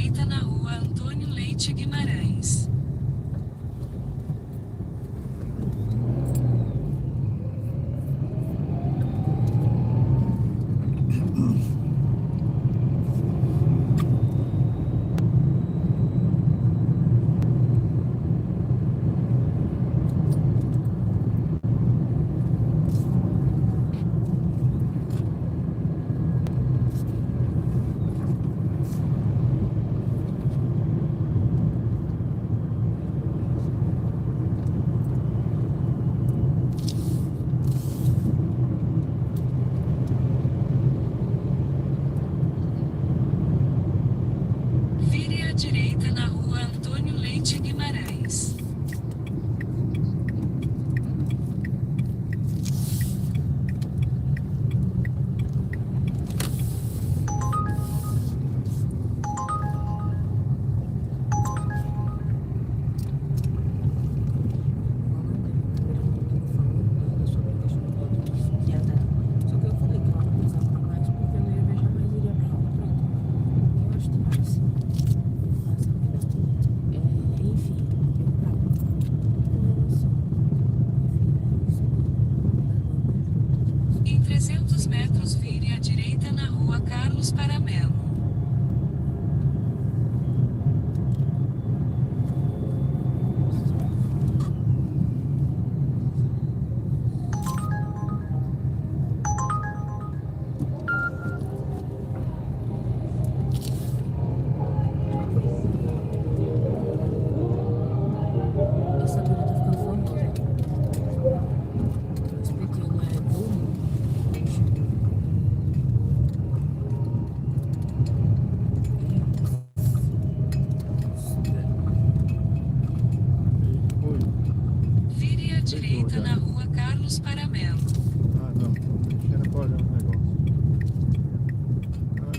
direita na rua Antônio Leite Guimarães. Vire à direita na rua Antônio Leite Guimarães. Só que eu falei que ela não precisava mais porque eu não ia viajar mais, iria pra aula, pronto. Eu acho demais. Enfim, eu pra lá. Em 300 metros, vire à direita na rua Carlos Paramelo. Essa turma tá ficando famosa. Esse pequeno é burro. Oi. Vire à direita na rua Carlos Paramelo. Ah, não. Era pra olhar um negócio. Ah,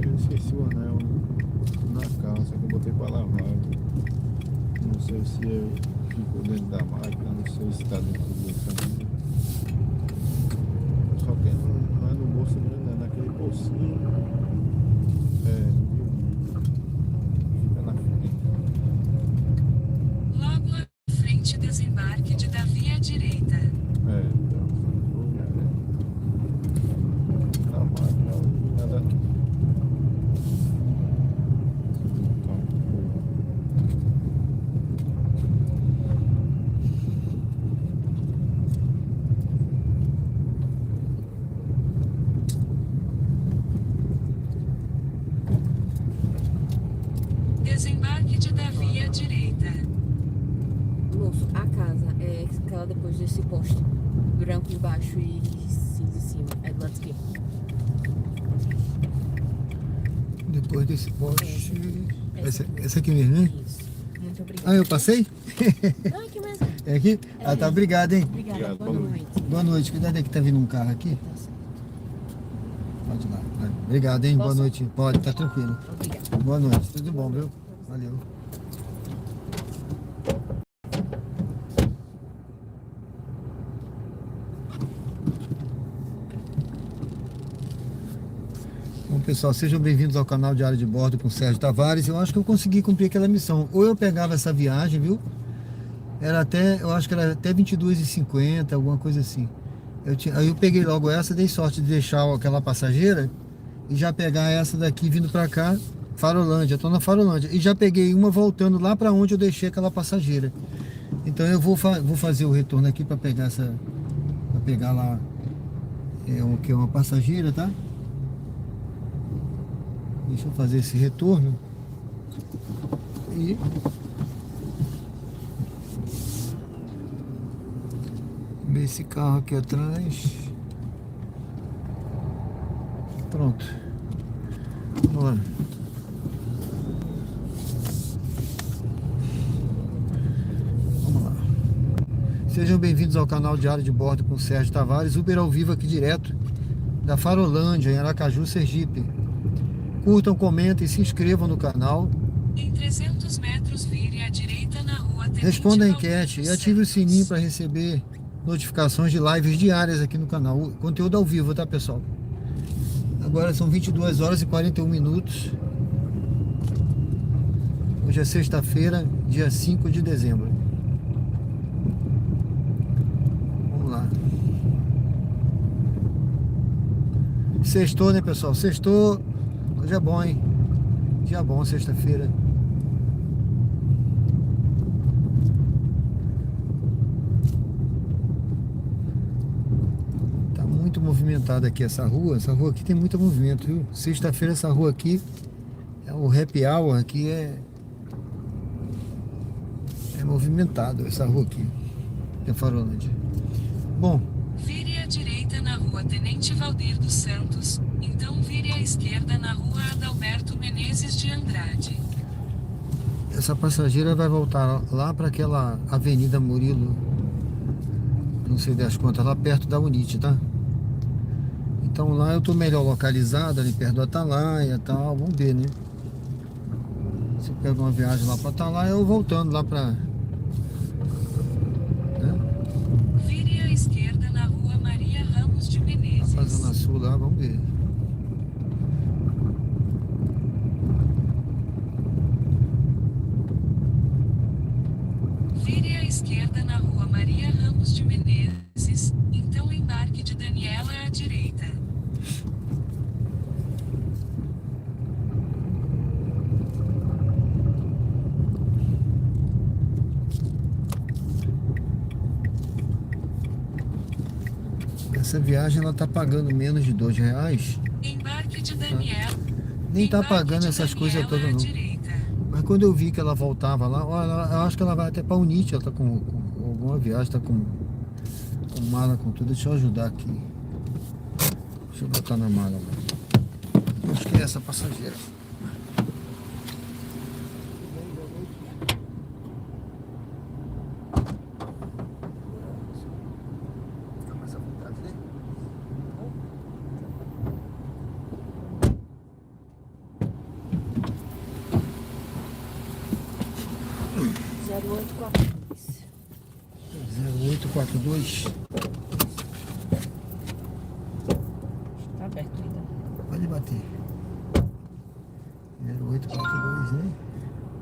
eu esqueci o anel na calça que eu botei pra lavar. Não sei se ficou dentro da máquina, não sei se tá dentro do bolso ainda. Só que não é no bolso mesmo, é naquele bolsinho. Viu? Fica na frente. Logo à frente, desembarque de Davi à direita. Então. Na máquina, nada aqui. Então, Desembarque de Davi à direita. Moço, a casa é aquela depois desse poste. Branco embaixo e cinza em cima. É do lado esquerdo. Depois desse poste. Essa Essa aqui mesmo, né? Isso. Muito obrigada. Ah, eu passei? Ah, aqui mesmo. É aqui? Ah, tá. Obrigado, hein? Obrigada. Obrigado, Boa boa noite. Boa noite. Cuidado aí que tá vindo um carro aqui. Tá certo. Pode ir lá. Vai. Obrigado, hein? Boa Posso? noite. Pode, tá tranquilo. Obrigada. Boa noite. Tudo bom, viu? Valeu. Bom, pessoal, sejam bem-vindos ao canal Diário de Bordo com Sérgio Tavares. Eu acho que eu consegui cumprir aquela missão. Ou eu pegava essa viagem, viu? Era até, eu acho que era até 22h50, alguma coisa assim. Aí eu peguei logo essa, dei sorte de deixar aquela passageira e já pegar essa daqui vindo pra cá, Farolândia. Eu tô na Farolândia. E já peguei uma voltando lá pra onde eu deixei aquela passageira. Então eu vou fazer o retorno aqui pra pegar essa, pra pegar lá que é uma passageira, tá? Deixa eu fazer esse retorno. E ver esse carro aqui atrás. Pronto. Vamos lá. Vamos lá. Sejam bem-vindos ao canal Diário de Bordo com Sérgio Tavares. Uber ao vivo aqui direto da Farolândia, em Aracaju, Sergipe. Curtam, comentem, se inscrevam no canal. Em 300 metros, vire à direita na rua Tenente Responda a Valdir enquete dos e ative o Santos. sininho para receber notificações de lives diárias aqui no canal. Conteúdo ao vivo, tá, pessoal? Agora são 22 horas e 41 minutos. Hoje é sexta-feira, dia 5 de dezembro. Vamos lá. Sextou, né, pessoal? Sextou. Hoje é bom, hein? Dia bom, sexta-feira. Tá muito movimentada aqui essa rua. Essa rua aqui tem muito movimento, viu? Sexta-feira essa rua aqui, o happy hour aqui é movimentado, essa rua aqui. Tem Farolândia. Bom, Vire à direita na rua Tenente Valdir dos Santos, então vire à esquerda na rua Adalberto Menezes de Andrade. essa passageira vai voltar lá para aquela Avenida Murilo, não sei das contas, lá perto da Unite, tá? Então lá eu tô melhor localizado, ali perto do Atalaia e tal, vamos ver, né? Se eu pego uma viagem lá para Atalaia, eu voltando lá para... Vire à esquerda na rua Maria Ramos de Pra Menezes. Zona Sul lá, vamos ver. Vire à esquerda na rua Maria Ramos de Menezes, então embarque de Daniela à direita. Essa viagem ela tá pagando menos de R$2. Embarque de Daniela. Nem tá Embarque pagando de essas coisas Daniela todas à não. direita. Mas quando eu vi que ela voltava lá, ó, eu acho que ela vai até pra Unite, ela tá com alguma viagem, tá com mala, com tudo. Deixa eu ajudar aqui. Deixa eu botar na mala. Acho que é essa passageira. Fica mais à vontade, né? 0842. Tá aberto ainda. Pode bater. 0842, né?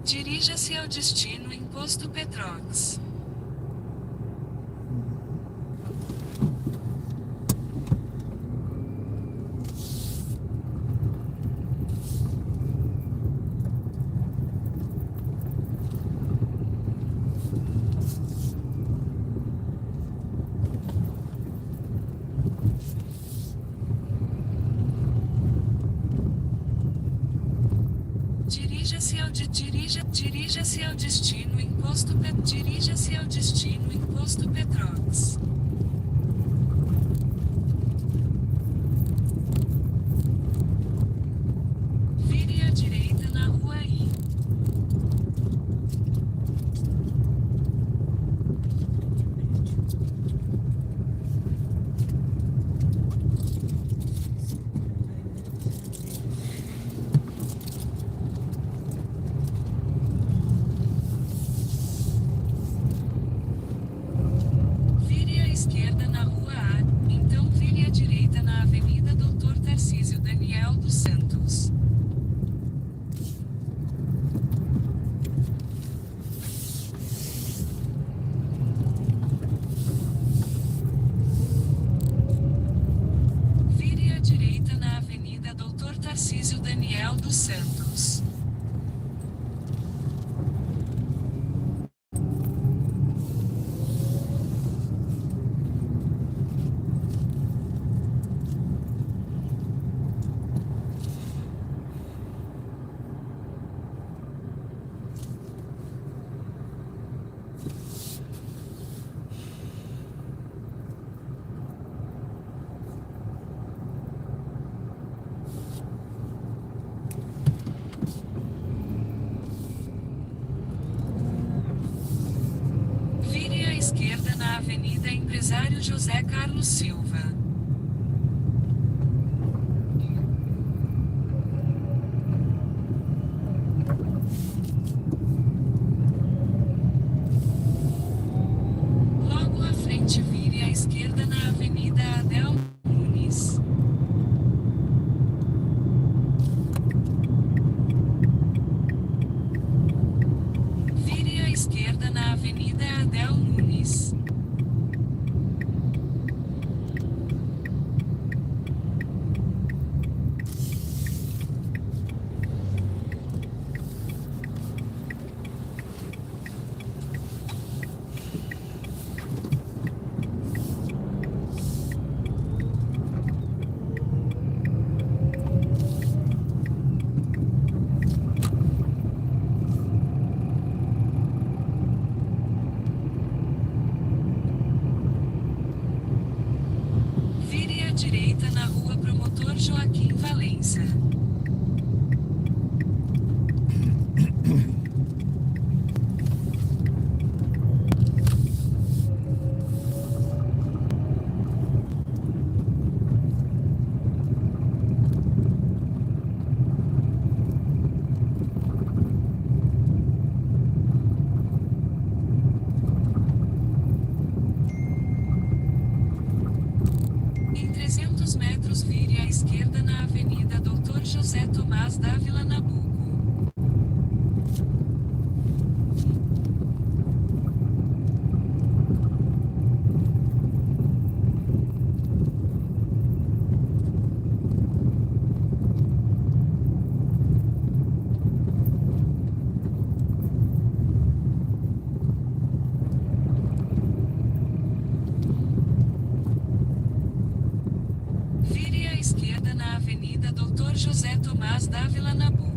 Dirija-se ao destino em Posto Petrox. Dirija-se ao destino em Posto Dirija-se ao destino em Posto Petrox. Vire à direita na rua I. Vire à esquerda na rua A, então vire à direita na Avenida Doutor Tarcísio Daniel dos Santos. Vire à direita na Avenida Doutor Tarcísio Daniel dos Santos. Vire à esquerda na Avenida Empresário José Carlos Silva. Logo à frente, vire à esquerda na Avenida Adel Nunes. Avenida Adel Nunes. Vire à direita na Rua Promotor Joaquim Valença. Em 300 metros vire à esquerda na Avenida Dr. José Tomás Dávila Nabuco. Vire à esquerda na Avenida Dr. José Tomás Dávila Nabuco.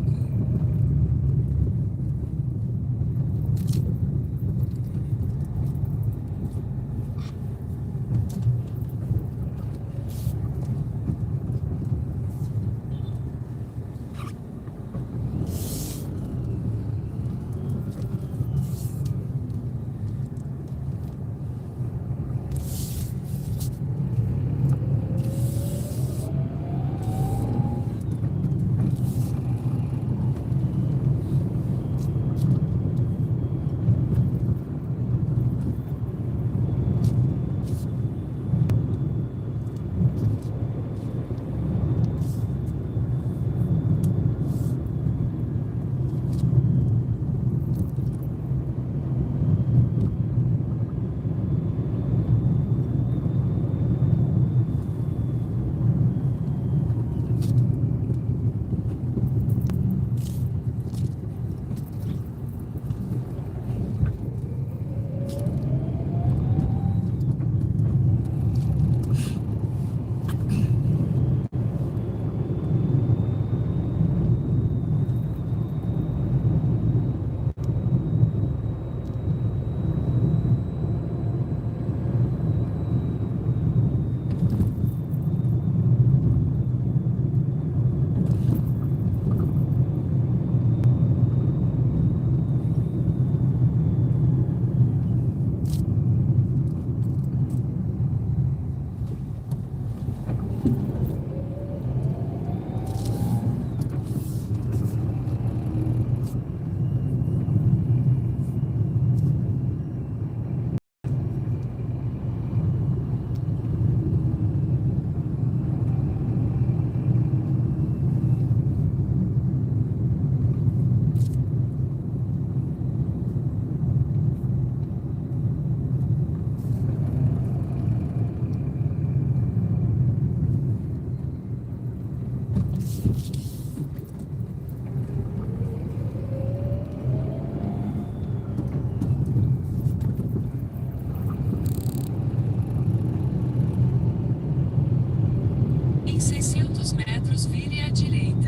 Em 600 metros vire à direita.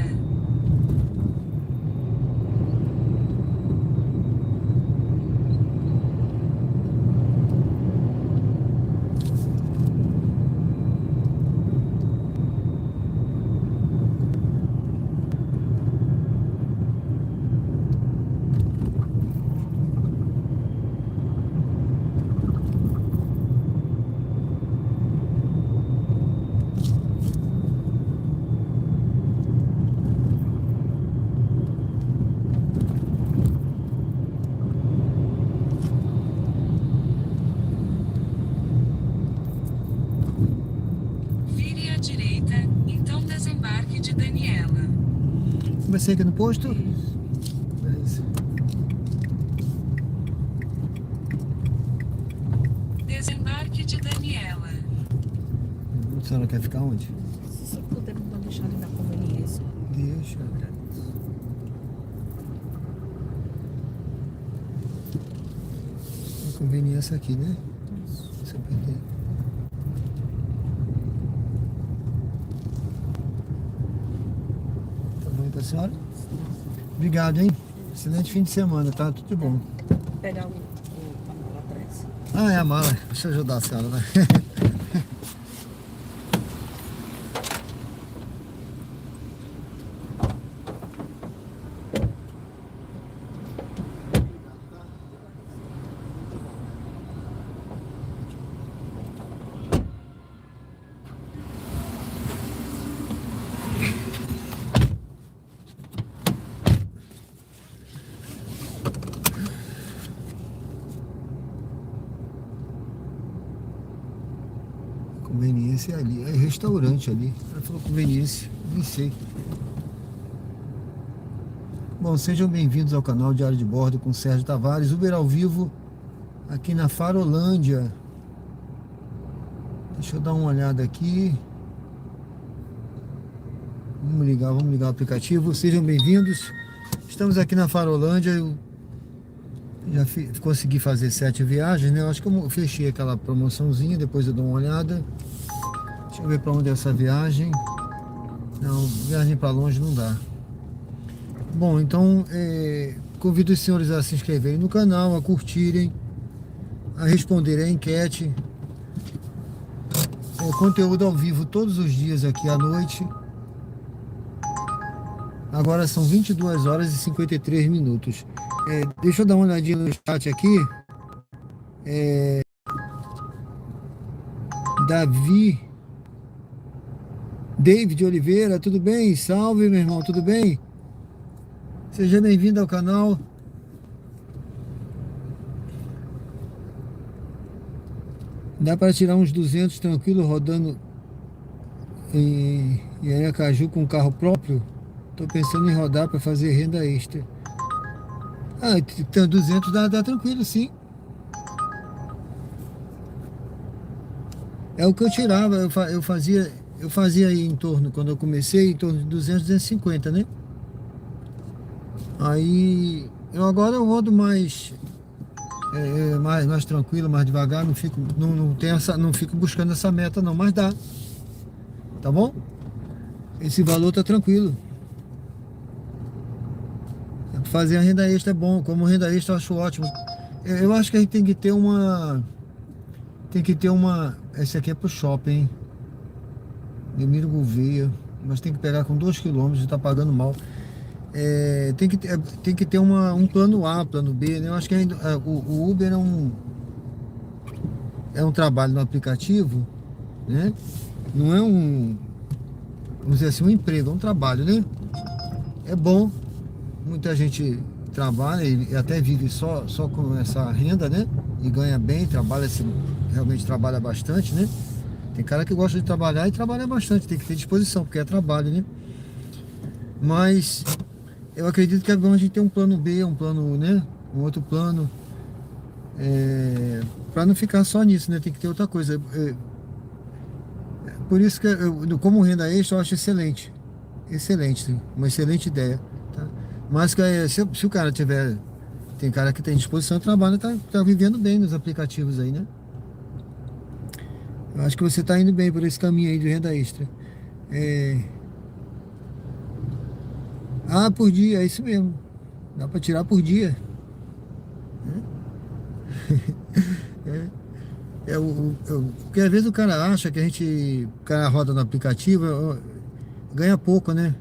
Vire à direita, então desembarque de Daniela. Comecei aqui no posto. Beleza. Desembarque de Daniela. A senhora quer ficar onde? Se você puder me deixar ali na conveniência. Deixa. A conveniência aqui, né? Se eu perder. Tá bom pra senhora? Obrigado, hein? Excelente fim de semana, tá? Tudo de bom. Pegar o canal lá atrás. Ah, é a mala. Deixa eu ajudar a senhora, vai. Conveniência é ali, é restaurante ali. Ela falou conveniência, nem sei. Bom, sejam bem-vindos ao canal Diário de Bordo com Sérgio Tavares, Uber ao vivo aqui na Farolândia. Deixa eu dar uma olhada aqui. Vamos ligar o aplicativo. Sejam bem-vindos. Estamos aqui na Farolândia. Eu já consegui fazer 7 viagens, né? Eu acho que eu fechei aquela promoçãozinha, depois eu dou uma olhada. Deixa eu ver para onde é essa viagem. Não, viagem para longe não dá. Bom, então convido os senhores a se inscreverem no canal, a curtirem, a responderem a enquete. Conteúdo ao vivo todos os dias aqui à noite. Agora são 22 horas e 53 minutos. Deixa eu dar uma olhadinha no chat aqui. David Oliveira, tudo bem? Salve, meu irmão, tudo bem? Seja bem-vindo ao canal. Dá para tirar uns 200 tranquilo rodando em Aracaju com carro próprio? Tô pensando em rodar para fazer renda extra. Ah, então 200 dá tranquilo, sim. É o que eu tirava, eu fazia aí em torno, quando eu comecei, em torno de 200, 250, né? Aí, agora eu rodo mais tranquilo, mais devagar, não fico buscando essa meta não, mas dá. Tá bom? Esse valor tá tranquilo. Fazer a renda extra é bom, como renda extra eu acho ótimo. Eu acho que a gente tem que ter uma... Esse aqui é pro shopping, hein? Demiro Gouveia, mas tem que pegar com 2 km, tá pagando mal. Tem que ter um plano A, plano B, né? Eu acho que o Uber é um trabalho no aplicativo, né? Não é vamos dizer assim, um emprego, é um trabalho, né? É bom. Muita gente trabalha e até vive só com essa renda, né? E ganha bem, realmente trabalha bastante, né? Tem cara que gosta de trabalhar e trabalha bastante, tem que ter disposição, porque é trabalho, né? Mas eu acredito que é bom a gente ter um plano B, um plano, né? Um outro plano. Para não ficar só nisso, né? Tem que ter outra coisa. Por isso que como renda extra eu acho excelente. Excelente, uma excelente ideia. Tá? Mas se o cara tiver... Tem cara que tem disposição, trabalha, tá vivendo bem nos aplicativos aí, né? Eu acho que você tá indo bem por esse caminho aí de renda extra. Por dia, é isso mesmo. Dá pra tirar por dia. Porque às vezes o cara acha que o cara roda no aplicativo, ganha pouco, né?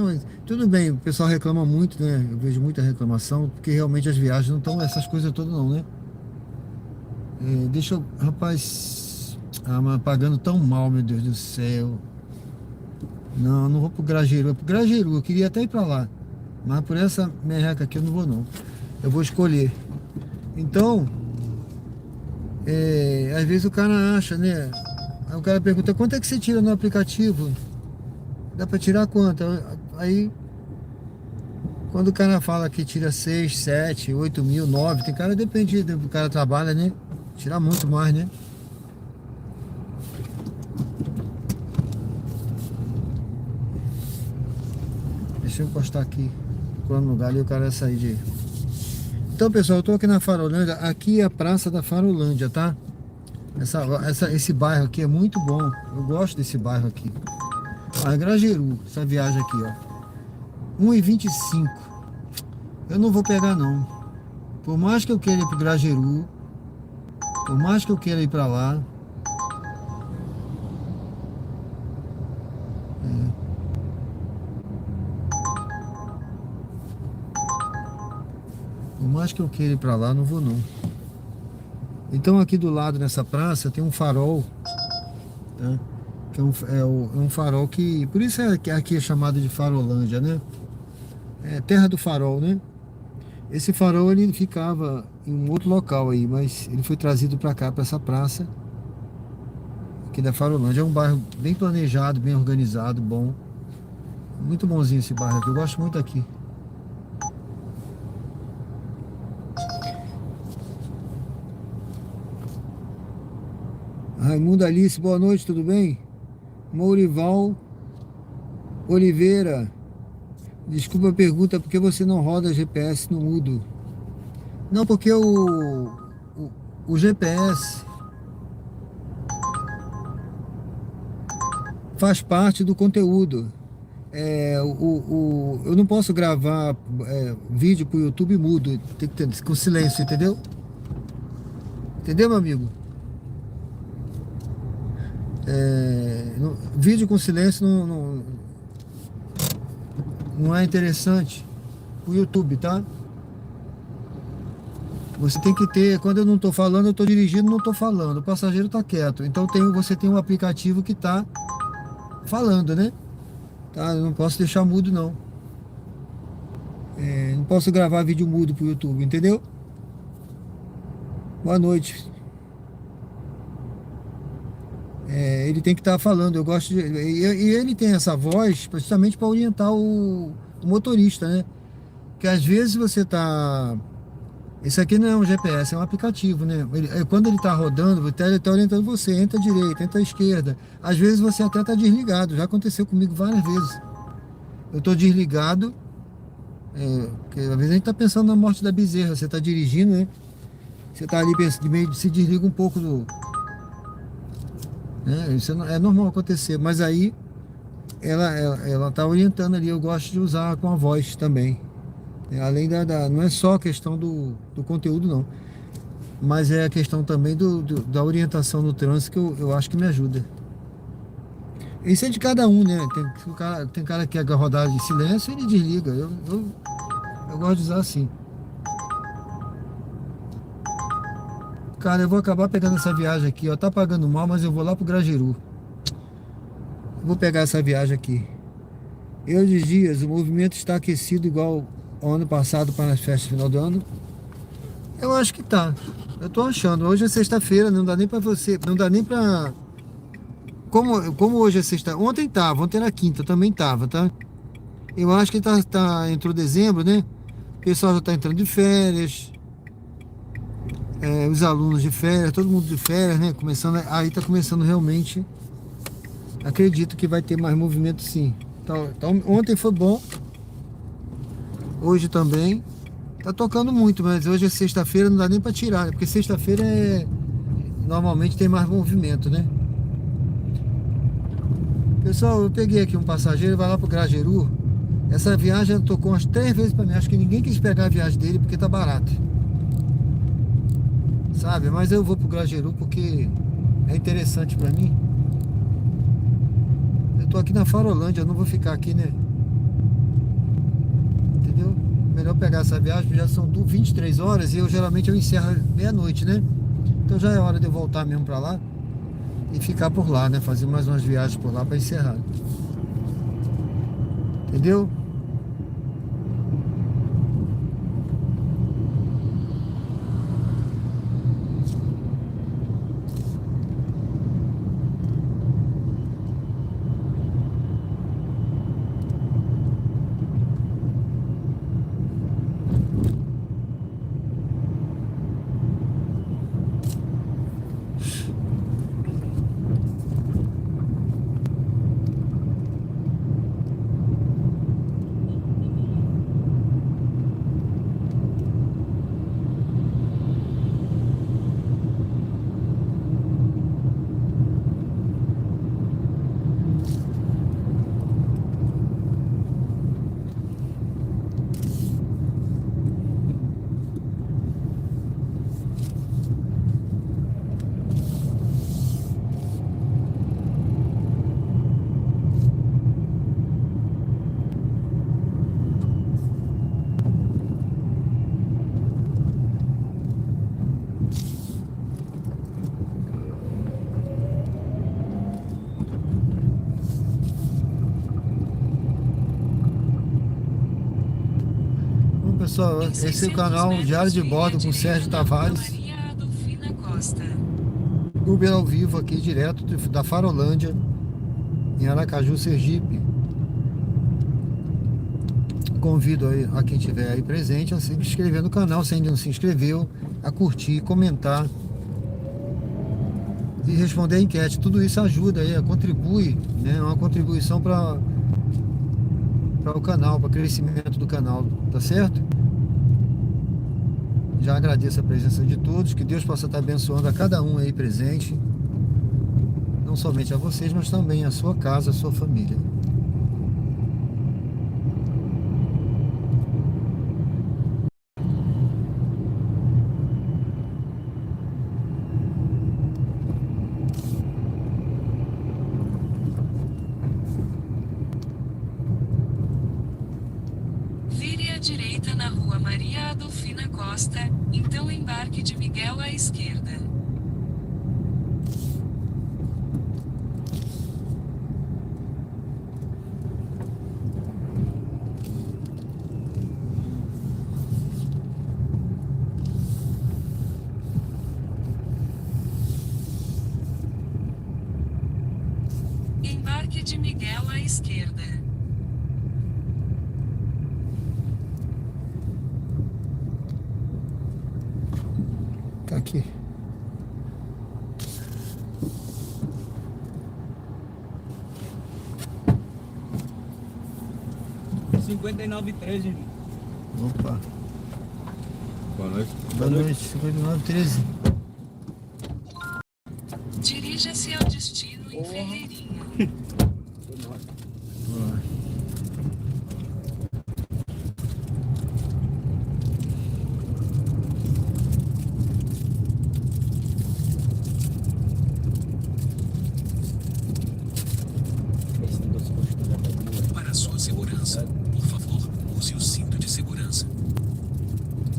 Mas tudo bem, o pessoal reclama muito, né? Eu vejo muita reclamação, porque realmente as viagens não estão essas coisas todas não, né? Rapaz, pagando tão mal, meu Deus do céu. Não vou pro Grajaú. Pro Grajaú, eu queria até ir pra lá. Mas por essa merreca aqui eu não vou não. Eu vou escolher. Então, às vezes o cara acha, né? Aí o cara pergunta, quanto é que você tira no aplicativo? Dá pra tirar quanto? Aí, quando o cara fala que tira 6, 7, 8 mil, 9, tem cara, depende do cara trabalha, né? Tirar muito mais, né? Deixa eu encostar aqui. Quando no lugar ali, o cara vai sair de... Então, pessoal, eu tô aqui na Farolândia. Aqui é a Praça da Farolândia, tá? Esse bairro aqui é muito bom. Eu gosto desse bairro aqui. Ah, Grajeru, essa viagem aqui, ó. 1,25. Eu não vou pegar, não. Por mais que eu queira ir pro Grajeru, por mais que eu queira ir pra lá, por mais que eu queira ir pra lá, não vou, não. Então, aqui do lado nessa praça tem um farol, tá? Que é um farol que... Por isso é que aqui é chamado de Farolândia, né? É terra do farol, né? Esse farol ele ficava em um outro local aí, mas ele foi trazido para cá, para essa praça aqui da Farolândia. É um bairro bem planejado, bem organizado, bom. Muito bonzinho esse bairro aqui, eu gosto muito aqui. Raimundo Alice, boa noite, tudo bem? Mourival Oliveira, desculpa a pergunta, por que você não roda GPS no mudo? Não, porque o GPS faz parte do conteúdo. Eu não posso gravar vídeo pro YouTube mudo, tem que ter com silêncio, entendeu? Entendeu, meu amigo? Vídeo com silêncio não é interessante o YouTube, tá? Você tem que ter, quando eu não tô falando, eu tô dirigindo, não tô falando, o passageiro tá quieto. Então você tem um aplicativo que tá falando, né? Tá? Eu não posso deixar mudo, não. Não posso gravar vídeo mudo pro YouTube, entendeu? Boa noite. Ele tem que estar falando, eu gosto de... E ele tem essa voz justamente para orientar o motorista, né? Porque às vezes você tá... Isso aqui não é um GPS, é um aplicativo, né? Quando ele tá rodando, ele tá orientando você, entra à direita, entra à esquerda. Às vezes você até tá desligado, já aconteceu comigo várias vezes. Eu tô desligado, porque às vezes a gente tá pensando na morte da bezerra, você tá dirigindo, né? Você tá ali meio se desliga um pouco do... Isso é normal acontecer, mas aí ela tá orientando ali. Eu gosto de usar com a voz também, além não é só a questão do conteúdo, não, mas é a questão também da orientação no trânsito, que eu acho que me ajuda. Isso é de cada um, né? Tem cara que quer rodar de silêncio, ele desliga. Eu gosto de usar assim. Cara, eu vou acabar pegando essa viagem aqui, ó. Tá pagando mal, mas eu vou lá pro Grajeru. Vou pegar essa viagem aqui. Eudes Dias, o movimento está aquecido igual ao ano passado para as festas de final do ano? Eu acho que tá. Eu tô achando. Hoje é sexta-feira, não dá nem pra você... Não dá nem pra... Como hoje é sexta... Ontem era quinta, também tava, tá? Eu acho que entrou dezembro, né? O pessoal já tá entrando de férias. Os alunos de férias, todo mundo de férias, né? Aí tá começando realmente. Acredito que vai ter mais movimento, sim. Então, ontem foi bom. Hoje também. Tá tocando muito, mas hoje é sexta-feira, não dá nem pra tirar, né? Porque sexta-feira normalmente tem mais movimento, né? Pessoal, eu peguei aqui um passageiro, vai lá pro Grajeru. Essa viagem tocou umas 3 vezes pra mim. Acho que ninguém quis pegar a viagem dele porque tá barato. Sabe? Mas eu vou pro Grajeru porque é interessante pra mim. Eu tô aqui na Farolândia, eu não vou ficar aqui, né? Entendeu? Melhor pegar essa viagem, porque já são 23 horas e geralmente eu encerro meia-noite, né? Então já é hora de eu voltar mesmo pra lá e ficar por lá, né? Fazer mais umas viagens por lá pra encerrar. Entendeu? pessoal, Em esse é o 600 canal metros, Diário de vire à Bordo com direita Sérgio na Rua Tavares. Maria Adolfina Costa. Uber ao vivo aqui, direto da Farolândia, em Aracaju, Sergipe. Convido aí a quem estiver aí presente a se inscrever no canal, se ainda não se inscreveu, a curtir, comentar e responder a enquete. Tudo isso ajuda aí, contribui, né? É uma contribuição para o canal, para o crescimento do canal, tá certo? Já agradeço a presença de todos, que Deus possa estar abençoando a cada um aí presente, não somente a vocês, mas também a sua casa, a sua família. Vire à direita na Rua Maria Adolfina Costa, então embarque de Miguel à esquerda. Embarque de Miguel à esquerda. Tá aqui. Opa, Boa noite. boa noite, 5913. Dirija-se ao destino em Ferreirinha. Para sua segurança, por favor, use o cinto de segurança.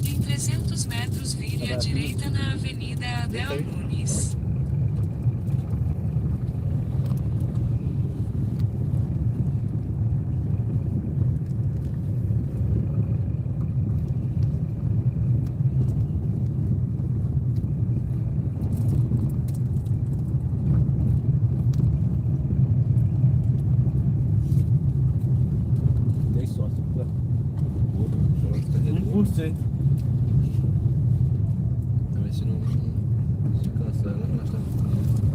Em 300 metros, vire à direita na Avenida Adel Nunes. Dei sorte. 1%. Também se não se cansar, nós estamos.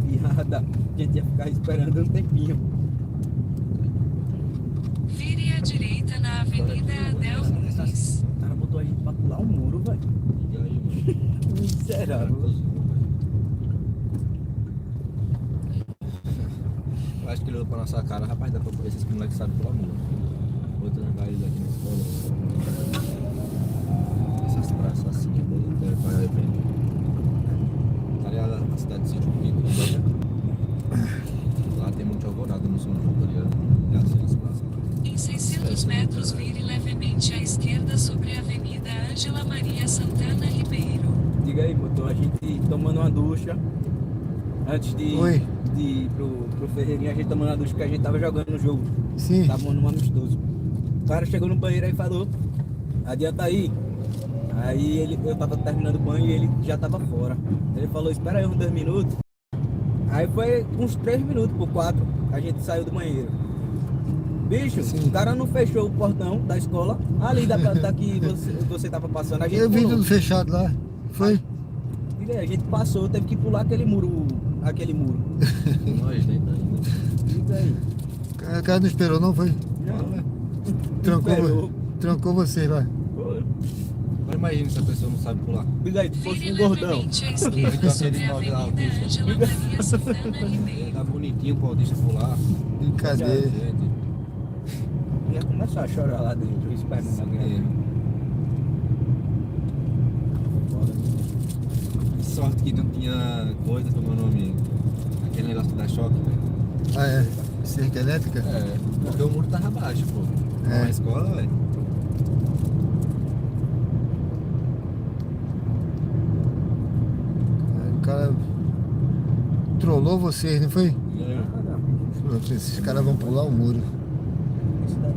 Piada. A gente ia ficar esperando um tempinho. Vire à direita na Avenida Adel Nunes. O cara botou a gente pra pular um muro, velho. E aí, mano? Miserável. Eu acho que ele olhou pra nossa cara, rapaz, dá pra ver se esse moleque sabe pular muro. Outro lugar eles aqui na escola. Essas praças assim, deve pagar depende. Tá ligado? A cidade de Sítio Pico, lá tem muito alvorada no São João, tá ligado? Já sei as praças. Em 600 metros, vire levemente à esquerda sobre a Avenida Ângela Maria Santana Ribeiro. Diga aí, botou a gente tomando uma ducha. Antes de ir pro Ferreirinha, a gente tomando uma ducha que a gente tava jogando no jogo. Sim. Tava num amistoso. O cara chegou no banheiro aí e falou: adianta aí. Aí eu tava terminando o banho e ele já tava fora. Ele falou: espera aí uns 2 minutos. Aí foi uns 3 minutos por 4 a gente saiu do banheiro. Bicho, Sim. o cara não fechou o portão da escola. Ali daqui você tava passando. A gente Eu vi pulou. tudo fechado lá. Foi? E aí, a gente passou, teve que pular aquele muro. Nós, né? Diga aí. O cara não esperou, não foi? Não, Trancou, trancou você lá. Mas imagina se a pessoa não sabe pular. Diga aí, tu fosse Vire um gordão. levemente à esquerda sobre a Avenida Ângela Maria Santana Ribeiro. Tá bonitinho pro autista pular. Brincadeira. Gente, Ia começar a chorar lá dentro, eu espero não ganhar. que sorte que não tinha coisa do meu nome. Aquele negócio que dá choque, velho. Ah, é? Cerca elétrica? É, porque o muro tava baixo, pô. É. Na escola, velho. Aí o cara trollou vocês, não foi? Nada. Falou que esses caras vão pular o muro. Esse daí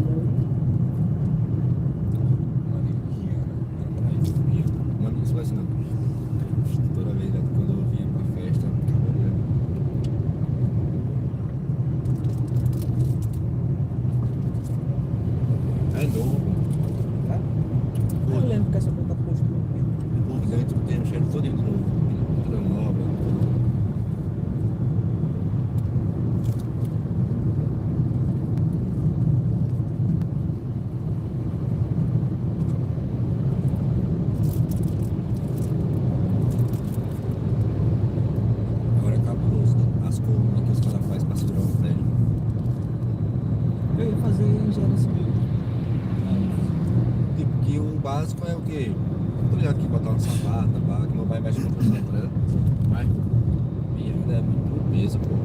uma barra, pá, que meu pai mexe com construção, tá ligado? Mas, minha vida é muito peso, pô.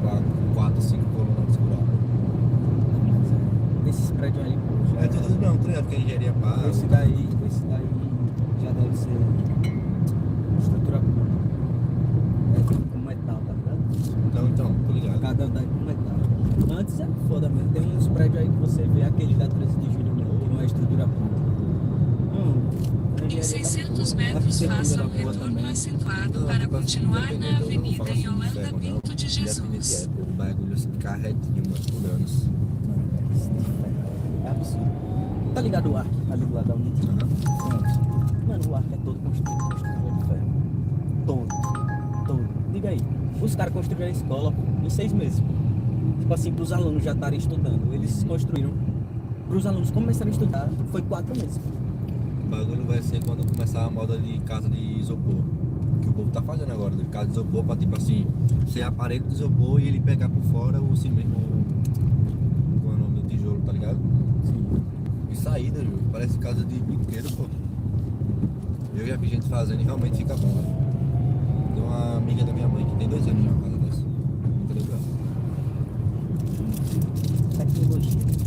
Pra 4, 5 colunas segurar. Esses prédios aí, pô, já É tudo não, tá ligado? Porque a engenharia paga. Esse daí já deve ser estrutura pura. É tipo com metal, tá ligado? Não, então, tô ligado. Cada andar é com metal. Antes é foda mesmo. Tem uns prédios aí que você vê, aquele da 13 de julho mesmo, que não é estrutura pura. Em 600 metros, faça o retorno acentuado para continuar na Avenida Yolanda Pinto de Jesus. O bagulho assim, carretinho, mano, por anos. É absurdo. Tá ligado o arco ali do lado da Unity? Pronto. Mano, o arco é todo construído de ferro. Todo. Diga aí. Os caras construíram a escola em 6 meses. Tipo assim, pros alunos já estarem estudando. Eles construíram. Pros alunos começarem a estudar, foi 4 meses. O bagulho vai ser quando começar a moda de casa de isopor. Que o povo tá fazendo agora, de casa de isopor pra tipo assim, ser aparelho de isopor e ele pegar por fora o cimento. Qual é o nome do tijolo, tá ligado? E saída, viu? Parece casa de brinquedo, pô. Eu já vi gente fazendo e realmente fica bom, né? Tem uma amiga da minha mãe que tem 2 anos já, uma casa dessa. Muito legal.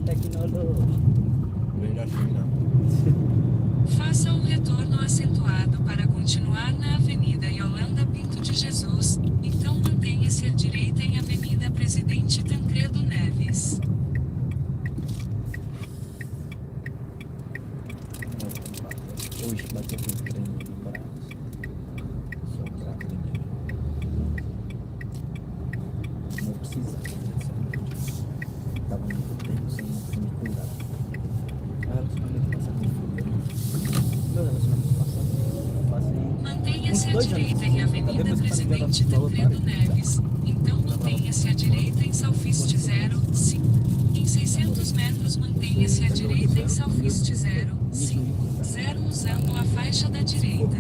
Tecnologia. Vem da China. Faça o retorno acentuado para continuar na Avenida Yolanda Pinto de Jesus, então mantenha-se à direita em Avenida Presidente Tancredo Neves. Hoje bateu com o treino de braço. Só pra não precisa. Tava muito tempo sem me cuidar. Meu relacionamento passa com tudo. Meu relacionamento passa eu passei Mantenha-se à uns 2 direita anos. em Avenida Depois que Presidente eu parei de Tancredo jogar Neves, então mantenha-se à direita em Salfiste 05. Em 600 metros, mantenha-se à direita em Salfiste 050 usando a faixa da direita.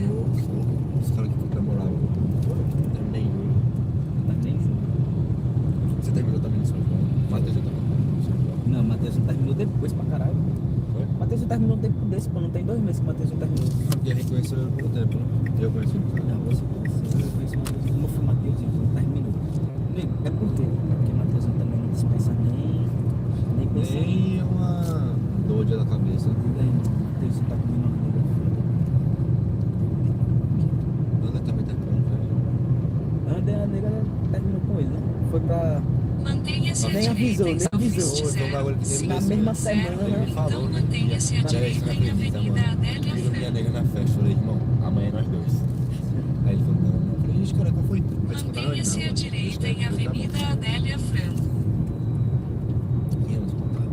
Os caras que namoravam. Terminei hoje. Tá nem junto. Você terminou também no São João? Matheus já tava no São João. Não, o Matheus terminou depois pra caralho. Foi? O Matheus terminou tempo desse, pô. Não tem 2 meses que o Matheus terminou. E a gente conheceu ele por um tempo, né? Eu conheci ele. Não, você conheceu. Eu conheci o Matheus. Como foi o Matheus, então terminou. Amigo, é por quê? Porque o Matheus também não dispensa nem pensa em. Nem uma dor da cabeça. Nem, o Matheus tá comendo uma comida foda. Anda também terminou, velho. A nega terminou com ele, né? Foi pra. Mantenha-se à Nem direita avisou, em nem avisou. Salfiste Foi um bagulho que teve 050 na mesma semana, Ele me falou, então né? mantenha-se à Cara, direita isso não em acredita, Avenida mano. Adélia Viram minha Franco. nega na festa. Falei, irmão, amanhã é nós dois. Aí ele falou, não. Eu falei, gente, cara, qual foi? Aí eles contaram, Mantenha-se não, à mano. direita em Tá bom. Avenida Adélia Franco. E eles contaram.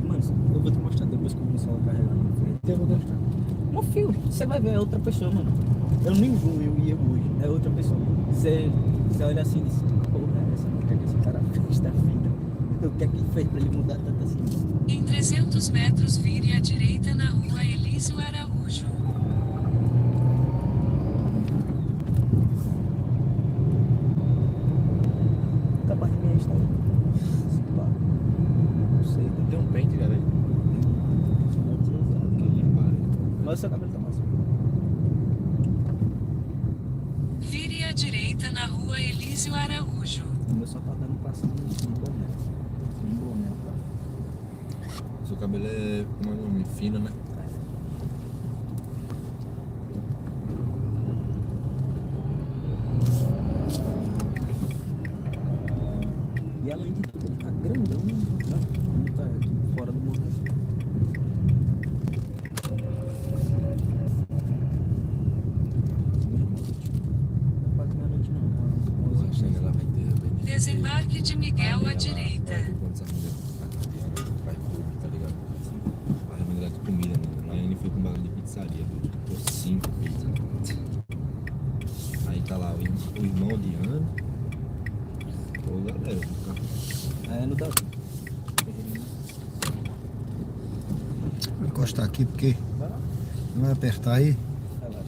Mano, eu vou te mostrar depois que eu começar a carregar no frente. Eu vou mostrar. Meu filho, você vai ver, é outra pessoa, mano. Eu nem vou, eu ia hoje. É outra pessoa. Você olha assim e diz, porra, essa mulher que esse cara fez da vida. O que é que ele fez pra ele mudar tanto assim? Em 300 metros, vire à direita na rua Elísio Araújo. Capaz de minha está aí. Não sei, Tem um pente, galera. mas o seu cabelo tá massa. Vire à direita na rua Elísio Araújo. O meu só tá dando passando em boné. Em boné, tá? Seu cabelo é, como é o nome? Fino, né? E além de tudo, ele tá grandão, né? Não tá aqui fora do morro. Chega lá, vai ter. Desembarque de Miguel à direita. Quando essa mulher vai clube, tá ligado? Vai vender de comida, mano. Lá ele foi com um bagulho de pizzaria, viu? Por 5 pizzas. Aí tá lá o irmão de Ana. Ô galera, vou ficar. É no Davi. Vou encostar aqui porque Vai lá, não vai apertar aí. relaxa.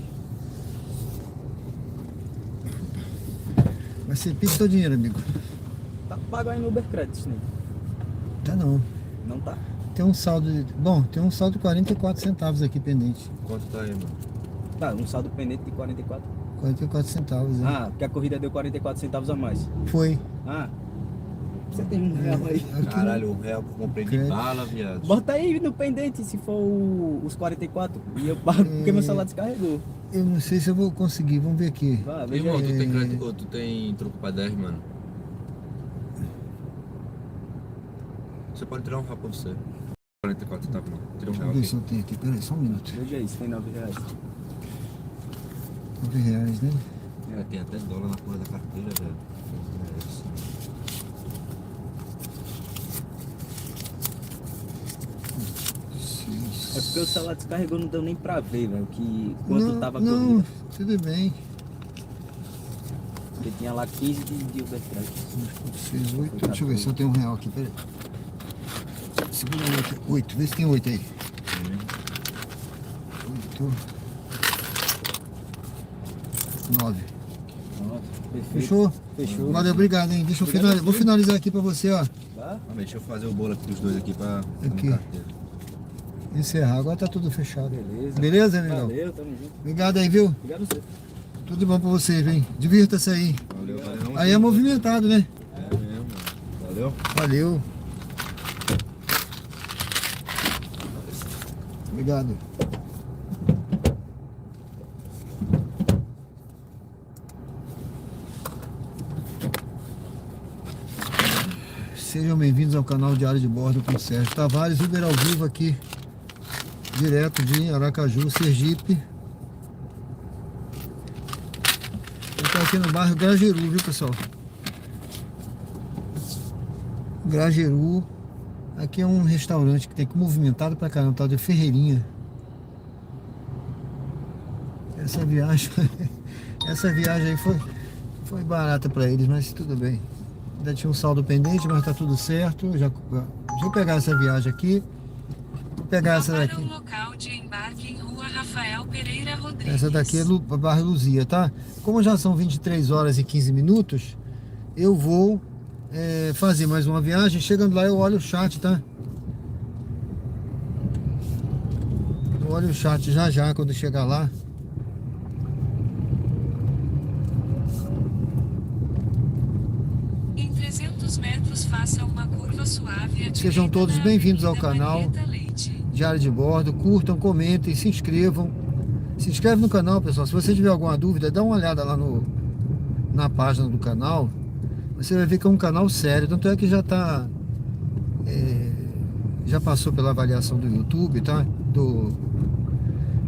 Vai ser Pix ou dinheiro, amigo? Tá pago aí no Uber Credits, né? Tá não. Não tá? Tem um saldo de... Bom, tem um saldo de 44 centavos aqui pendente. Quanto tá aí, mano? Tá, um saldo pendente de 44. 44 centavos, né? Ah, porque a corrida deu 44 centavos a mais. Foi. Ah, você tem R$1 aí. Aqui, Caralho, o real que eu comprei de Crédito. bala, viado. Bota aí no pendente se for os 44. E eu pago porque meu celular descarregou. eu não sei se eu vou conseguir, vamos ver aqui. Vá, Meu veja irmão, aí. tu tem crédito ou tu tem troco pra 10, mano? Você pode tirar um real pra você. 44 centavos, mano. Tira um Deixa real eu ver aqui. se eu tenho aqui, peraí, só um minuto. Veja aí, se tem R$9. R$9, né? É, tem até dólar na porra da carteira, velho. É isso. É porque o celular descarregou, não deu nem pra ver, velho, que quanto tava a não, corrida. tudo bem. Porque tinha lá 15 de overcredit. 6, 8, deixa eu ver se eu tenho R$1 aqui, peraí. Segura 8, vê se tem 8 aí. 8, 9. Nossa, perfeito. Fechou? Fechou. Valeu, obrigado, hein? Deixa eu finalizar, vou finalizar aqui pra você, ó. Tá? Deixa eu fazer o bolo aqui pros dois aqui pra Aqui. na carteira. Encerrar, agora tá tudo fechado. Beleza. Beleza, amigão? Valeu, tamo junto. Obrigado aí, viu? Obrigado a você. Tudo de bom pra vocês, hein? Divirta-se aí. Valeu, valeu. Aí é movimentado, né? É mesmo, mano. Valeu. Valeu. Obrigado. Sejam bem-vindos ao canal Diário de Bordo com Sérgio Tavares, Uber ao vivo aqui, direto de Aracaju, Sergipe. Eu estou aqui no bairro Grajeru, viu, pessoal? Grajeru. Aqui é um restaurante que tem movimentado pra caramba, tal de Ferreirinha. Essa viagem aí foi barata pra eles, mas tudo bem. Ainda tinha um saldo pendente, mas tá tudo certo. Deixa eu pegar essa viagem aqui. Vou pegar essa Para daqui. o local de embarque em Rua Rafael Pereira Rodrigues. Essa daqui é bairro Luzia, tá? Como já são 23 horas e 15 minutos, eu vou fazer mais uma viagem. Chegando lá eu olho o chat, tá? Eu olho o chat já quando chegar lá. Em 300 metros, faça uma curva suave à Sejam direita todos na bem-vindos ao Avenida canal Marieta Leite. Diário de Bordo. Curtam, comentem, se inscrevam. Se inscreve no canal, pessoal. Se você tiver alguma dúvida, dá uma olhada lá na página do canal. Você vai ver que é um canal sério. Tanto é que já tá... já passou pela avaliação do YouTube, tá?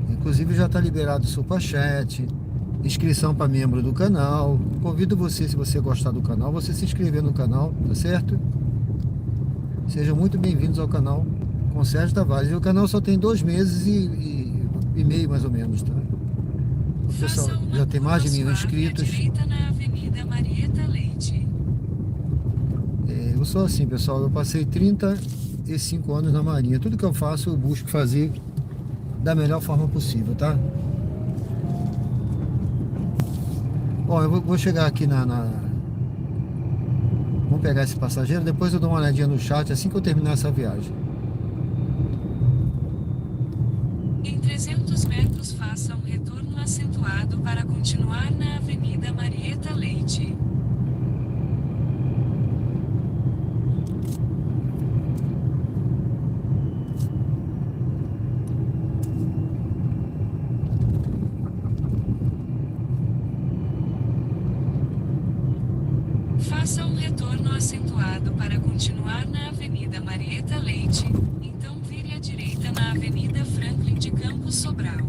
Inclusive já tá liberado o superchat, inscrição para membro do canal. Convido você, se você gostar do canal, você se inscrever no canal, tá certo? Sejam muito bem-vindos ao canal com Sérgio Tavares. E o canal só tem 2 meses e meio, mais ou menos, tá? O pessoal Faça uma já tem mais de 1.000 curva suave à inscritos. direita na Avenida Marieta Leite. Eu sou assim, pessoal. Eu passei 35 anos na Marinha. Tudo que eu faço, eu busco fazer da melhor forma possível, tá? Bom, eu vou chegar aqui Vamos pegar esse passageiro, depois eu dou uma olhadinha no chat assim que eu terminar essa viagem. Em 300 metros, faça um retorno acentuado para continuar na Avenida Marieta Leite. Faça um retorno acentuado para continuar na Avenida Marieta Leite, então vire à direita na Avenida Franklin de Campos Sobral.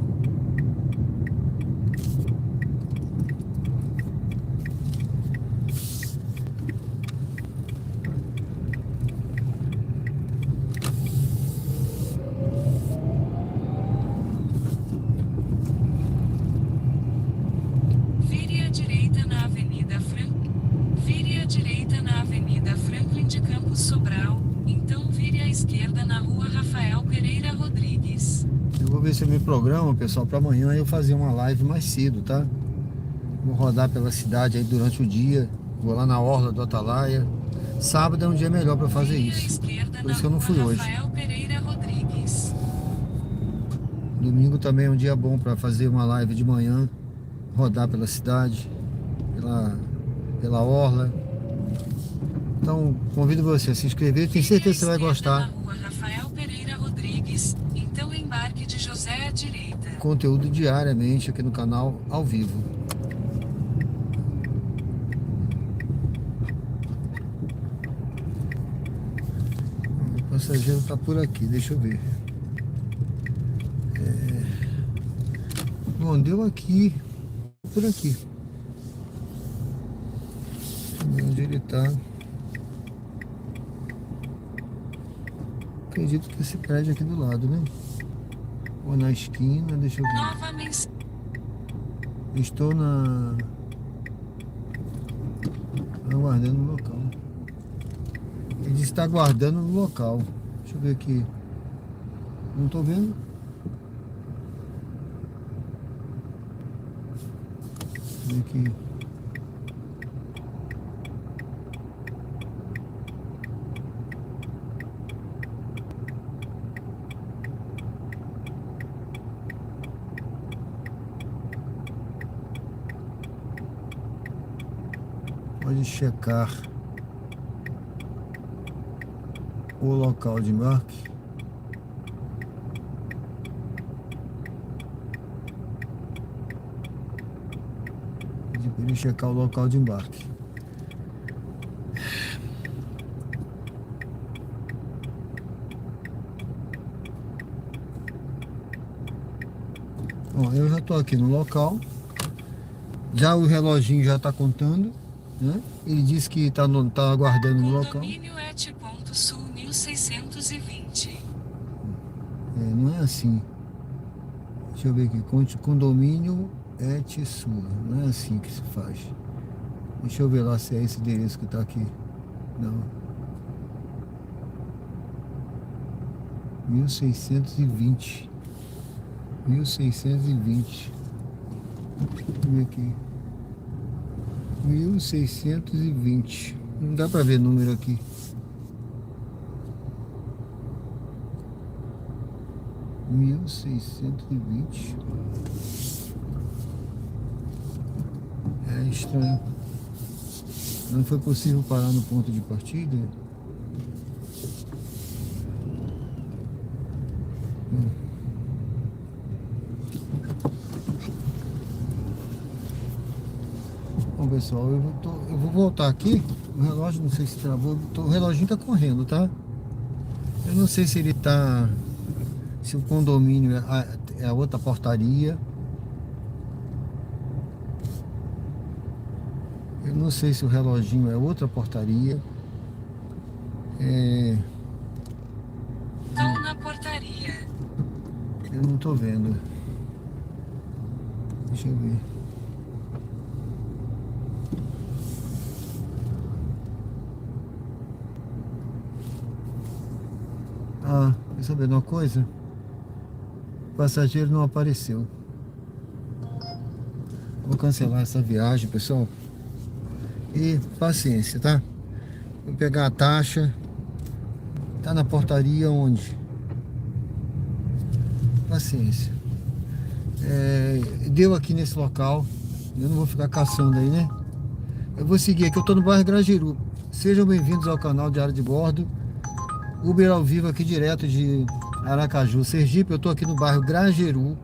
Vire à direita na Avenida Franklin de Campos Sobral, então vire à esquerda na Rua Rafael Pereira Rodrigues. Eu vou ver se eu me programo, pessoal, para amanhã eu fazer uma live mais cedo, tá? Vou rodar pela cidade aí durante o dia. Vou lá na Orla do Atalaia. Sábado é um dia melhor para fazer Vire à isso. esquerda Por na isso que eu não Rua fui hoje. Rafael Pereira Domingo também é um dia bom para fazer uma live de manhã, rodar pela cidade, pela orla. Então, convido você a se inscrever, tenho certeza que você vai gostar. Na rua Rafael Pereira Rodrigues, então embarque de José à direita. Conteúdo diariamente aqui no canal, ao vivo. O passageiro está por aqui, deixa eu ver. Bom, deu aqui, por aqui. Onde ele está. Acredito que esse prédio aqui do lado, né? Ou na esquina, deixa eu ver. Nova mensagem. Estou aguardando no local. Ele disse que está aguardando no local. Deixa eu ver aqui. Não estou vendo. Deixa eu ver aqui. Pode checar o local de embarque. Pedi para ele checar o local de embarque. Bom, eu já estou aqui no local. Já o reloginho já está contando. Né? Ele disse que está aguardando no local. Condomínio Et.Sul 1620. Não é assim. Deixa eu ver aqui. Condomínio Et.Sul. Não é assim que se faz. Deixa eu ver lá se é esse endereço que está aqui. Não. 1620. 1620. Deixa eu ver aqui. 1620. Não dá pra ver número aqui. (1620). É estranho. Não foi possível parar no ponto de partida. Bom, pessoal, eu vou voltar aqui. O relógio, não sei se travou. O reloginho tá correndo, tá? Eu não sei se ele tá... Se o condomínio é a outra portaria. Eu não sei se o reloginho é outra portaria. Estão na portaria. Eu não tô vendo. Deixa eu ver. Quer saber de uma coisa? O passageiro não apareceu. Vou cancelar essa viagem, pessoal. E paciência, tá? Vou pegar a taxa. Tá na portaria onde? Paciência. Deu aqui nesse local. Eu não vou ficar caçando aí, né? Eu vou seguir aqui. Eu tô no bairro Grajaú. Sejam bem-vindos ao canal Diário de Bordo. Uber ao vivo aqui direto de Aracaju, Sergipe. Eu tô aqui no bairro Grajaú.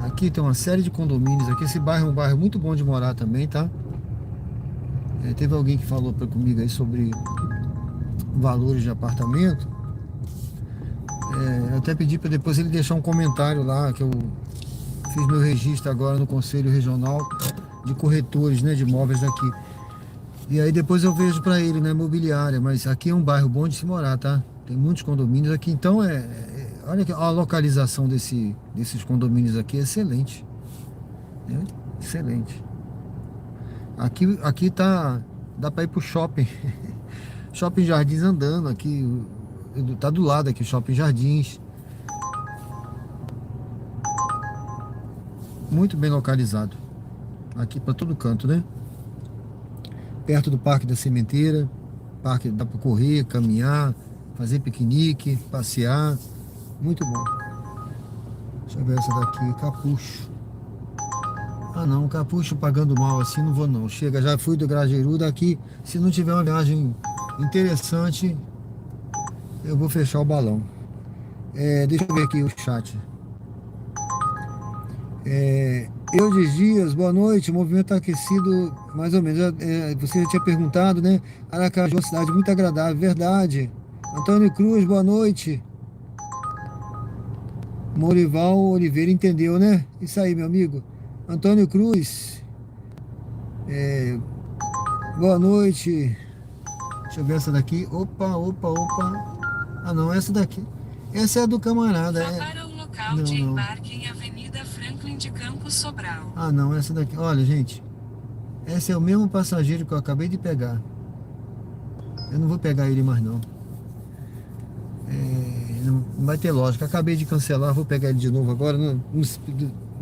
Aqui tem uma série de condomínios aqui. Esse bairro é um bairro muito bom de morar também, tá? Teve alguém que falou comigo aí sobre valores de apartamento. Eu até pedi para depois ele deixar um comentário lá, que eu fiz meu registro agora no Conselho Regional de Corretores, né, de imóveis daqui. E aí depois eu vejo para ele na imobiliária, mas aqui é um bairro bom de se morar, tá? Tem muitos condomínios aqui, então olha que a localização desses condomínios aqui é excelente, né? Excelente. Aqui dá para ir pro shopping, Shopping Jardins andando aqui, tá do lado aqui, Shopping Jardins. Muito bem localizado, aqui para todo canto, né? Perto do Parque da Sementeira, parque dá para correr, caminhar, fazer piquenique, passear, muito bom. Deixa eu ver essa daqui, Capucho. Ah não, Capucho pagando mal assim não vou não. Chega, já fui do Grajaú, daqui, se não tiver uma viagem interessante, eu vou fechar o balão. Deixa eu ver aqui o chat. Eudes Dias, boa noite. O movimento está aquecido, mais ou menos. Você já tinha perguntado, né? Aracaju é uma cidade muito agradável, verdade. Antônio Cruz, boa noite. Morival Oliveira entendeu, né? Isso aí, meu amigo. Antônio Cruz, boa noite. Deixa eu ver essa daqui. Opa. Ah, não, essa daqui. Essa é a do camarada. Vá para o local Não, de não. embarque em Avenida Franklin de Campos Sobral. Ah, não, essa daqui. Olha, gente. Esse é o mesmo passageiro que eu acabei de pegar. Eu não vou pegar ele mais, não. Não vai ter lógica. Acabei de cancelar, vou pegar ele de novo agora. Não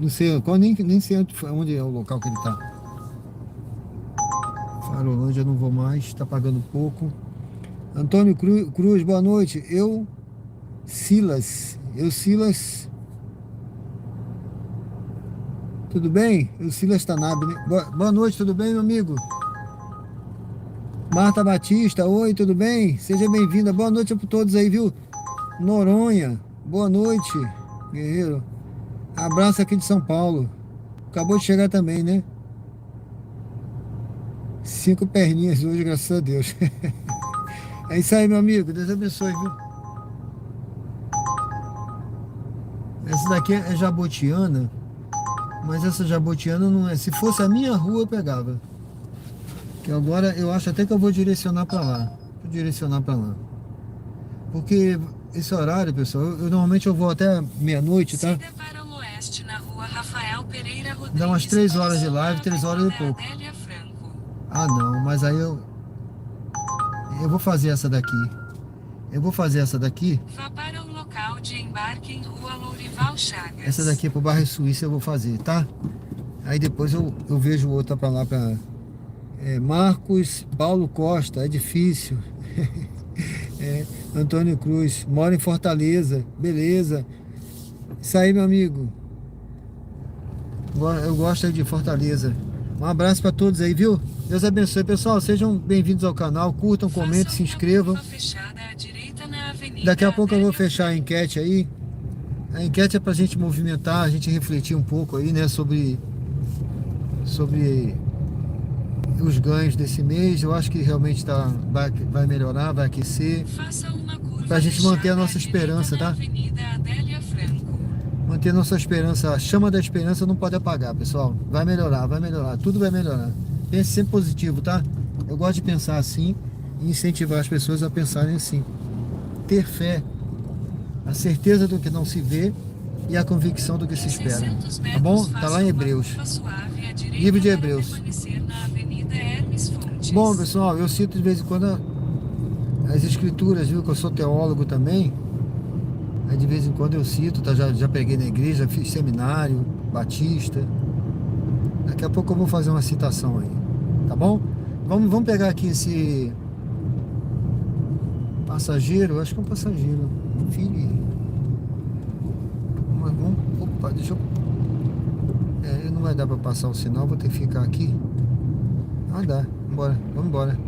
sei, nem sei onde é o local que ele tá. Farolândia, não vou mais, tá pagando pouco. Antônio Cruz, boa noite. Silas. Tudo bem? O Silas Tanabe, né? Boa noite, tudo bem, meu amigo? Marta Batista, oi, tudo bem? Seja bem-vinda. Boa noite para todos aí, viu? Noronha, boa noite, guerreiro. Abraço aqui de São Paulo. Acabou de chegar também, né? 5 perninhas hoje, graças a Deus. É isso aí, meu amigo. Deus abençoe, viu? Essa daqui é Jabotiana. Mas essa Jabotiana não é. Se fosse a minha rua, eu pegava. Que agora eu acho até que eu vou direcionar pra lá. Vou direcionar pra lá. Porque esse horário, pessoal, normalmente eu vou até meia-noite, tá? Siga para o oeste na rua Rafael Pereira Rodrigues. Dá umas 3 horas de live, 3 horas e pouco. Adélia Franco. Ah, não, mas aí eu vou fazer essa daqui. Vá para o local de embarque em rua Lourival Chagas. Essa daqui é pro bairro Suíça eu vou fazer, tá? Aí depois eu vejo outra pra lá, pra Marcos Paulo Costa, é difícil. Antônio Cruz, mora em Fortaleza, beleza. Isso aí, meu amigo. Eu gosto aí de Fortaleza. Um abraço pra todos aí, viu? Deus abençoe, pessoal. Sejam bem-vindos ao canal, curtam, comentem, se inscrevam. Daqui a pouco eu vou fechar a enquete aí. A enquete é pra gente movimentar, a gente refletir um pouco aí, né, sobre os ganhos desse mês. Eu acho que realmente vai melhorar, vai aquecer. Pra gente manter a nossa esperança, tá? Manter a nossa esperança, a chama da esperança não pode apagar, pessoal. Vai melhorar, tudo vai melhorar. Pense sempre positivo, tá? Eu gosto de pensar assim e incentivar as pessoas a pensarem assim. Ter fé, a certeza do que não se vê e a convicção do que se espera. Tá bom? Tá lá em Hebreus. Livro de Hebreus. Bom, pessoal, eu cito de vez em quando as escrituras, viu? Que eu sou teólogo também. Aí de vez em quando eu cito, tá? Já preguei na igreja, fiz seminário, batista. Daqui a pouco eu vou fazer uma citação aí, tá bom? Vamos pegar aqui esse passageiro, acho que é um passageiro. Filho. Opa, deixa eu... não vai dar pra passar o sinal, vou ter que ficar aqui. Ah, dá. Vamos embora.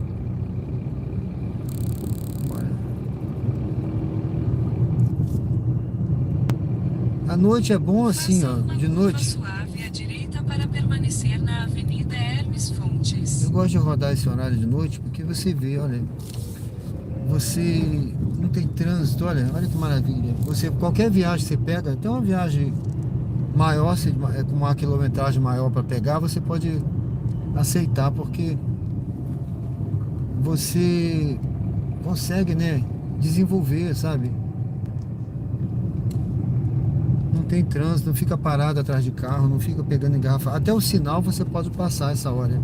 A noite é bom assim, ó, de noite. Suave à direita para permanecer na Avenida Hermes Fontes. Eu gosto de rodar esse horário de noite porque você vê, olha, você não tem trânsito, olha que maravilha. Qualquer viagem que você pega, até uma viagem maior, com uma quilometragem maior para pegar, você pode aceitar porque você consegue, né, desenvolver, sabe? Não tem trânsito, não fica parado atrás de carro, não fica pegando engarrafado. Até o sinal você pode passar essa hora.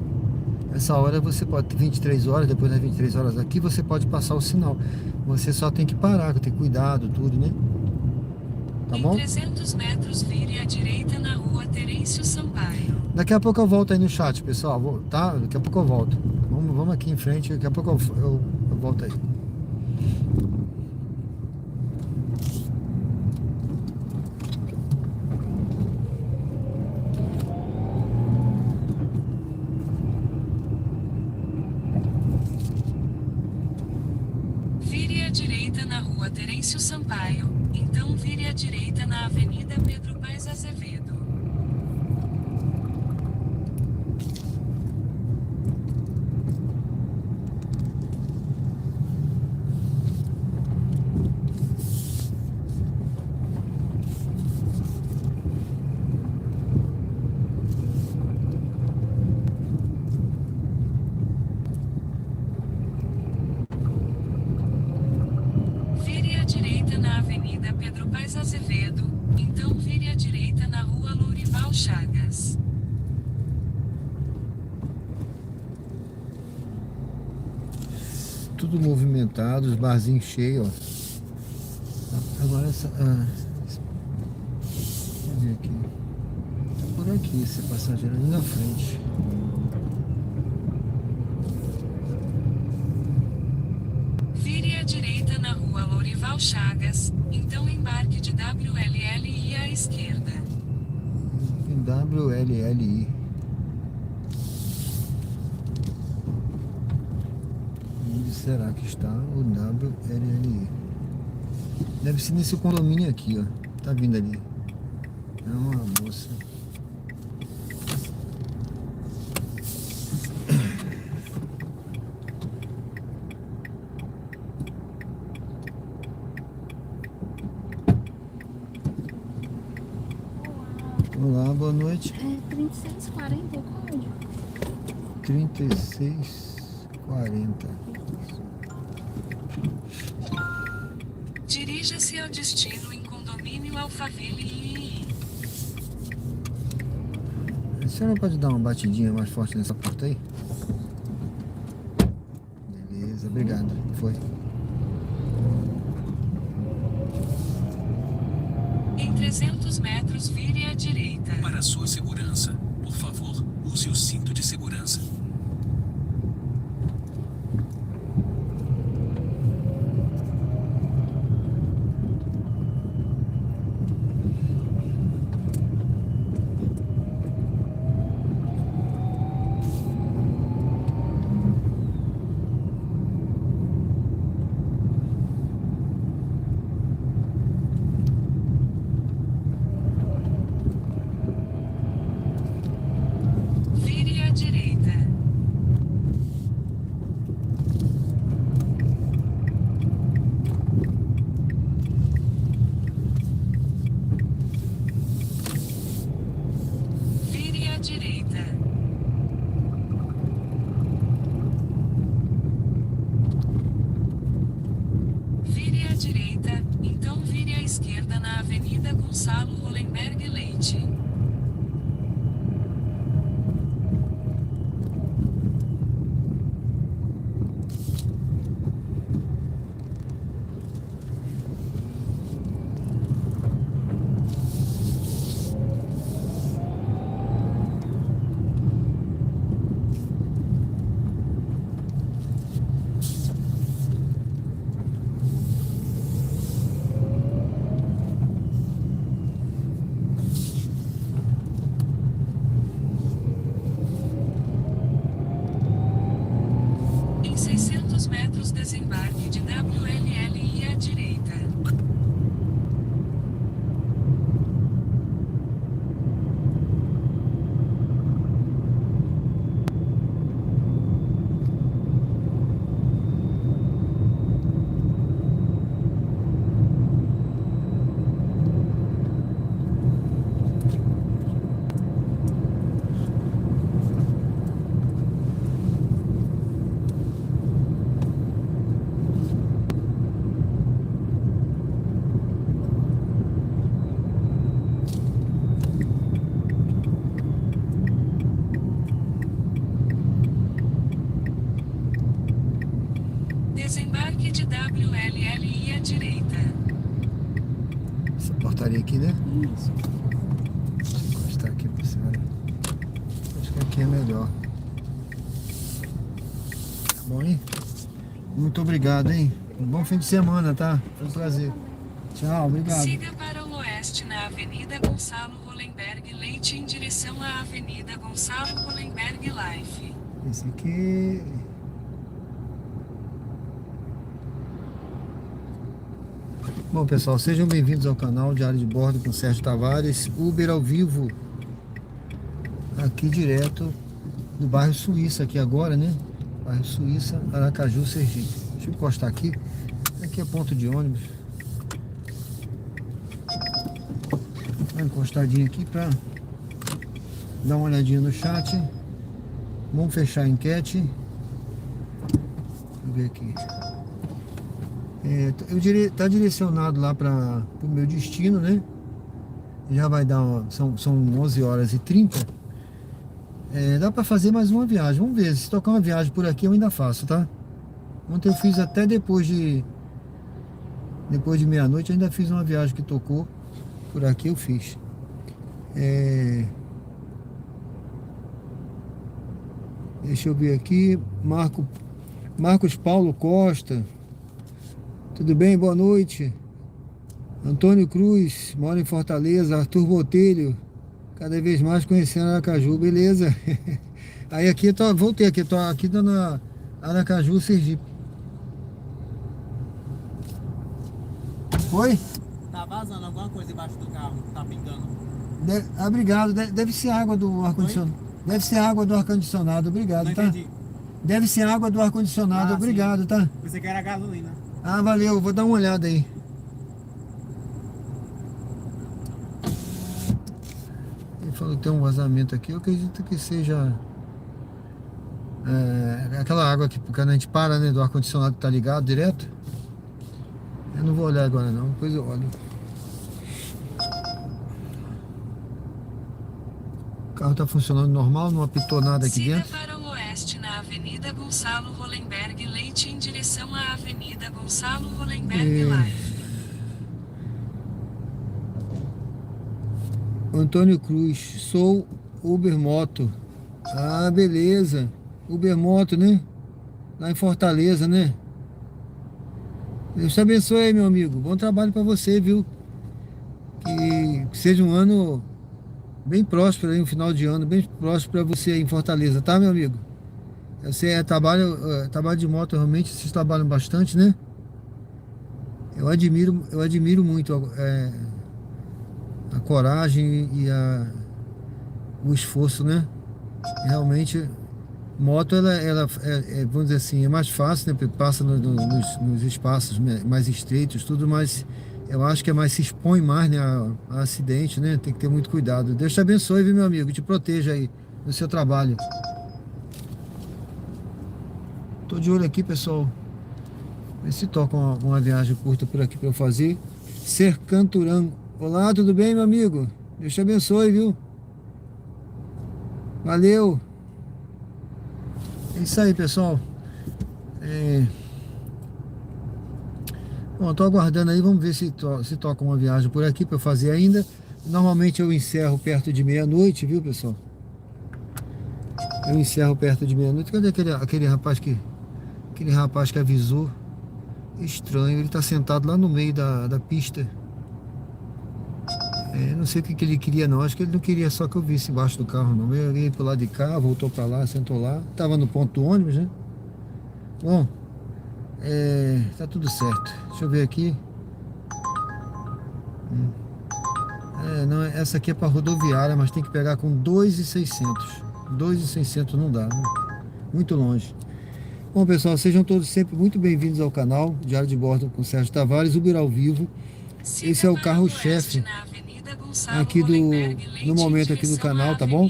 Essa hora você pode, 23 horas, depois das 23 horas aqui, você pode passar o sinal. Você só tem que parar, ter cuidado, tudo, né? Tá bom? Em 300 metros, vire à direita na rua Terêncio Sampaio. Daqui a pouco eu volto aí no chat, pessoal, tá? Daqui a pouco eu volto. Vamos aqui em frente, daqui a pouco eu volto aí. Maio, então vire à direita na Avenida Pedro Paes Azevedo. Vire à direita na Avenida Pedro Paes Azevedo, então vire à direita na Rua Lourival Chagas. Tudo movimentado, os barzinhos cheios, ó. Agora essa. Deixa eu ver aqui. Tá por aqui esse passageiro ali na frente. Vire à direita na Rua Lourival Chagas, então embarque de WLLI à esquerda. WLLI. Onde será que está o WLLI? Deve ser nesse condomínio aqui, ó. Tá vindo ali. É uma moça. Olá, boa noite. É 3640 o código? 3640. Dirija-se ao destino em condomínio Alphaville II. A senhora pode dar uma batidinha mais forte nessa porta aí? Beleza, obrigado. Foi. Em 300 metros vire à direita. Para sua segurança, por favor, use o cinto de segurança. Vire à direita. Vire à direita. Vire à direita, então vire à esquerda na Avenida Gonçalo Hollenberg Leite. Em 600 metros desembarque de WLLI à direita. Desembarque de WLLI à direita. Essa portaria aqui, né? Isso. Vou encostar aqui pra senhora. Acho que aqui é melhor. Tá bom, hein? Muito obrigado, hein? Um bom fim de semana, tá? Foi um prazer. Tchau, obrigado. Siga para o oeste na Avenida Gonçalo Hollenberg Leite em direção à Avenida Gonçalo Hollenberg Life. Esse aqui. Bom, pessoal, sejam bem-vindos ao canal Diário de Bordo com Sérgio Tavares, Uber ao vivo, aqui direto do bairro Suíça, aqui agora, né? Bairro Suíça, Aracaju, Sergipe. Deixa eu encostar aqui. Aqui é ponto de ônibus. Uma encostadinha aqui para dar uma olhadinha no chat. Vamos fechar a enquete. Deixa eu ver aqui. Eu diria, tá direcionado lá para o meu destino, né? Já vai dar, são 11h30. Dá para fazer mais uma viagem. Vamos ver, se tocar uma viagem por aqui eu ainda faço, tá? Ontem eu fiz até depois de meia-noite, ainda fiz uma viagem que tocou. Por aqui eu fiz. Deixa eu ver aqui. Marcos Paulo Costa. Tudo bem? Boa noite. Antônio Cruz, mora em Fortaleza. Arthur Botelho, cada vez mais conhecendo Aracaju, beleza? Aí aqui, voltei aqui, tô aqui na Aracaju, Sergipe. Oi? Tá vazando alguma coisa embaixo do carro, tá pingando. Obrigado, deve ser água do ar-condicionado. Deve ser água do ar-condicionado, obrigado, Não tá? entendi. Deve ser água do ar-condicionado, obrigado, sim. tá? Pensei que era gasolina. Ah, valeu, vou dar uma olhada aí. Ele falou que tem um vazamento aqui, eu acredito que seja aquela água que quando a gente para, né, do ar-condicionado que tá ligado direto. Eu não vou olhar agora não, depois eu olho. O carro tá funcionando normal, não apitou nada aqui Siga dentro. para o oeste na Avenida Gonçalo Hollenberg Leite em direção à Avenida Gonçalo Hollenberg Life. Antônio Cruz, sou Uber Moto. Ah, beleza. Uber Moto, né? Lá em Fortaleza, né? Deus te abençoe aí, meu amigo. Bom trabalho pra você, viu? Que seja um ano bem próspero aí, um final de ano bem próspero pra você aí em Fortaleza, tá, meu amigo? Você trabalho de moto, realmente vocês trabalham bastante, né? Eu admiro muito a coragem e o esforço, né? Realmente, moto, vamos dizer assim, é mais fácil, né? Porque passa nos espaços mais estreitos, tudo, mas eu acho que mais se expõe mais, né, a acidente, né? Tem que ter muito cuidado. Deus te abençoe, viu, meu amigo? Te proteja aí no seu trabalho. Tô de olho aqui, pessoal. Ver se toca uma viagem curta por aqui para eu fazer. Sercanturão. Olá, tudo bem, meu amigo? Deus te abençoe, viu? Valeu. É isso aí, pessoal. Bom, tô aguardando aí. Vamos ver se toca uma viagem por aqui para eu fazer ainda. Normalmente eu encerro perto de meia-noite, viu, pessoal? Eu encerro perto de meia-noite. Cadê aquele rapaz que avisou? Estranho, ele tá sentado lá no meio da pista. Não sei o que ele queria não. Acho que ele não queria só que eu visse embaixo do carro não. Ele veio pro lado de cá, voltou pra lá, sentou lá. Tava no ponto do ônibus, né? Bom, tá tudo certo. Deixa eu ver aqui. Não, essa aqui é pra rodoviária, mas tem que pegar com 2.600. 2.600 não dá, né? Muito longe. Bom, pessoal, sejam todos sempre muito bem-vindos ao canal Diário de Bordo com Sérgio Tavares, Uber ao vivo. Esse é o carro-chefe aqui no momento aqui do canal, tá bom?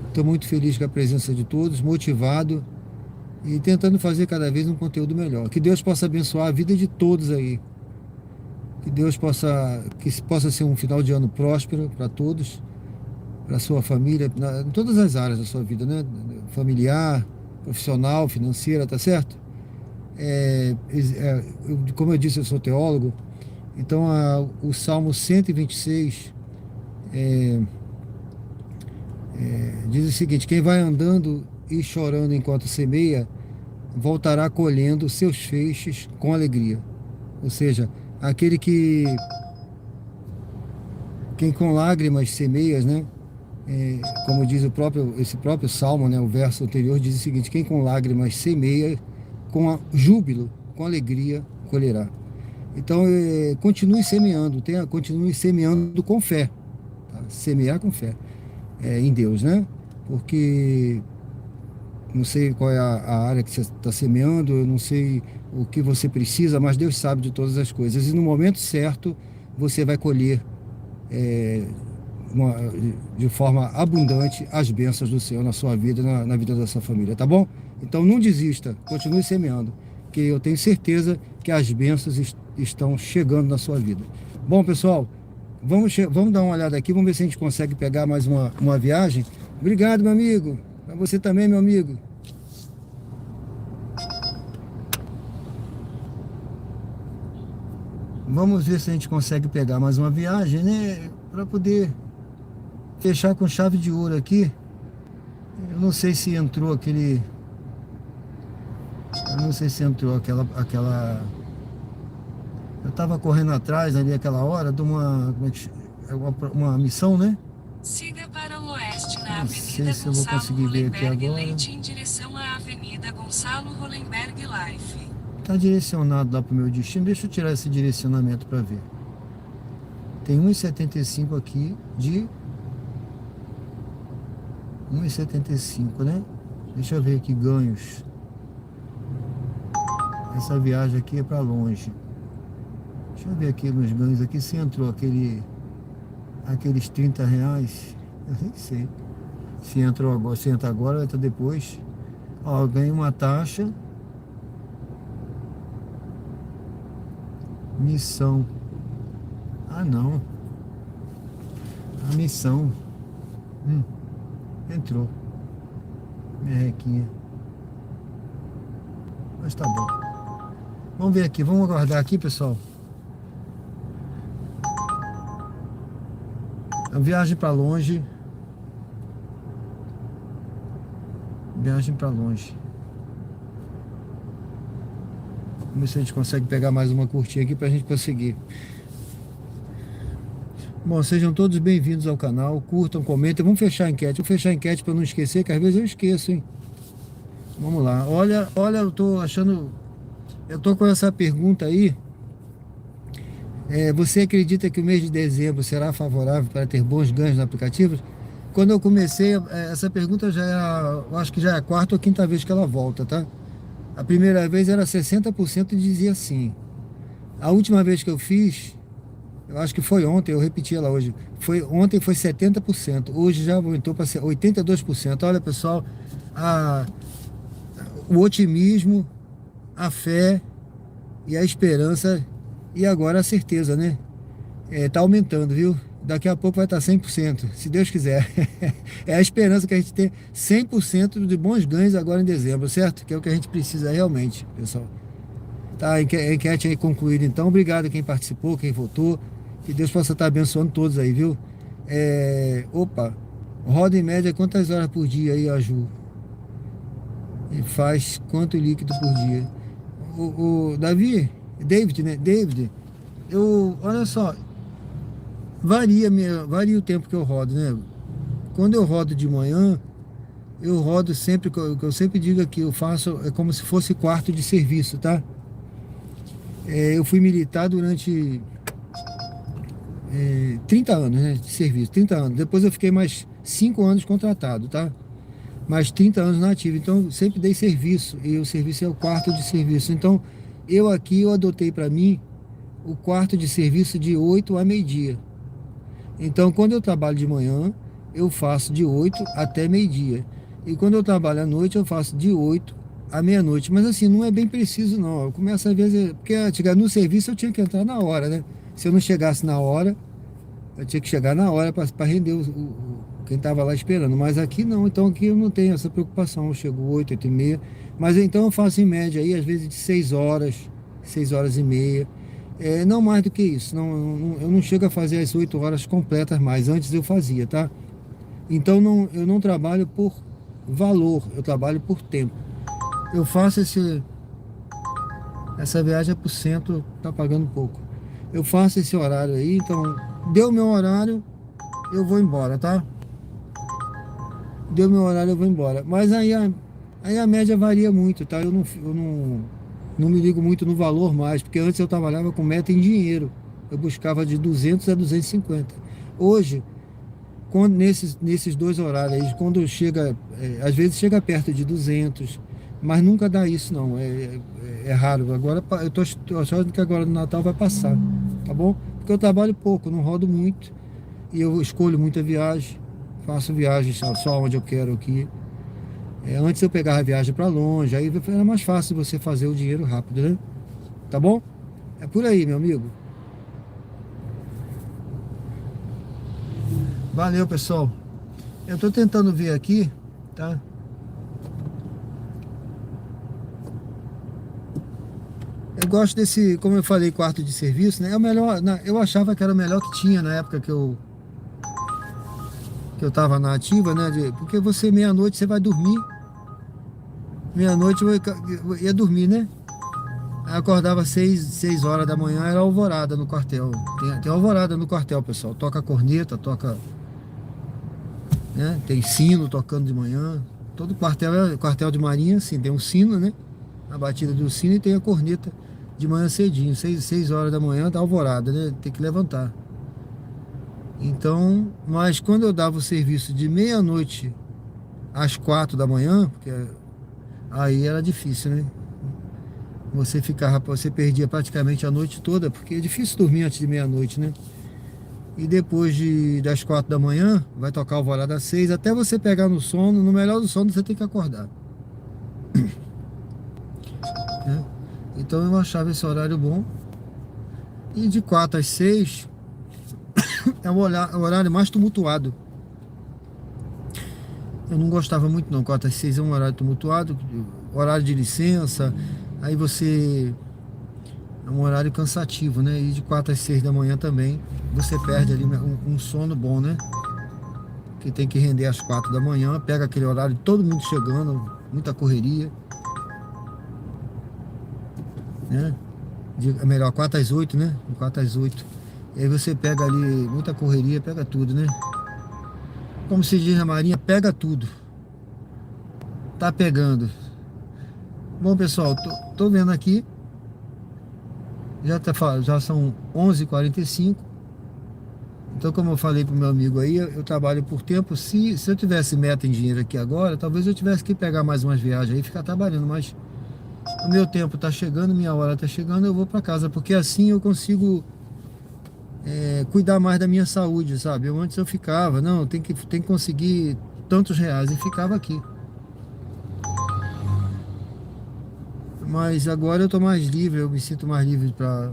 Estou muito feliz com a presença de todos, motivado e tentando fazer cada vez um conteúdo melhor. Que Deus possa abençoar a vida de todos aí. Que possa ser um final de ano próspero para todos, para sua família, em todas as áreas da sua vida, né? Familiar, profissional, financeira, tá certo? Como eu disse, eu sou teólogo, então o Salmo 126 diz o seguinte: quem vai andando e chorando enquanto semeia, voltará colhendo seus feixes com alegria. Ou seja, aquele quem com lágrimas semeia, né? Como diz esse próprio Salmo, né? O verso anterior diz o seguinte: quem com lágrimas semeia, com júbilo, com alegria, colherá. Então, continue semeando, continue semeando com fé, tá? Semear com fé em Deus, né? Porque não sei qual é a área que você está semeando, eu não sei o que você precisa, mas Deus sabe de todas as coisas. E no momento certo, você vai colher de forma abundante as bênçãos do Senhor na sua vida, na vida da sua família, tá bom? Então não desista, continue semeando, que eu tenho certeza que as bênçãos estão chegando na sua vida. Bom, pessoal, vamos dar uma olhada aqui, vamos ver se a gente consegue pegar mais uma viagem. Obrigado, meu amigo. Para você também, meu amigo. Vamos ver se a gente consegue pegar mais uma viagem, né? Para poder fechar com chave de ouro aqui. Eu não sei se entrou aquele... Eu não sei se entrou aquela... Eu tava correndo atrás ali aquela hora de uma... Como é que chama? Uma missão, né? Siga para o oeste na Não sei Avenida se eu vou Gonçalo conseguir ver aqui Hollenberg agora. Leite em direção à Avenida Gonçalo Hollenberg Life. Tá direcionado lá pro meu destino. Deixa eu tirar esse direcionamento para ver. Tem 1,75 aqui de 1,75, né? Deixa eu ver aqui ganhos. Essa viagem aqui é para longe. Deixa eu ver aqui nos ganhos aqui se entrou aqueles R$30. Eu nem sei. Se entrou agora, se entra agora, ou entra depois. Ó, eu ganhei uma taxa. Missão. Ah, não. A missão. Entrou. Merrequinha. Mas tá bom. Vamos ver aqui. Vamos aguardar aqui, pessoal. A viagem para longe. Viagem para longe. Vamos ver se a gente consegue pegar mais uma curtinha aqui pra gente conseguir. Bom, sejam todos bem-vindos ao canal. Curtam, comentem. Vamos fechar a enquete. Vou fechar a enquete para não esquecer, que às vezes eu esqueço, hein? Vamos lá. Olha, eu tô achando... Eu tô com essa pergunta aí. Você acredita que o mês de dezembro será favorável para ter bons ganhos no aplicativo? Quando eu comecei, essa pergunta eu acho que já é a quarta ou quinta vez que ela volta, tá? A primeira vez era 60% e dizia sim. A última vez que eu fiz, eu acho que foi ontem, eu repeti ela hoje. Ontem foi 70%, hoje já aumentou para 82%. Olha, pessoal, o otimismo, a fé e a esperança e agora a certeza, né? Tá aumentando, viu? Daqui a pouco vai estar 100%, se Deus quiser. É a esperança que a gente tem 100% de bons ganhos agora em dezembro, certo? Que é o que a gente precisa realmente, pessoal. Tá, a enquete aí concluída então. Obrigado a quem participou, quem votou. Que Deus possa estar abençoando todos aí, viu? Opa, roda em média quantas horas por dia aí, a Ju? E faz quanto líquido por dia? O David, né? David, olha só, varia o tempo que eu rodo, né? Quando eu rodo de manhã, eu rodo sempre, o que eu sempre digo aqui, eu faço, é como se fosse quarto de serviço, tá? Eu fui militar durante 30 anos, né, de serviço, 30 anos. Depois eu fiquei mais 5 anos contratado, tá? Mais 30 anos na ativa, então eu sempre dei serviço, e o serviço é o quarto de serviço. Então, eu adotei para mim o quarto de serviço de 8 a meio-dia. Então, quando eu trabalho de manhã, eu faço de 8 até meio-dia. E quando eu trabalho à noite, eu faço de 8 à meia-noite. Mas assim, não é bem preciso não. Eu começo às vezes, porque no serviço eu tinha que entrar na hora, né? Se eu não chegasse na hora, eu tinha que chegar na hora para render quem estava lá esperando. Mas aqui não, então aqui eu não tenho essa preocupação. Eu chego 8, 8 e meia. Mas então eu faço em média aí, às vezes de 6 horas, 6 horas e meia. Não mais do que isso. Eu não chego a fazer as 8 horas completas mais. Antes eu fazia, tá? Então eu não trabalho por valor, eu trabalho por tempo. Eu faço essa viagem por cento, tá pagando pouco. Eu faço esse horário aí, então deu meu horário, eu vou embora, tá? Deu meu horário, eu vou embora. Mas aí a média varia muito, tá? Eu não Não me ligo muito no valor mais, porque antes eu trabalhava com meta em dinheiro. Eu buscava de 200 a 250. Hoje, quando nesses dois horários aí, quando chega, às vezes chega perto de 200, mas nunca dá isso não, é raro. Agora eu tô achando que agora no Natal vai passar, tá bom? Porque eu trabalho pouco, não rodo muito, e eu escolho muita viagem, faço viagens só onde eu quero aqui. Antes eu pegava a viagem para longe, aí era mais fácil você fazer o dinheiro rápido, né? Tá bom? É por aí, meu amigo. Valeu, pessoal. Eu tô tentando ver aqui, tá? Eu gosto desse, como eu falei, quarto de serviço, né? É o melhor, eu achava que era o melhor que tinha na época que eu tava na ativa, né? Porque você, meia-noite, você vai dormir. Meia-noite eu ia dormir, né? Aí acordava 6 horas da manhã, era alvorada no quartel. Tem alvorada no quartel, pessoal. Toca corneta, toca... né? Tem sino tocando de manhã. Todo quartel de marinha, assim, tem um sino, né? A batida do sino, e tem a corneta de manhã cedinho, 6 horas da manhã, tá alvorada, né? Tem que levantar. Então, mas quando eu dava o serviço de meia-noite às 4 da manhã, porque aí era difícil, né? Você perdia praticamente a noite toda, porque é difícil dormir antes de meia-noite, né? E depois das 4 da manhã, vai tocar alvorada às 6, até você pegar no sono, no melhor do sono você tem que acordar. Né? Então eu achava esse horário bom. E de 4 às 6 é o horário mais tumultuado. Eu não gostava muito não, 4 às 6 é um horário tumultuado, horário de licença, aí você... é um horário cansativo, né? E de 4 às 6 da manhã também, você perde ali um sono bom, né? Que tem que render às 4 da manhã, pega aquele horário, todo mundo chegando, muita correria. Né? É melhor 4 às 8, né? 4 às 8. E aí você pega ali muita correria, pega tudo, né? Como se diz na Marinha, pega tudo. Tá pegando. Bom, pessoal, tô vendo aqui. Já são 11h45. Então, como eu falei pro meu amigo aí, eu trabalho por tempo. Se eu tivesse meta em dinheiro aqui agora, talvez eu tivesse que pegar mais umas viagens aí e ficar trabalhando, mas o meu tempo tá chegando, minha hora tá chegando, eu vou para casa, porque assim eu consigo cuidar mais da minha saúde, sabe? Antes eu ficava, não, tem que conseguir tantos reais, e ficava aqui. Mas agora eu tô mais livre, eu me sinto mais livre para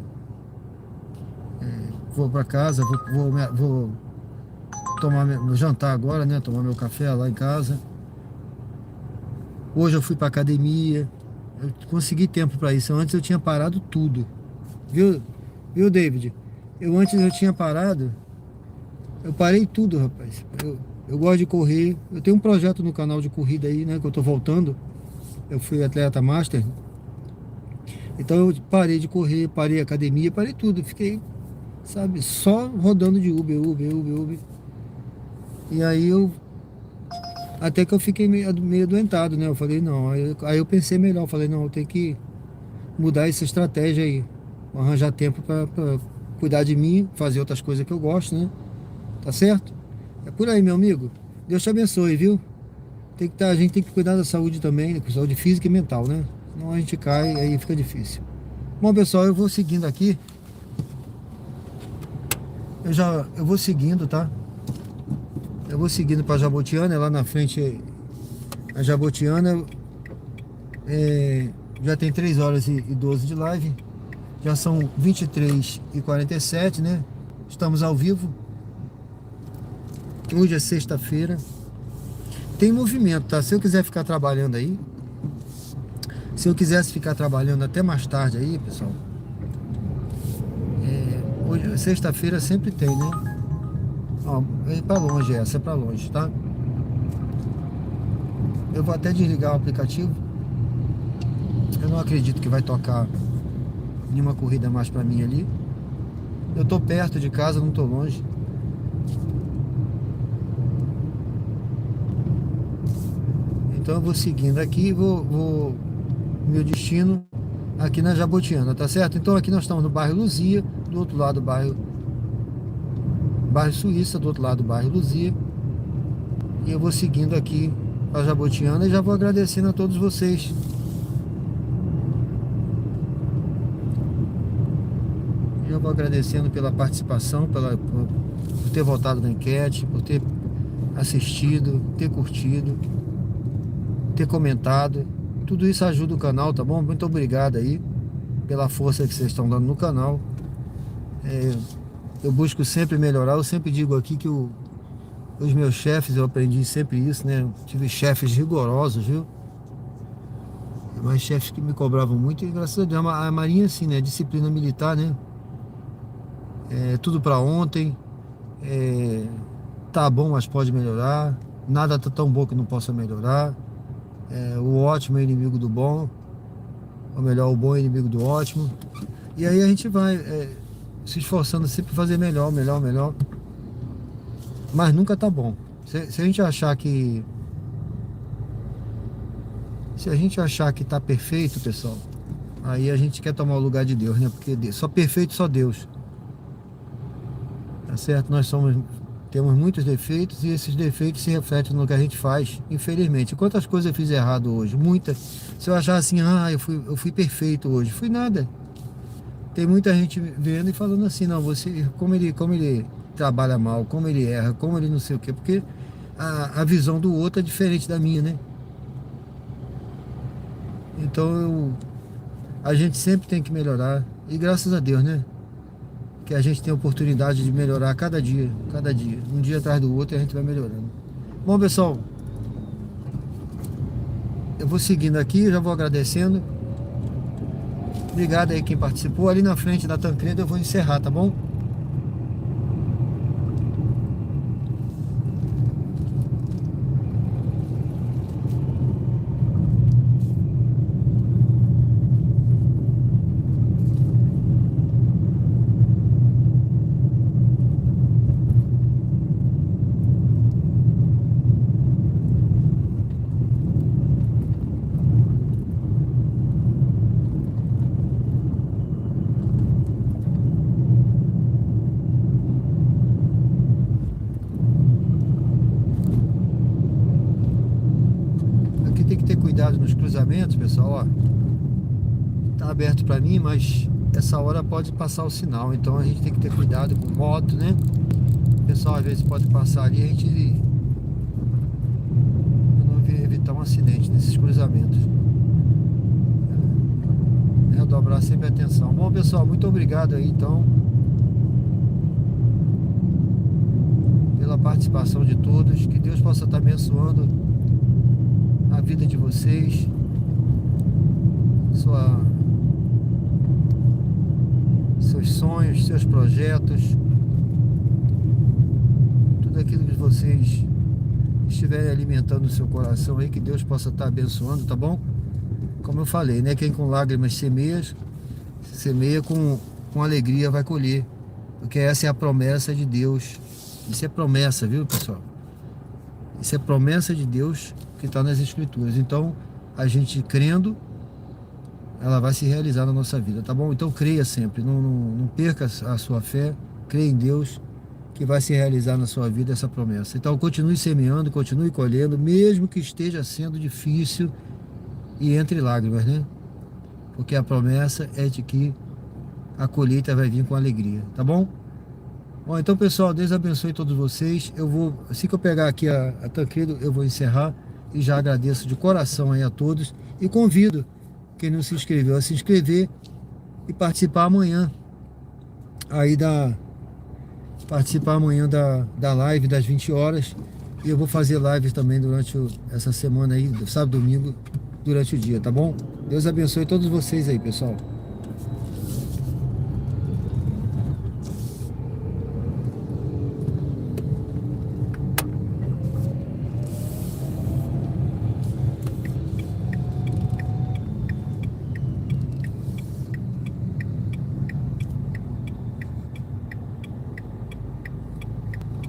vou para casa, vou tomar meu jantar agora, né? Tomar meu café lá em casa. Hoje eu fui para academia. Eu consegui tempo para isso. Antes eu tinha parado tudo. Viu, David? Antes eu tinha parado. Eu parei tudo, rapaz. Eu gosto de correr. Eu tenho um projeto no canal de corrida aí, né? Que eu tô voltando. Eu fui atleta master. Então eu parei de correr, parei a academia, parei tudo. Fiquei, sabe, só rodando de Uber. E aí até que eu fiquei meio adoentado, né? Eu falei, não, aí eu pensei melhor, eu falei, não, eu tenho que mudar essa estratégia aí, arranjar tempo para cuidar de mim, fazer outras coisas que eu gosto, né? Tá certo? É por aí, meu amigo. Deus te abençoe, viu? A gente tem que cuidar da saúde também, saúde física e mental, né? Senão a gente cai, aí fica difícil. Bom, pessoal, eu vou seguindo aqui. Eu vou seguindo, tá? Eu vou seguindo para Jabotiana, lá na frente a Jabotiana já tem 3h12 de live, já são 23h47, né? Estamos ao vivo. Hoje é sexta-feira. Tem movimento, tá? Se eu quiser ficar trabalhando aí, se eu quisesse ficar trabalhando até mais tarde aí, pessoal, hoje, sexta-feira sempre tem, né? Ó, é pra longe essa, é pra longe, tá? Eu vou até desligar o aplicativo. Eu não acredito que vai tocar nenhuma corrida mais pra mim ali. Eu tô perto de casa, não tô longe. Então eu vou seguindo aqui, meu destino aqui na Jabotiana, tá certo? Então aqui nós estamos no bairro Luzia, do outro lado do bairro Suíça, do outro lado do bairro Luzia. E eu vou seguindo aqui para Jabotiana e já vou agradecendo a todos vocês. Já vou agradecendo pela participação, por ter votado na enquete, por ter assistido, ter curtido, ter comentado. Tudo isso ajuda o canal, tá bom? Muito obrigado aí pela força que vocês estão dando no canal. Eu busco sempre melhorar. Eu sempre digo aqui que os meus chefes, eu aprendi sempre isso, né? Eu tive chefes rigorosos, viu? Mas chefes que me cobravam muito. E graças a Deus, a Marinha assim, né? Disciplina militar, né? Tudo pra ontem. Tá bom, mas pode melhorar. Nada tá tão bom que não possa melhorar. O ótimo é inimigo do bom, ou melhor, o bom é inimigo do ótimo. E aí a gente vai se esforçando sempre para fazer melhor. Mas nunca tá bom. Se a gente achar que tá perfeito, pessoal, aí a gente quer tomar o lugar de Deus, né? Porque só perfeito só Deus. Tá certo? Temos muitos defeitos e esses defeitos se refletem no que a gente faz, infelizmente. Quantas coisas eu fiz errado hoje? Muitas. Se eu achar assim, eu fui perfeito hoje, fui nada. Tem muita gente vendo e falando assim, não, como ele trabalha mal, como ele erra, como ele não sei o quê, porque a visão do outro é diferente da minha, né? Então a gente sempre tem que melhorar e graças a Deus, né? Que a gente tem a oportunidade de melhorar cada dia, um dia atrás do outro, e a gente vai melhorando. Bom, pessoal, eu vou seguindo aqui, já vou agradecendo. Obrigado aí quem participou. Ali na frente da Tancredo eu vou encerrar, tá bom? Nos cruzamentos, pessoal, ó, tá aberto para mim, mas essa hora pode passar o sinal, então a gente tem que ter cuidado com moto, né? O pessoal às vezes pode passar ali, a gente não evitar um acidente nesses cruzamentos. Dobrar sempre a atenção. Bom, pessoal, muito obrigado aí então pela participação de todos, que Deus possa estar abençoando a vida de vocês, seus sonhos, seus projetos, tudo aquilo que vocês estiverem alimentando o seu coração aí, que Deus possa estar abençoando, tá bom? Como eu falei, né? Quem com lágrimas semeia com alegria vai colher, porque essa é a promessa de Deus. Isso é promessa, viu, pessoal? Isso é promessa de Deus que está nas Escrituras. Então, a gente crendo, ela vai se realizar na nossa vida, tá bom? Então, creia sempre, não perca a sua fé, creia em Deus, que vai se realizar na sua vida essa promessa. Então, continue semeando, continue colhendo, mesmo que esteja sendo difícil e entre lágrimas, né? Porque a promessa é de que a colheita vai vir com alegria, tá bom? Bom, então, pessoal, Deus abençoe todos vocês. Assim que eu pegar aqui a Tancredo, eu vou encerrar e já agradeço de coração aí a todos e convido quem não se inscreveu a se inscrever e participar amanhã aí da live das 20 horas, e eu vou fazer lives também durante essa semana aí, sábado e domingo, durante o dia, tá bom? Deus abençoe todos vocês aí, pessoal.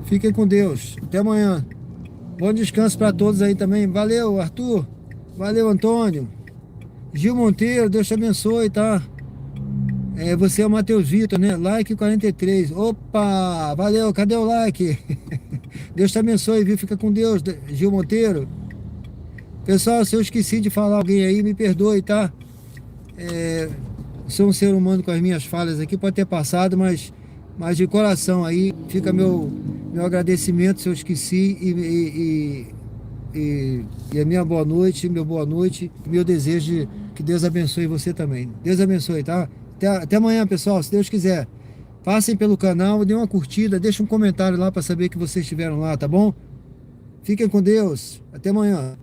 Fiquem com Deus. Até amanhã. Bom descanso para todos aí também. Valeu, Arthur. Valeu, Antônio. Gil Monteiro, Deus te abençoe, tá? Você é o Matheus Vitor, né? Like 43. Opa, valeu, cadê o like? Deus te abençoe, viu? Fica com Deus, Gil Monteiro. Pessoal, se eu esqueci de falar alguém aí, me perdoe, tá? Sou um ser humano com as minhas falhas aqui, pode ter passado, mas de coração aí, fica meu agradecimento se eu esqueci e a minha boa noite, meu desejo de que Deus abençoe você também. Deus abençoe, tá? Até amanhã, pessoal, se Deus quiser. Passem pelo canal, dê uma curtida, deixem um comentário lá para saber que vocês estiveram lá, tá bom? Fiquem com Deus. Até amanhã.